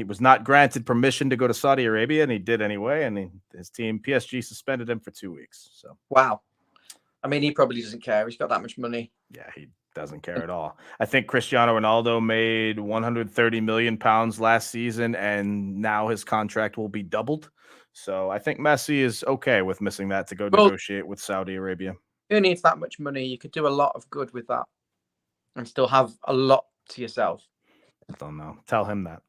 was not granted permission to go to Saudi Arabia, and he did anyway. And his team, PSG, suspended him for 2 weeks. So wow. I mean, he probably doesn't care. He's got that much money. Yeah, he doesn't care at all. I think Cristiano Ronaldo made £130 million last season, and now his contract will be doubled. So I think Messi is okay with missing that to go negotiate with Saudi Arabia. Who needs that much money? You could do a lot of good with that and still have a lot to yourself. I don't know. Tell him that.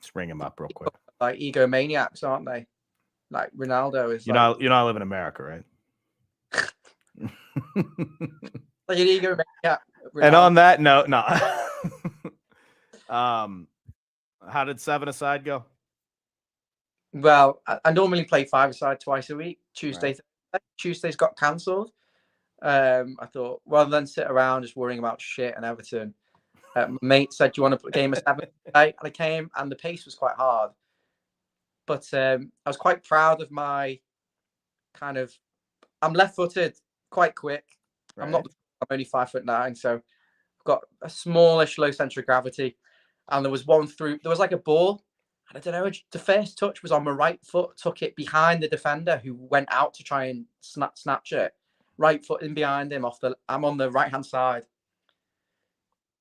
Just ring him up real quick. like egomaniacs, aren't they? Like Ronaldo is you're not living in America, right? like an egomaniac. And on that note, no. How did 7-a-side go? Well, I normally play 5-a-side twice a week. Right. Tuesdays got cancelled. I thought, rather than sit around just worrying about shit and Everton, my mate said, "Do you want to play a game of 7-a-side?" And I came, and the pace was quite hard. But I was quite proud of my kind of. I'm left-footed, quite quick. Right. I'm only 5'9", so I've got a smallish low center of gravity. And there was one through. There was like a ball. And I don't know, the first touch was on my right foot, took it behind the defender who went out to try and snatch it. Right foot in behind him I'm on the right-hand side.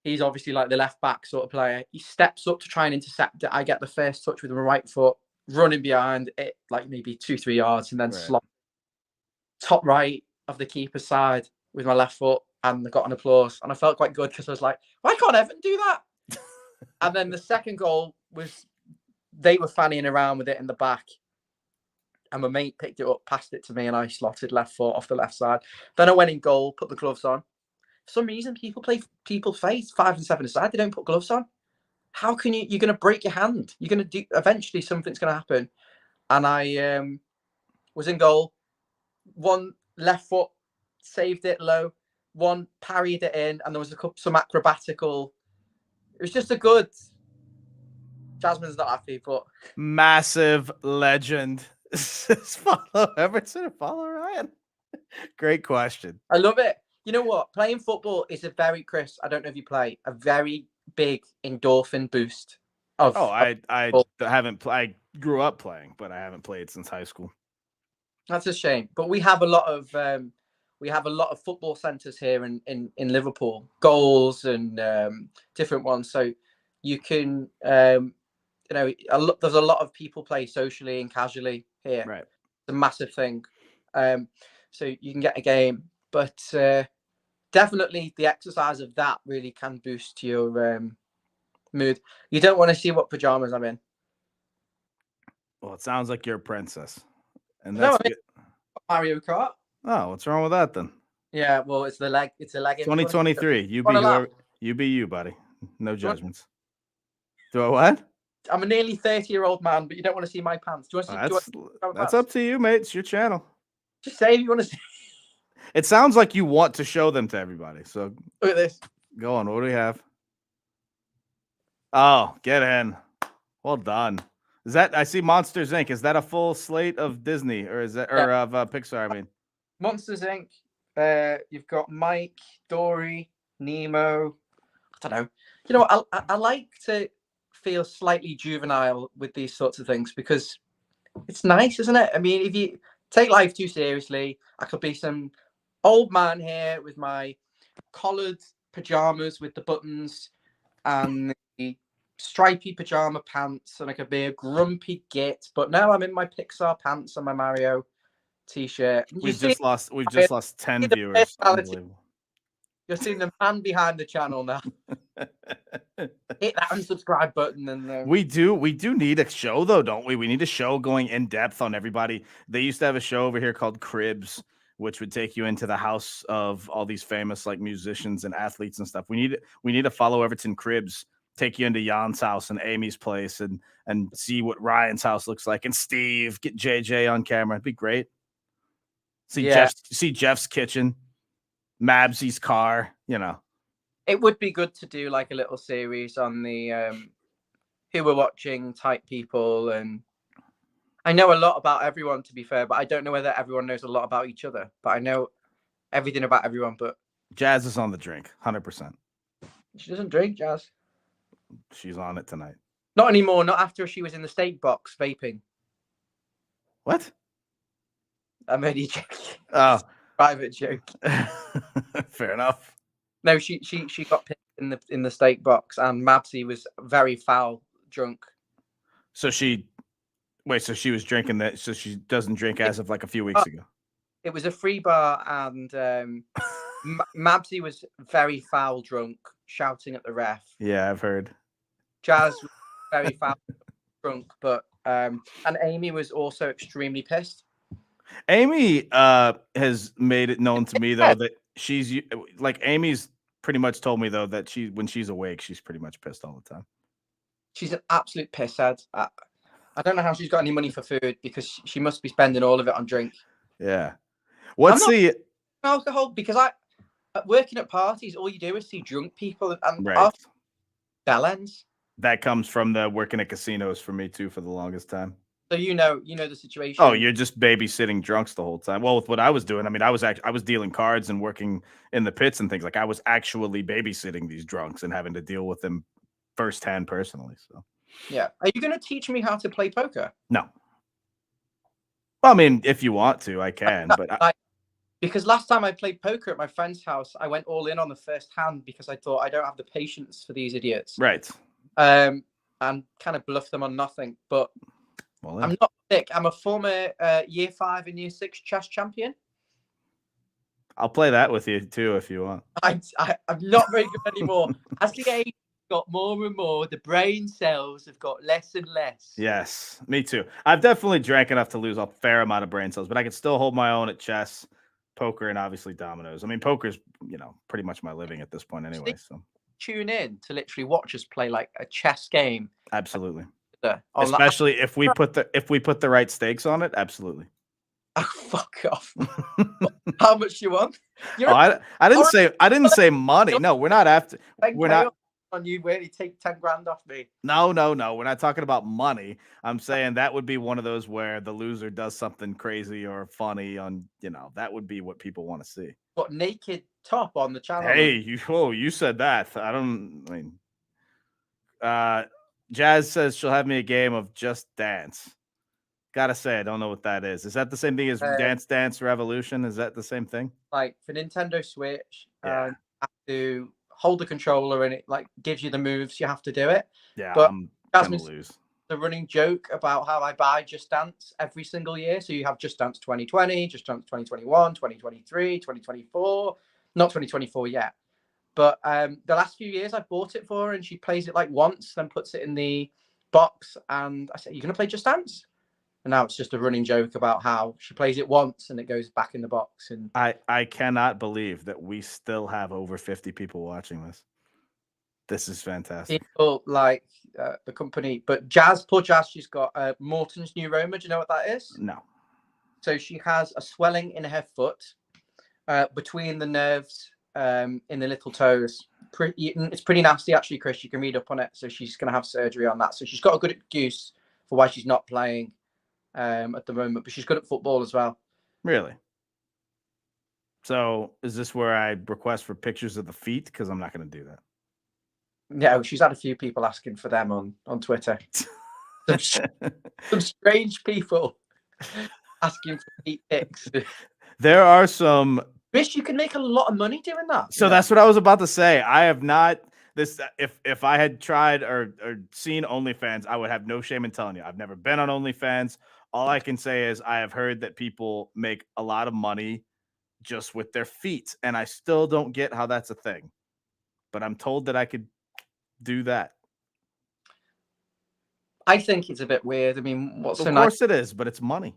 He's obviously like the left back sort of player. He steps up to try and intercept it. I get the first touch with my right foot, running behind it, like maybe 2-3 yards, and then slot top right of the keeper's side with my left foot, and I got an applause. And I felt quite good because I was like, why can't Everton do that? And then the second goal was, they were fanning around with it in the back. And my mate picked it up, passed it to me, and I slotted left foot off the left side. Then I went in goal, put the gloves on. For some reason, people face 5 and 7-a-side. They don't put gloves on. How can you're going to break your hand? You're going to do, eventually something's going to happen. And I was in goal. One left foot saved it low. One parried it in, and there was some acrobatical. It was just a good. Jasmine's not happy, but massive legend. Follow Everton or follow Ryan? Great question. I love it. You know what? Playing football is a very, Chris, I don't know if you play, a very big endorphin boost. I haven't played. I grew up playing, but I haven't played since high school. That's a shame. But we have a lot of football centres here in Liverpool, goals and different ones. So you can there's a lot of people play socially and casually here. Right. It's a massive thing. So you can get a game, but definitely the exercise of that really can boost your mood. You don't want to see what pajamas I'm in. Well, it sounds like you're a princess, and No, that's Mario Kart. Oh, what's wrong with that then? Yeah, well, it's a leg. 2023. You be you, buddy. No judgments. Do I what? I'm a nearly 30-year-old man, but you don't want to see my pants. Do you want to see? That's up to you, mate. It's your channel. Just say if you want to see. It sounds like you want to show them to everybody. So look at this. Go on. What do we have? Oh, get in. Well done. Is that, I see Monsters Inc. Is that a full slate of Disney or is that or of Pixar? I mean, Monsters Inc. You've got Mike, Dory, Nemo. I don't know. You know, I like to feel slightly juvenile with these sorts of things because it's nice, isn't it? I mean, if you take life too seriously, I could be some old man here with my collared pajamas with the buttons and the stripy pajama pants, and I could be a grumpy git. But now I'm in my Pixar pants and my Mario t-shirt. We've just lost 10 viewers. You're seeing the man behind the channel now. Hit that unsubscribe button, and we do need a show though, don't we? We need a show going in depth on everybody. They used to have a show over here called Cribs, which would take you into the house of all these famous like musicians and athletes and stuff. We need a Follow Everton Cribs, take you into Jan's house and Amy's place and see what Ryan's house looks like, and Steve, get JJ on camera. It'd be great. See Jeff's kitchen, Mabsy's car, you know. It would be good to do like a little series on the who we're watching type people, and I know a lot about everyone, to be fair, but I don't know whether everyone knows a lot about each other. But I know everything about everyone. But Jazz is on the drink, 100%. She doesn't drink, Jazz. She's on it tonight. Not anymore. Not after she was in the steak box vaping. What? I'm only joking. Oh, private joke. Fair enough. No, she got picked in the steak box, and Mabsy was very foul drunk. So she was drinking that. So she doesn't drink as of like a few weeks ago. It was a free bar, and Mabsy was very foul drunk, shouting at the ref. Yeah, I've heard. Jazz was very foul drunk, but And Amy was also extremely pissed. Amy has made it known to me though that she's like Amy's pretty much told me though that when she's awake, she's pretty much pissed all the time. She's an absolute pisshead. I don't know how she's got any money for food because she must be spending all of it on drink. Yeah. What's the alcohol? Because working at parties, all you do is see drunk people and right. That ends. That comes from the working at casinos for me too for the longest time. So you know the situation. Oh, you're just babysitting drunks the whole time. Well, with what I was doing, I mean, I was dealing cards and working in the pits and things. Like I was actually babysitting these drunks and having to deal with them firsthand personally. So yeah, are you going to teach me how to play poker? No. Well, I mean, if you want to, I can. But because last time I played poker at my friend's house, I went all in on the first hand because I thought I don't have the patience for these idiots. Right. And kind of bluff them on nothing. But well, I'm not sick. I'm a former year 5 and year 6 chess champion. I'll play that with you too if you want. I'm not very good anymore. As the age got more and more, the brain cells have got less and less. Yes, me too. I've definitely drank enough to lose a fair amount of brain cells, but I can still hold my own at chess, poker, and obviously dominoes. I mean, poker's pretty much my living at this point anyway. So tune in to literally watch us play like a chess game. Absolutely. Especially if we put the right stakes on it, absolutely. Oh, fuck off! How much you want? I didn't say money. No, we're not after. We're not on you. Really take 10 grand off me? No. We're not talking about money. I'm saying that would be one of those where the loser does something crazy or funny on. That would be what people want to see. What, naked top on the channel? Hey, you said that. Jazz says she'll have me a game of Just Dance. Gotta say, I don't know what that is. Is that the same thing as Dance Dance Revolution? Is that the same thing? Like for Nintendo Switch, you have to hold the controller and it like gives you the moves. You have to do it. Yeah, but I'm gonna lose. The running joke about how I buy Just Dance every single year. So you have Just Dance 2020, Just Dance 2021, 2023, 2024. Not 2024 yet. But the last few years I bought it for her and she plays it like once, then puts it in the box. And I said, "You're going to play Just Dance?" And now it's just a running joke about how she plays it once and it goes back in the box. And I cannot believe that we still have over 50 people watching this. This is fantastic. People like the company, but poor Jazz, she's got Morton's neuroma. Do you know what that is? No. So she has a swelling in her foot between the nerves in the little toes. It's pretty nasty, actually, Chris. You can read up on it. So she's going to have surgery on that. So she's got a good excuse for why she's not playing at the moment, but she's good at football as well. Really? So is this where I request for pictures of the feet? Because I'm not going to do that. No, she's had a few people asking for them on Twitter. some strange people asking for feet pics. There are some. Chris, you can make a lot of money doing that. So that's what I was about to say. I have not. If I had tried or seen OnlyFans, I would have no shame in telling you. I've never been on OnlyFans. All I can say is I have heard that people make a lot of money just with their feet, and I still don't get how that's a thing. But I'm told that I could do that. I think it's a bit weird. I mean, what's so nice? Of course it is, but it's money.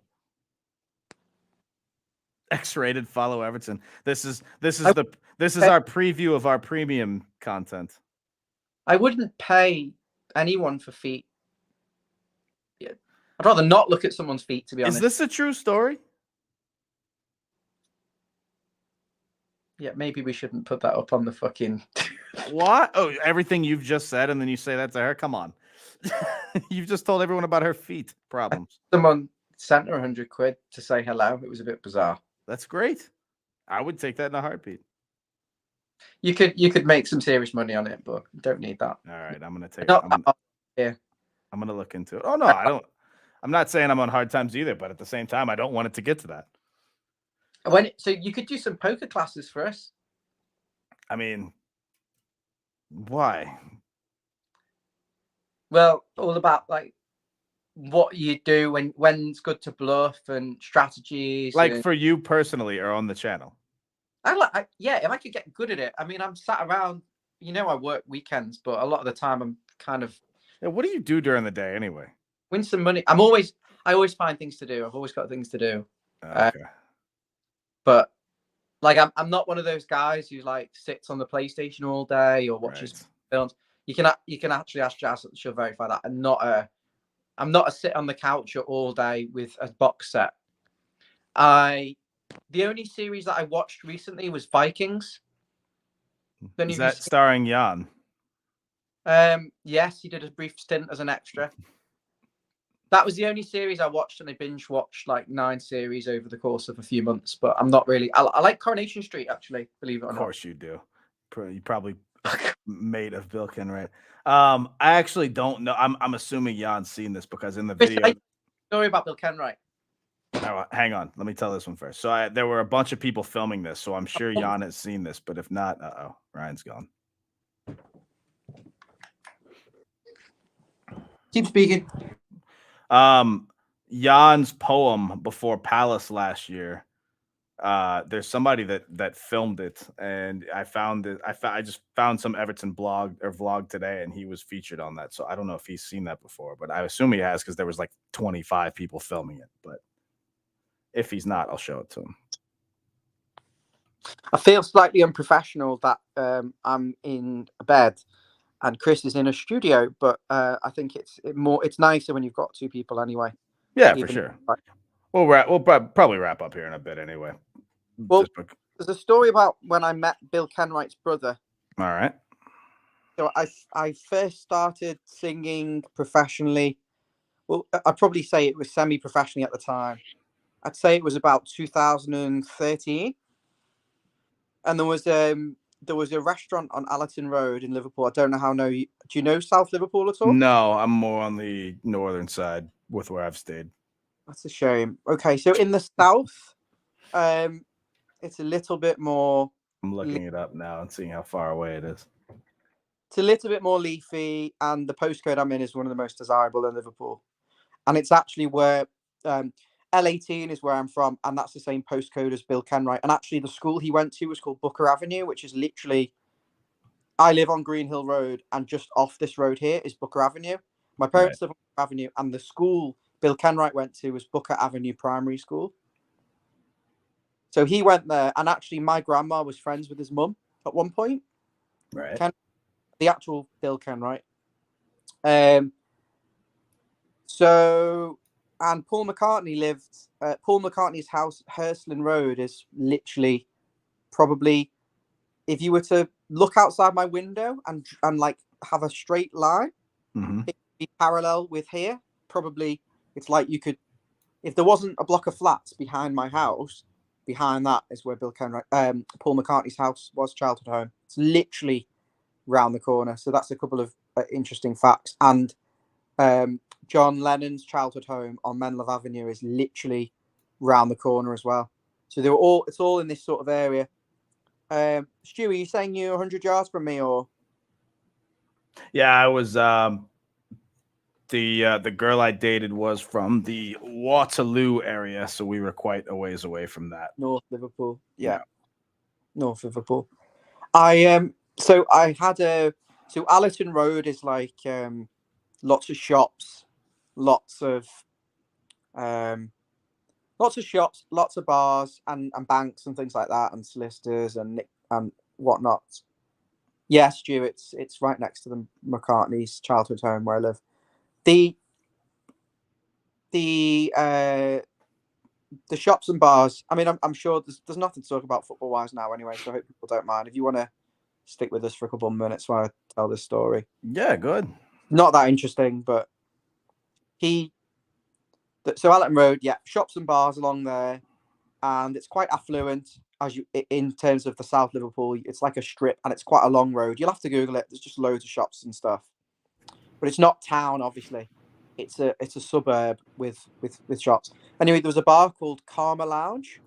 X-rated follow Everton. This is our preview of our premium content. I wouldn't pay anyone for feet. Yeah. I'd rather not look at someone's feet, to be honest. Is this a true story? Yeah, maybe we shouldn't put that up on the fucking. What? Oh, everything you've just said, and then you say that to her? Come on. You've just told everyone about her feet problems. Someone sent her £100 to say hello. It was a bit bizarre. That's great. I would take that in a heartbeat. You could make some serious money on it, but don't need that. All right, I'm gonna take. Yeah, I'm gonna look into it. Oh no, I don't. I'm not saying I'm on hard times either, but at the same time, I don't want it to get to that. So you could do some poker classes for us. I mean, why? Well, all about like what you do when it's good to bluff and strategies. Like for you personally, or on the channel. If I could get good at it. I mean, I'm sat around. I work weekends, but a lot of the time I'm kind of. Yeah, what do you do during the day anyway? win some money. I always find things to do. I've always got things to do. Okay. But like, I'm not one of those guys who like sits on the PlayStation all day or watches films. You can actually ask Jazz; she'll verify that. I'm not a sit on the couch all day with a box set. The only series that I watched recently was Vikings. Is that starring Jan? Yes, he did a brief stint as an extra. That was the only series I watched, and I binge watched like 9 series over the course of a few months. But I'm not really. I like Coronation Street, actually. Believe it or not. Of course you do. You probably made of Bill Kenwright. I actually don't know. I'm assuming Jan's seen this because in the video. Story about Bill Kenwright. Oh, hang on. Let me tell this one first. So there were a bunch of people filming this, so I'm sure Jan has seen this. But if not, Ryan's gone. Keep speaking. Jan's poem before Palace last year. There's somebody that filmed it, and I found it. I just found some Everton blog or vlog today, and he was featured on that. So I don't know if he's seen that before, but I assume he has because there was like 25 people filming it. But if he's not, I'll show it to him. I feel slightly unprofessional that I'm in a bed and Chris is in a studio, but I think it's nicer when you've got 2 people anyway. Yeah, for sure. We'll probably wrap up here in a bit anyway. Well, there's a story about when I met Bill Kenwright's brother. All right. So I first started singing professionally. Well, I'd probably say it was semi-professionally at the time. I'd say it was about 2013. And there was a restaurant on Allerton Road in Liverpool. I don't know do you know South Liverpool at all? No, I'm more on the northern side with where I've stayed. That's a shame. Okay, so in the south, it's a little bit more. I'm looking it up now and seeing how far away it is. It's a little bit more leafy, and the postcode I'm in is one of the most desirable in Liverpool. And it's actually where L18 is where I'm from, and that's the same postcode as Bill Kenwright. And actually, the school he went to was called Booker Avenue, which is literally. I live on Green Hill Road, and just off this road here is Booker Avenue. My parents live on Booker Avenue, and the school Bill Kenwright went to was Booker Avenue Primary School. So he went there, and actually my grandma was friends with his mum at one point. Right. The actual Bill Kenwright. So, and Paul McCartney lived, Paul McCartney's house, Hurstland Road, is literally probably, if you were to look outside my window and like have a straight line, it would be parallel with here. Probably, it's like you could, if there wasn't a block of flats behind my house, behind that is where Paul McCartney's house was, childhood home. It's literally round the corner. So that's a couple of interesting facts. And John Lennon's childhood home on Menlove Avenue is literally round the corner as well. So it's all in this sort of area. Stu, are you saying you're 100 yards from me, or? Yeah, I was. The girl I dated was from the Waterloo area, so we were quite a ways away from that. North Liverpool, yeah. North Liverpool. So Allerton Road is like lots of shops, lots of bars and banks and things like that, and solicitors and whatnot. Yes, Stu, it's right next to the McCartney's childhood home where I live. The shops and bars. I mean, I'm sure there's nothing to talk about football wise now anyway, so I hope people don't mind. If you want to stick with us for a couple of minutes while I tell this story. Yeah, good. Not that interesting, but so Allerton Road, yeah, shops and bars along there, and it's quite affluent in terms of the South Liverpool. It's like a strip, and it's quite a long road. You'll have to Google it. There's just loads of shops and stuff, but it's not town, obviously. It's a suburb with shops. Anyway, there was a bar called Karma Lounge,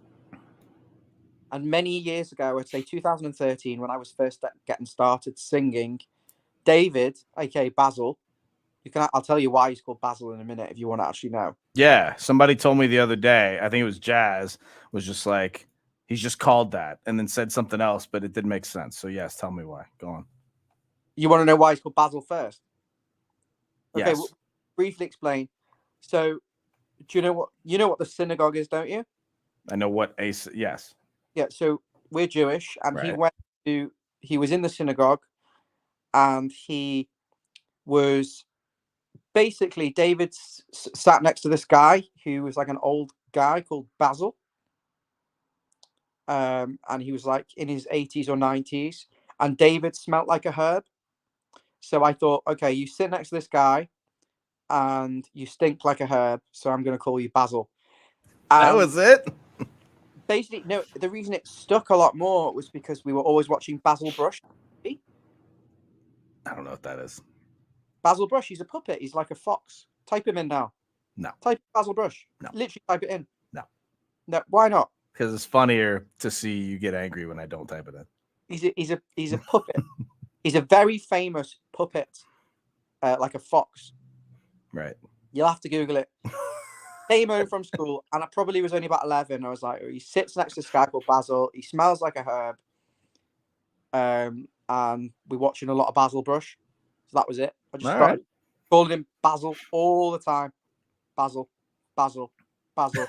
and many years ago, I'd say 2013, when I was first getting started singing, David, aka Basil, I'll tell you why he's called Basil in a minute if you want to actually know. Yeah, somebody told me the other day, I think it was Jazz, was just like, he's just called that, and then said something else, but it didn't make sense. So yes, tell me why. Go on. You want to know why he's called Basil first? Okay, yes. we'll briefly explain. So, do you know what the synagogue is, don't you? I know what yes. Yeah. So we're Jewish, and Right. he was in the synagogue, and he was basically David sat next to this guy who was like an old guy called Basil, and he was like in his 80s or 90s, and David smelt like a herb. So I thought, okay, you sit next to this guy, and you stink like a herb, so I'm going to call you Basil. That And was it. basically, no, the reason it stuck a lot more was because we were always watching Basil Brush. I don't know what that is. Basil Brush, he's a puppet. He's like a fox. Type him in now. No. Type Basil Brush. No. Literally type it in. No. No. Why not? Because it's funnier to see you get angry when I don't type it in. He's a puppet. He's a very famous puppet, like a fox. Right. You'll have to Google it. Came home from school, and I probably was only about 11. I was like, he sits next to this guy called Basil. He smells like a herb. And we're watching a lot of Basil Brush. So that was it. I just started calling him Basil all the time. Basil, Basil, Basil.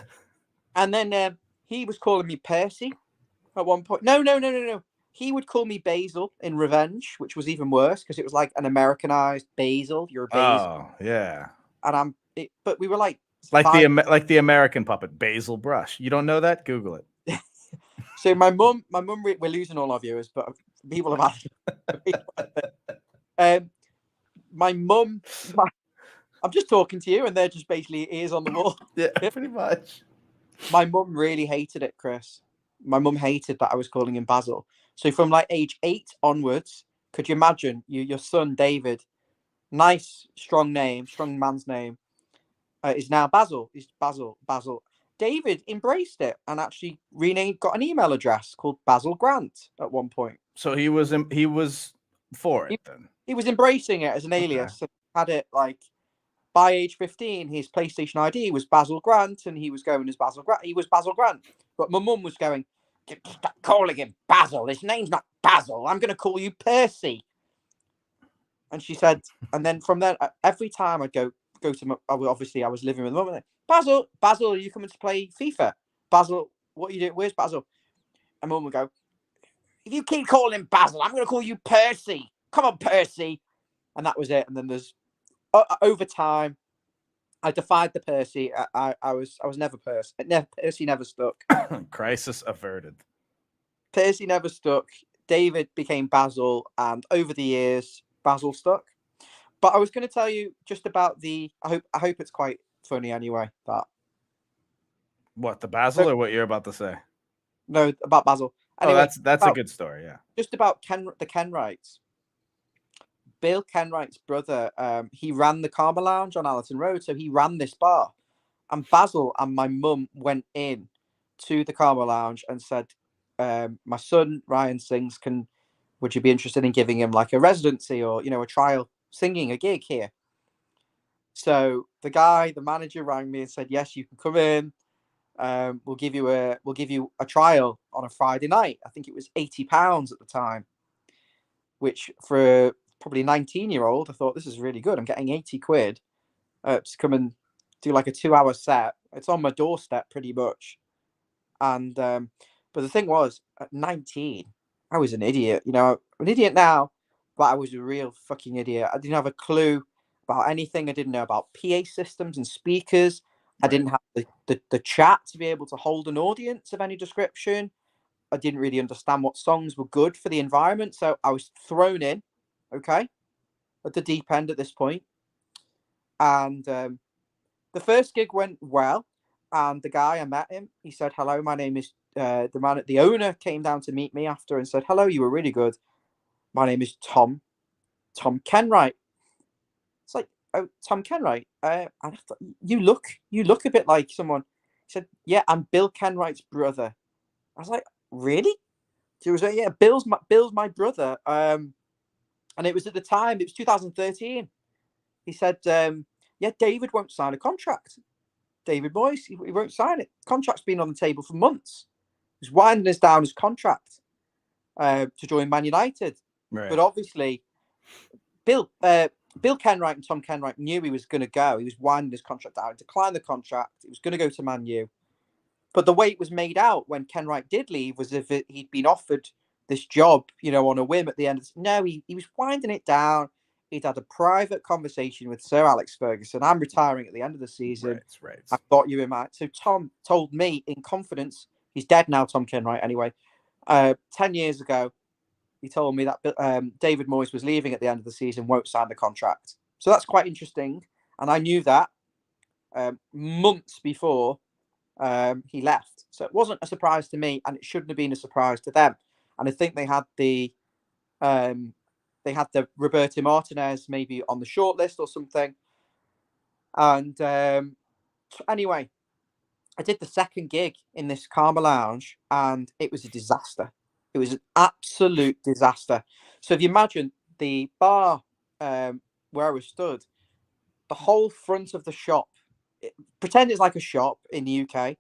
And then he was calling me Percy at one point. No. He would call me Basil in revenge, which was even worse because it was like an Americanized Basil. You're a Basil. Oh, yeah. And but we were like the American puppet Basil Brush. You don't know that? Google it. So my mum, we're losing all our viewers, but people have asked. My mum, I'm just talking to you, and they're just basically ears on the wall. Yeah, pretty much. My mum really hated it, Chris. My mum hated that I was calling him Basil. So from like age 8 onwards, could you imagine your son David, nice, strong name, strong man's name, is now Basil. He's Basil. David embraced it and actually got an email address called Basil Grant at one point. So he was for it then. He was embracing it as an alias. Okay. Had it like by age 15, his PlayStation ID was Basil Grant, and he was going as Basil Grant. He was Basil Grant, but my mum was going, stop calling him Basil. His name's not Basil. I'm going to call you Percy. And she said, and then from then, every time I'd go to my, obviously I was living with mum. Basil, are you coming to play FIFA? Basil, what are you doing? Where's Basil? And mum would go, if you keep calling him Basil, I'm going to call you Percy. Come on, Percy. And that was it. And then there's over time, I defied the Percy. I was never Percy. Percy never stuck. Crisis averted. Percy never stuck. David became Basil, and over the years, Basil stuck. But I was going to tell you just about I hope it's quite funny anyway. That what, the Basil, or what you're about to say? No, about Basil. Anyway, that's a good story. Yeah. Just about the Kenwrights. Bill Kenwright's brother, he ran the Karma Lounge on Allerton Road, so he ran this bar. And Basil and my mum went in to the Karma Lounge and said, my son Ryan sings, would you be interested in giving him like a residency or, a trial singing, a gig here? So the manager rang me and said, yes, you can come in. We'll give you a trial on a Friday night. I think it was £80 at the time, which for probably 19-year-old, I thought, this is really good. I'm getting 80 quid to come and do like a 2-hour set. It's on my doorstep pretty much. And but the thing was, at 19, I was an idiot. I'm an idiot now, but I was a real fucking idiot. I didn't have a clue about anything. I didn't know about PA systems and speakers. Right. I didn't have the chat to be able to hold an audience of any description. I didn't really understand what songs were good for the environment. So I was thrown in, okay, at the deep end at this point. And the first gig went well. And the guy, I met him. He said, hello, my name is the owner came down to meet me after and said, hello, you were really good. My name is Tom Kenwright. It's like, oh, Tom Kenwright. And I thought, you look a bit like someone. He said, yeah, I'm Bill Kenwright's brother. I was like, really? He was like, yeah, Bill's my brother. And it was at the time, it was 2013. He said, yeah, David won't sign a contract. David Moyes, he won't sign it. Contract's been on the table for months. He's winding us down his contract to join Man United. Right. But obviously, Bill, Bill Kenwright and Tom Kenwright knew he was going to go. He was winding his contract out. He declined the contract. He was going to go to Man U. But the way it was made out when Kenwright did leave was if he'd been offered this job, on a whim at the end. No, he was winding it down. He'd had a private conversation with Sir Alex Ferguson. I'm retiring at the end of the season. Right. I've got you in mind. So Tom told me in confidence, he's dead now, Tom Kenwright, anyway. 10 years ago, he told me that David Moyes was leaving at the end of the season, won't sign the contract. So that's quite interesting. And I knew that months before he left. So it wasn't a surprise to me, and it shouldn't have been a surprise to them. And I think they had the Roberto Martinez maybe on the shortlist or something. And anyway, I did the second gig in this Karma Lounge, and it was a disaster. It was an absolute disaster. So if you imagine the bar where I was stood, the whole front of the shop, pretend it's like a shop in the UK,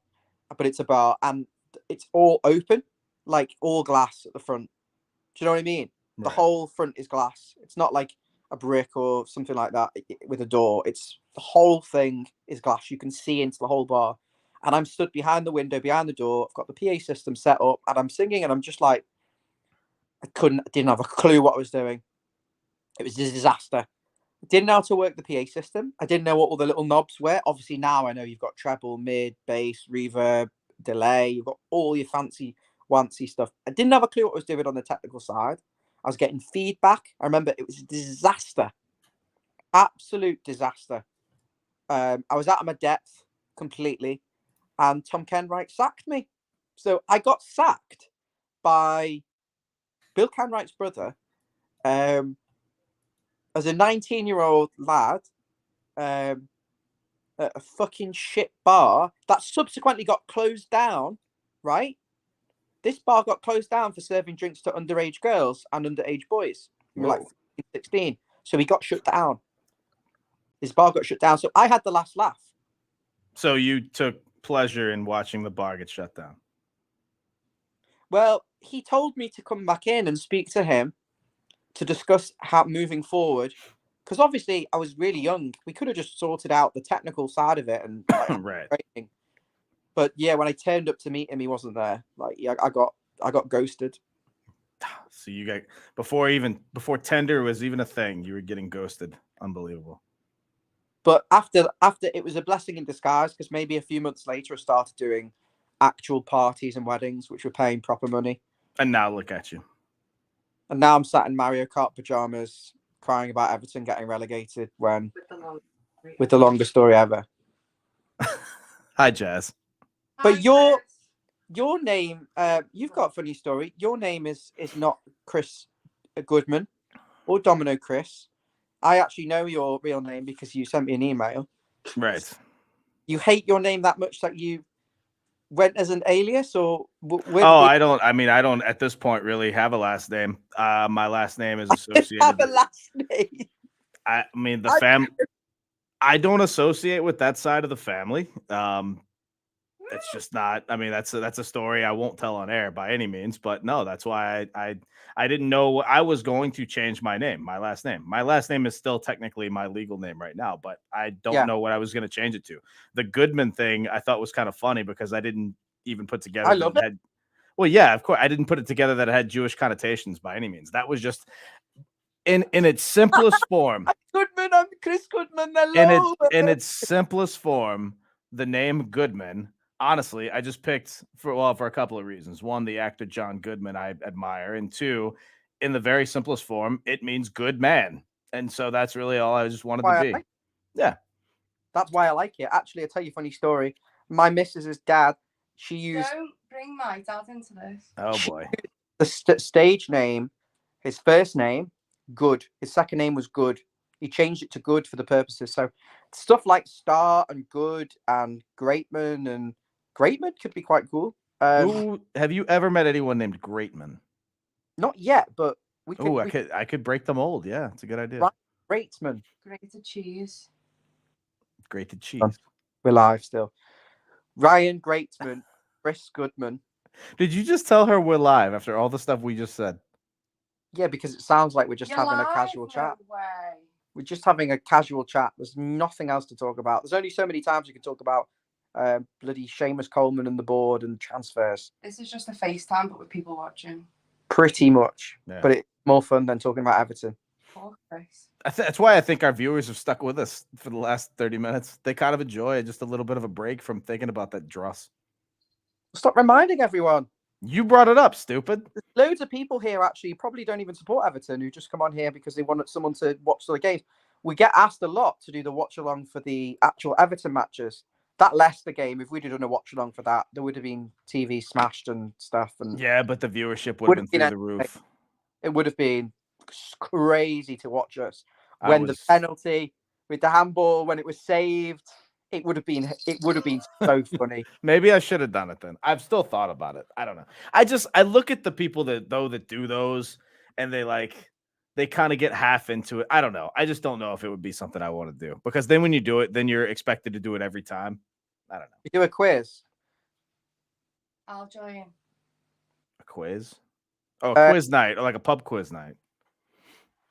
but it's a bar, and it's all open, like all glass at the front. Do you know what I mean? Right. The whole front is glass. It's not like a brick or something like that with a door. It's the whole thing is glass. You can see into the whole bar. And I'm stood behind the window, behind the door. I've got the PA system set up, and I'm singing, and I'm just like, didn't have a clue what I was doing. It was a disaster. I didn't know how to work the PA system. I didn't know what all the little knobs were. Obviously now I know you've got treble, mid, bass, reverb, delay. You've got all your fancy stuff. I didn't have a clue what I was doing on the technical side. I was getting feedback. I remember it was a disaster. Absolute disaster. I was out of my depth completely. And Tom Kenwright sacked me. So I got sacked by Bill Kenwright's brother as a 19-year-old lad at a fucking shit bar that subsequently got closed down, right? This bar got closed down for serving drinks to underage girls and underage boys. Like 16. So he got shut down. His bar got shut down. So I had the last laugh. So you took pleasure in watching the bar get shut down? Well, he told me to come back in and speak to him to discuss how moving forward, because obviously I was really young. We could have just sorted out the technical side of it and right. Training. But yeah, when I turned up to meet him, he wasn't there. Like, yeah, I got ghosted. So you got before Tender was even a thing, you were getting ghosted. Unbelievable. But after it was a blessing in disguise, because maybe a few months later I started doing actual parties and weddings, which were paying proper money. And now look at you. And now I'm sat in Mario Kart pajamas, crying about Everton getting relegated with the longest story ever. Hi, Jazz. But your name, you've got a funny story. Your name is not Chris Goodman or Domino Chris. I actually know your real name because you sent me an email. Right. You hate your name that much that you went as an alias, or I don't at this point really have a last name. My last name is associated. Have a last name. I mean the family. I don't associate with that side of the family. It's just not. I mean, that's a story I won't tell on air by any means. But no, that's why I didn't know I was going to change my name, my last name. My last name is still technically my legal name right now, but I don't know what I was going to change it to. The Goodman thing I thought was kind of funny because I didn't even put together. I love it. Well, yeah, of course, I didn't put it together that it had Jewish connotations by any means. That was just in its simplest form. Goodman, I'm Chris Goodman. Hello. In its simplest form, the name Goodman. Honestly, I just picked for a couple of reasons. One, the actor John Goodman I admire, and two, in the very simplest form, it means good man, and so that's really all I just wanted to be. Yeah, that's why I like it. Actually, I'll tell you a funny story. My missus's dad, she used. Don't bring my dad into this. Oh boy. The stage name, his first name, Good. His second name was Good. He changed it to Good for the purposes. So stuff like Star and Good and Greatman and Greatman could be quite cool. Have you ever met anyone named Greatman? Not yet, but we could. I could break the mold. Yeah, it's a good idea. Greatman. Grated cheese. Grated cheese. We're live still. Ryan Greatman, Chris Goodman. Did you just tell her we're live after all the stuff we just said? Yeah, because it sounds like we're just having a casual chat. Way. We're just having a casual chat. There's nothing else to talk about. There's only so many times you can talk about bloody Seamus Coleman and the board and transfers. This is just a FaceTime, but with people watching. Pretty much. Yeah. But it's more fun than talking about Everton. Poor Chris. That's why I think our viewers have stuck with us for the last 30 minutes. They kind of enjoy just a little bit of a break from thinking about that dross. Stop reminding everyone. You brought it up, stupid. There's loads of people here actually probably don't even support Everton who just come on here because they want someone to watch the games. We get asked a lot to do the watch along for the actual Everton matches. That Leicester game, if we'd have done a watch along for that, there would have been TV smashed and stuff. And yeah, but the viewership would have been through the roof. It would have been crazy to watch us. When the penalty with the handball, when it was saved, it would have been so funny. Maybe I should have done it then. I've still thought about it. I don't know. I look at the people that do those and they kind of get half into it. I don't know. I just don't know if it would be something I want to do because then when you do it, then you're expected to do it every time. I don't know. You do a quiz. I'll join. A quiz? Oh, a quiz night, or like a pub quiz night.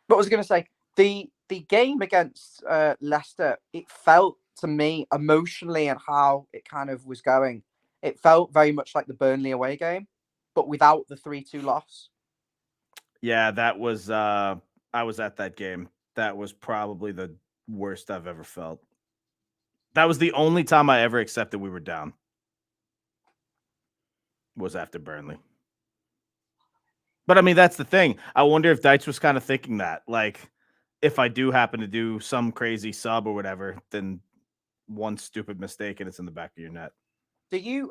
But I was going to say the game against Leicester, it felt to me emotionally and how it kind of was going. It felt very much like the Burnley away game, but without the 3-2 loss. Yeah, that was. I was at that game. That was probably the worst I've ever felt. That was the only time I ever accepted we were down. Was after Burnley. But I mean, that's the thing. I wonder if Deitch was kind of thinking that, like, if I do happen to do some crazy sub or whatever, then one stupid mistake and it's in the back of your net.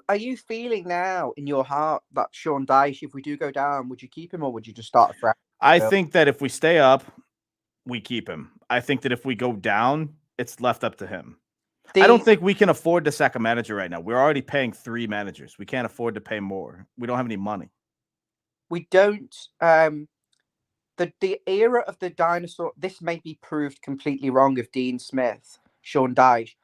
Are you feeling now in your heart that Sean Dyche, if we do go down, would you keep him or would you just start afresh? I think that if we stay up, we keep him. I think that if we go down, it's left up to him. I don't think we can afford to sack a manager right now. We're already paying 3 managers. We can't afford to pay more. We don't have any money. We don't. The era of the dinosaur. This may be proved completely wrong of Dean Smith, Sean Dyche.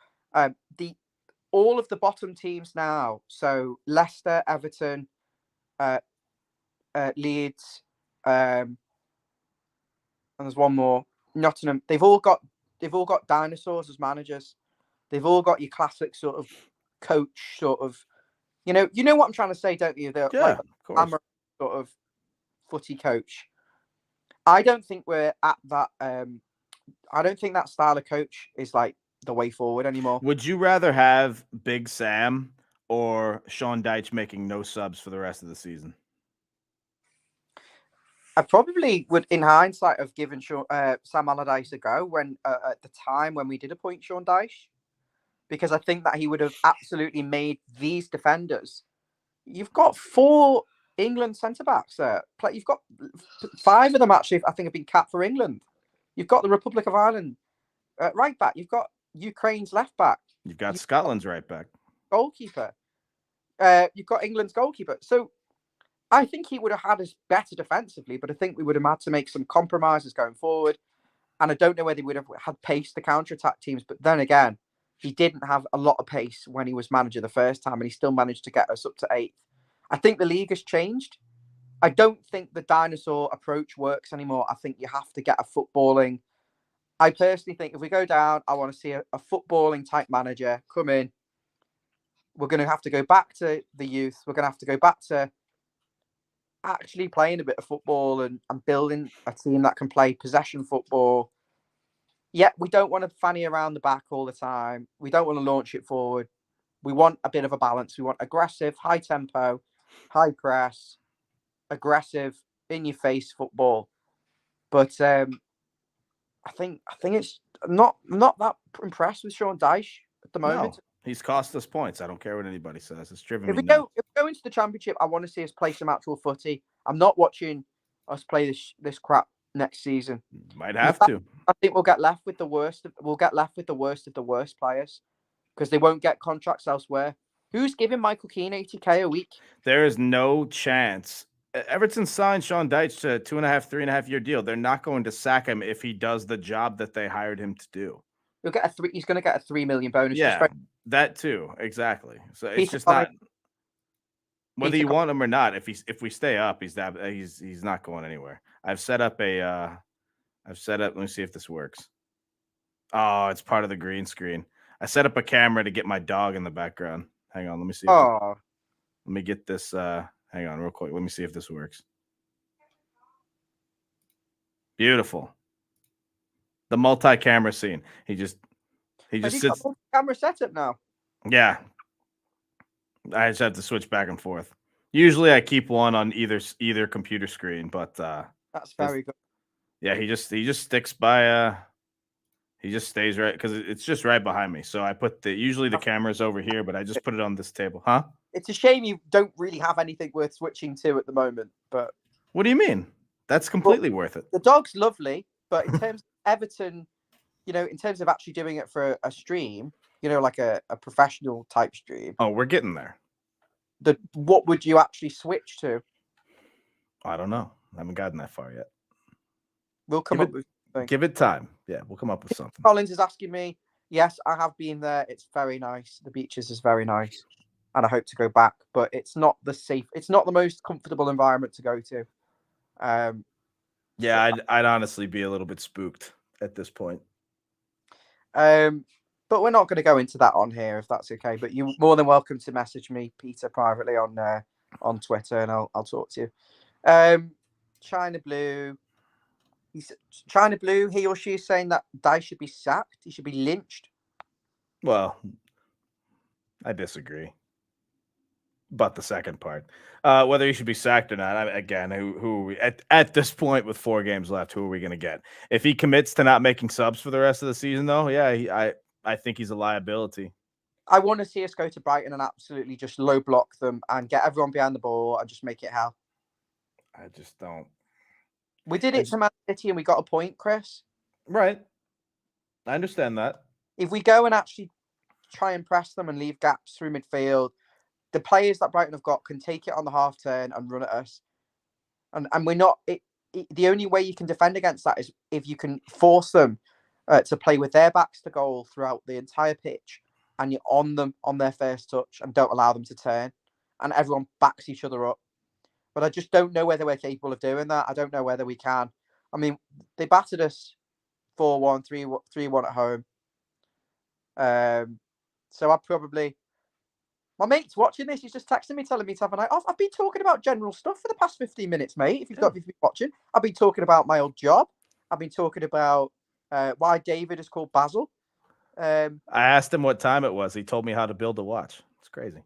All of the bottom teams now. So Leicester, Everton, Leeds, and there's one more. Nottingham. They've all got dinosaurs as managers. They've all got your classic sort of coach, sort of. You know what I'm trying to say, don't you? They're like sort of footy coach. I don't think we're at that. I don't think that style of coach is like the way forward anymore. Would you rather have Big Sam or Sean Dyche making no subs for the rest of the season? I probably would, in hindsight, have given Sam Allardyce a go when at the time when we did appoint Sean Dyche, because I think that he would have absolutely made these defenders. You've got 4 England centre-backs there. You've got 5 of them actually, I think, have been capped for England. You've got the Republic of Ireland right back. You've got Ukraine's left back. You've got Scotland's right back. Goalkeeper. You've got England's goalkeeper. So I think he would have had us better defensively, but I think we would have had to make some compromises going forward. And I don't know whether he would have had pace to counter-attack teams. But then again, he didn't have a lot of pace when he was manager the first time, and he still managed to get us up to 8th. I think the league has changed. I don't think the dinosaur approach works anymore. I think you have to get a footballing. I personally think if we go down, I want to see a footballing type manager come in. We're going to have to go back to the youth. We're going to have to go back to actually playing a bit of football and building a team that can play possession football. Yet we don't want to fanny around the back all the time. We don't want to launch it forward. We want a bit of a balance. We want aggressive, high tempo, high press, aggressive, in your face football. But I think it's not that impressed with Sean Dyche at the moment. No, he's cost us points. I don't care what anybody says. It's driven If me we nuts. go into the Championship, I want to see us play some actual footy. I'm not watching us play this crap next season. Might have to. I think we'll get left with the worst. We'll get left with the worst of the worst players because they won't get contracts elsewhere. Who's giving Michael Keane 80k a week? There is no chance. Everton signed Sean Dyche to a 2.5, 3.5 year deal. They're not going to sack him if he does the job that they hired him to do. He's going to get a 3 million bonus. Yeah, that too. Exactly. So it's just not. Whether you want him or not, if we stay up, he's not going anywhere. Let me see if this works. Oh, it's part of the green screen. I set up a camera to get my dog in the background. Hang on, let me see. Oh, Let me get this. Hang on, real quick. Let me see if this works. Beautiful. The multi-camera scene. He just sits. got camera setup now. Yeah, I just have to switch back and forth. Usually, I keep one on either computer screen, but That's very good. yeah, he just sticks by. He just stays right because it's just right behind me. So I put usually the camera's over here, but I just put it on this table. Huh? It's a shame you don't really have anything worth switching to at the moment. But what do you mean? That's completely worth it. The dog's lovely, but in terms of Everton, in terms of actually doing it for a stream, like a professional type stream. Oh, we're getting there. What would you actually switch to? I don't know. I haven't gotten that far yet. We'll come up with something. Give it time. Yeah, we'll come up with something. Collins is asking me. Yes, I have been there. It's very nice. The beaches is very nice, and I hope to go back. But it's not it's not the most comfortable environment to go to. Yeah, I'd honestly be a little bit spooked at this point. But we're not going to go into that on here if that's okay. But you're more than welcome to message me, Peter, privately on Twitter, and I'll talk to you. China Blue. China Blue, he or she is saying that Dai should be sacked. He should be lynched. Well, I disagree. But the second part, whether he should be sacked or not, again, who are we at this point with 4 games left? Who are we going to get? If he commits to not making subs for the rest of the season, though, yeah, I think he's a liability. I want to see us go to Brighton and absolutely just low block them and get everyone behind the ball and just make it hell. I just don't. We did it to Man City and we got a point, Chris. Right. I understand that. If we go and actually try and press them and leave gaps through midfield, the players that Brighton have got can take it on the half turn and run at us. And we're not... the only way you can defend against that is if you can force them to play with their backs to goal throughout the entire pitch and you're on them on their first touch and don't allow them to turn and everyone backs each other up. But I just don't know whether we're capable of doing that. I don't know whether we can. I mean, they battered us 4-1, 3-1 at home. So I probably... My mate's watching this. He's just texting me, telling me to have a night off. I've been talking about general stuff for the past 15 minutes, mate. If you've been watching, I've been talking about my old job. I've been talking about why David is called Basil. I asked him what time it was. He told me how to build a watch. It's crazy.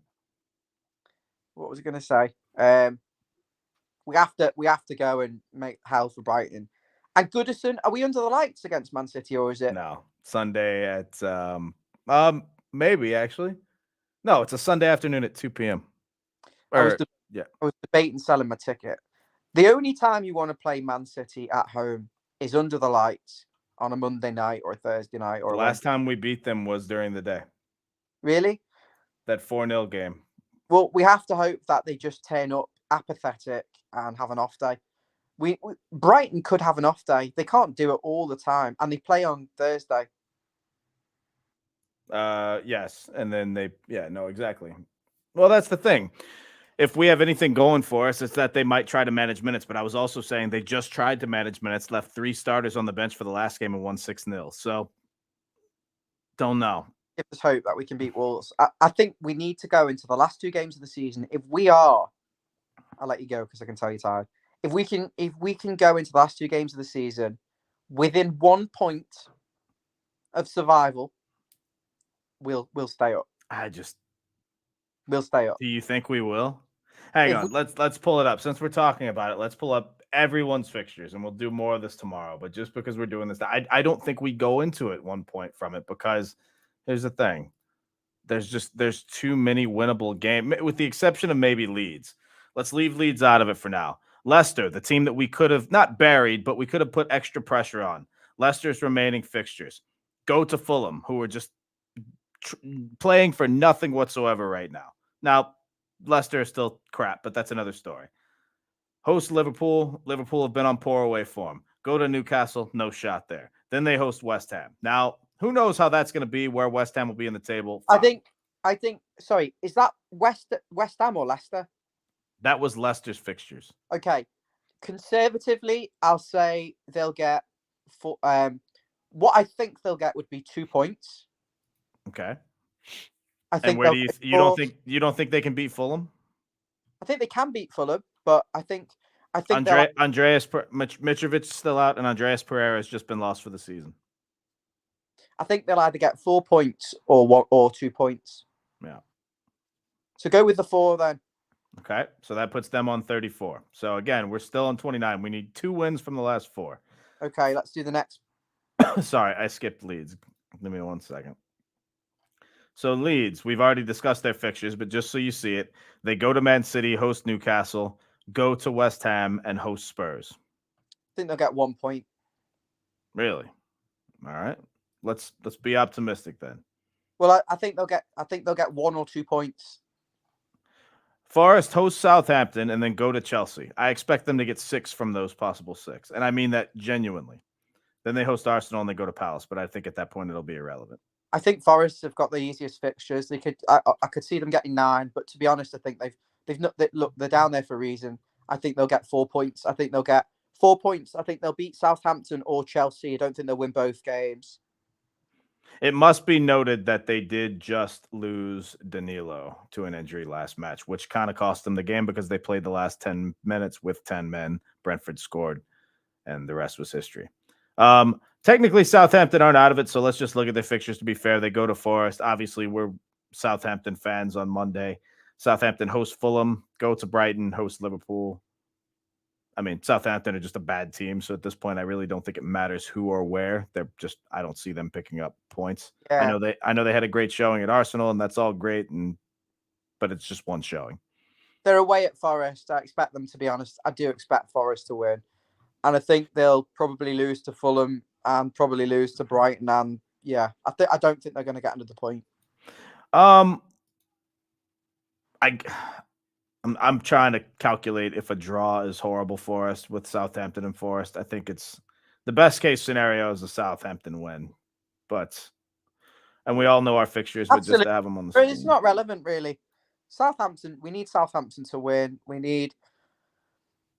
What was I going to say? We have to go and make hell for Brighton. And Goodison, are we under the lights against Man City or is it? No, Sunday at maybe actually. No, it's a Sunday afternoon at 2 p.m. I was debating selling my ticket. The only time you want to play Man City at home is under the lights on a Monday night or a Thursday night. Or last time we beat them was during the day. Really? That 4-0 game. Well, we have to hope that they just turn up apathetic and have an off day. Brighton could have an off day. They can't do it all the time, and they play on Thursday. Yes, and then exactly. Well, that's the thing. If we have anything going for us, it's that they might try to manage minutes. But I was also saying they just tried to manage minutes, left 3 starters on the bench for the last game and won 6-0. So, don't know. Give us hope that we can beat Wolves. I think we need to go into the last 2 games of the season. If we are, I'll let you go because I can tell you're tired. If we can go into the last 2 games of the season within 1 point of survival, we'll stay up. We'll stay up. Do you think we will? Hang on. Let's pull it up. Since we're talking about it, let's pull up everyone's fixtures and we'll do more of this tomorrow. But just because we're doing this, I don't think we go into it 1 point from it because here's the thing. There's too many winnable games, with the exception of maybe Leeds. Let's leave Leeds out of it for now. Leicester, the team that we could have not buried, but we could have put extra pressure on. Leicester's remaining fixtures. Go to Fulham, who are just playing for nothing whatsoever right now. Now, Leicester is still crap, but that's another story. Host Liverpool. Liverpool have been on poor away form. Go to Newcastle, no shot there. Then they host West Ham. Now, who knows how that's going to be, where West Ham will be in the table. Fine. I think, sorry, is that West Ham or Leicester? That was Leicester's fixtures. Okay. Conservatively, I'll say they'll get What I think they'll get would be 2 points. Okay. I And think where they'll do you get you don't think they can beat Fulham? I think they can beat Fulham, but I think they'll Mitrovic still out, and Andreas Pereira has just been lost for the season. either get 4 points or 2 points. Yeah. So go with the 4 then. Okay, so that puts them on 34. So again, we're still on 29. We need 2 wins from the last 4. Okay, let's do the next. Sorry, I skipped Leeds. Give me 1 second. So Leeds, we've already discussed their fixtures, but just so you see it, they go to Man City, host Newcastle, go to West Ham, and host Spurs. I think they'll get 1 point. Really? All right. Let's be optimistic then. Well, I think they'll get 1 or 2 points. Forest host Southampton and then go to Chelsea. I expect them to get 6 from those possible 6. And I mean that genuinely. Then they host Arsenal and they go to Palace, but I think at that point it'll be irrelevant. I think Forest have got the easiest fixtures. I could see them getting 9, but to be honest, I think they're down there for a reason. I think they'll get 4 points. I think they'll get 4 points. I think they'll beat Southampton or Chelsea. I don't think they'll win both games. It must be noted that they did just lose Danilo to an injury last match, which kind of cost them the game because they played the last 10 minutes with 10 men. Brentford scored, and the rest was history. Technically, Southampton aren't out of it, so let's just look at their fixtures. To be fair, they go to Forest. Obviously, we're Southampton fans on Monday. Southampton host Fulham, go to Brighton, host Liverpool. I mean, Southampton are just a bad team, so at this point, I really don't think it matters who or where. I don't see them picking up points. Yeah. I know they had a great showing at Arsenal, and that's all great, but it's just one showing. They're away at Forest. I expect them, to be honest. I do expect Forest to win, and I think they'll probably lose to Fulham and probably lose to Brighton. And yeah, I don't think they're going to get another point. I'm trying to calculate if a draw is horrible for us with Southampton and Forest. I think it's the best case scenario is a Southampton win, and we all know our fixtures, but just to have them on the screen. It's not relevant, really. Southampton, we need Southampton to win. They're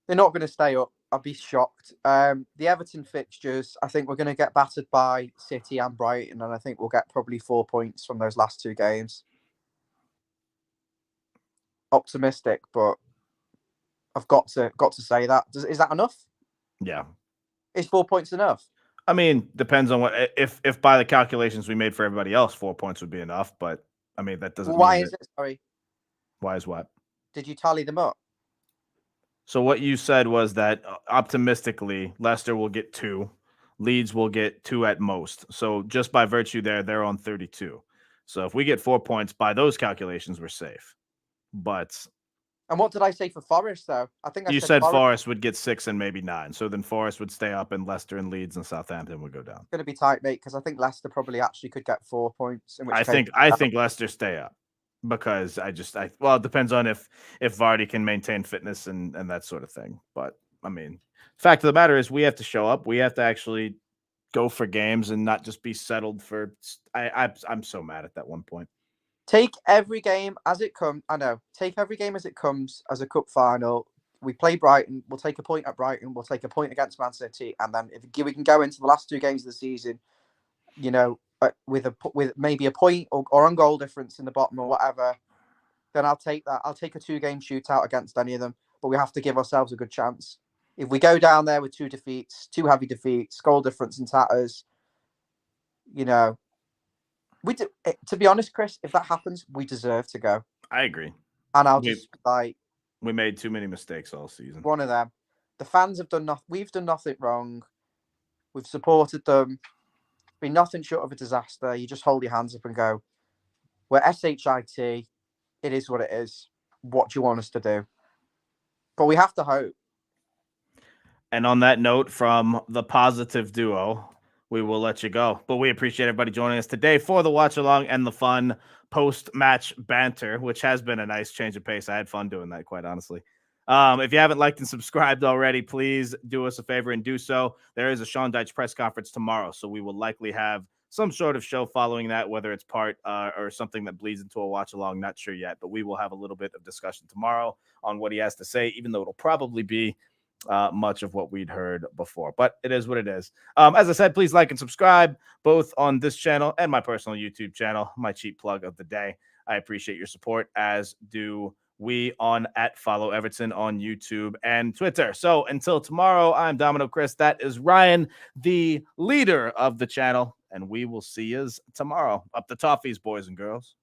not going to stay up. I'd be shocked. The Everton fixtures, I think we're going to get battered by City and Brighton, and I think we'll get probably 4 points from those last 2 games. Optimistic, but I've got to say that. Is that enough? Yeah. Is 4 points enough? I mean, depends on what if by the calculations we made for everybody else, 4 points would be enough. But I mean, that doesn't. Why is it? Sorry. Why is what? Did you tally them up? So what you said was that optimistically, Leicester will get 2, Leeds will get 2 at most. So just by virtue there, they're on 32. So if we get 4 points by those calculations, we're safe. And what did I say for Forest, though? I think you said Forest would get 6 and maybe 9. So then Forest would stay up, and Leicester and Leeds and Southampton would go down. It's going to be tight, mate, because I think Leicester probably actually could get 4 points. I think Leicester stay up because it depends on if Vardy can maintain fitness and that sort of thing. But I mean, fact of the matter is we have to show up. We have to actually go for games and not just be settled for. I'm so mad at that one point. Take every game as it comes. I know. Take every game as it comes as a cup final. We play Brighton. We'll take a point at Brighton. We'll take a point against Man City, and then if we can go into the last 2 games of the season, with maybe a point or on goal difference in the bottom or whatever, then I'll take that. I'll take a 2-game shootout against any of them. But we have to give ourselves a good chance. If we go down there with 2 defeats, 2 heavy defeats, goal difference and tatters, we do, to be honest, Chris, if that happens, we deserve to go. I agree. And we made too many mistakes all season. One of them. The fans have done nothing. We've done nothing wrong. We've supported them. It's been nothing short of a disaster. You just hold your hands up and go, we're SHIT. It is what it is. What do you want us to do? But we have to hope. And on that note, from the positive duo, we will let you go. But we appreciate everybody joining us today for the watch along and the fun post-match banter, which has been a nice change of pace. I had fun doing that, quite honestly. If you haven't liked and subscribed already, please do us a favor and do so. There is a Sean Dyche press conference tomorrow, so we will likely have some sort of show following that, whether it's part or something that bleeds into a watch along. Not sure yet, but we will have a little bit of discussion tomorrow on what he has to say, even though it'll probably be much of what we'd heard before, but it is what it is. As I said, please like and subscribe both on this channel and my personal YouTube channel, my cheap plug of the day. I appreciate your support, as do we on @FollowEverton on YouTube and Twitter. So until tomorrow, I'm Domino Chris. That is Ryan, the leader of the channel, and we will see you tomorrow. Up the toffees, boys and girls.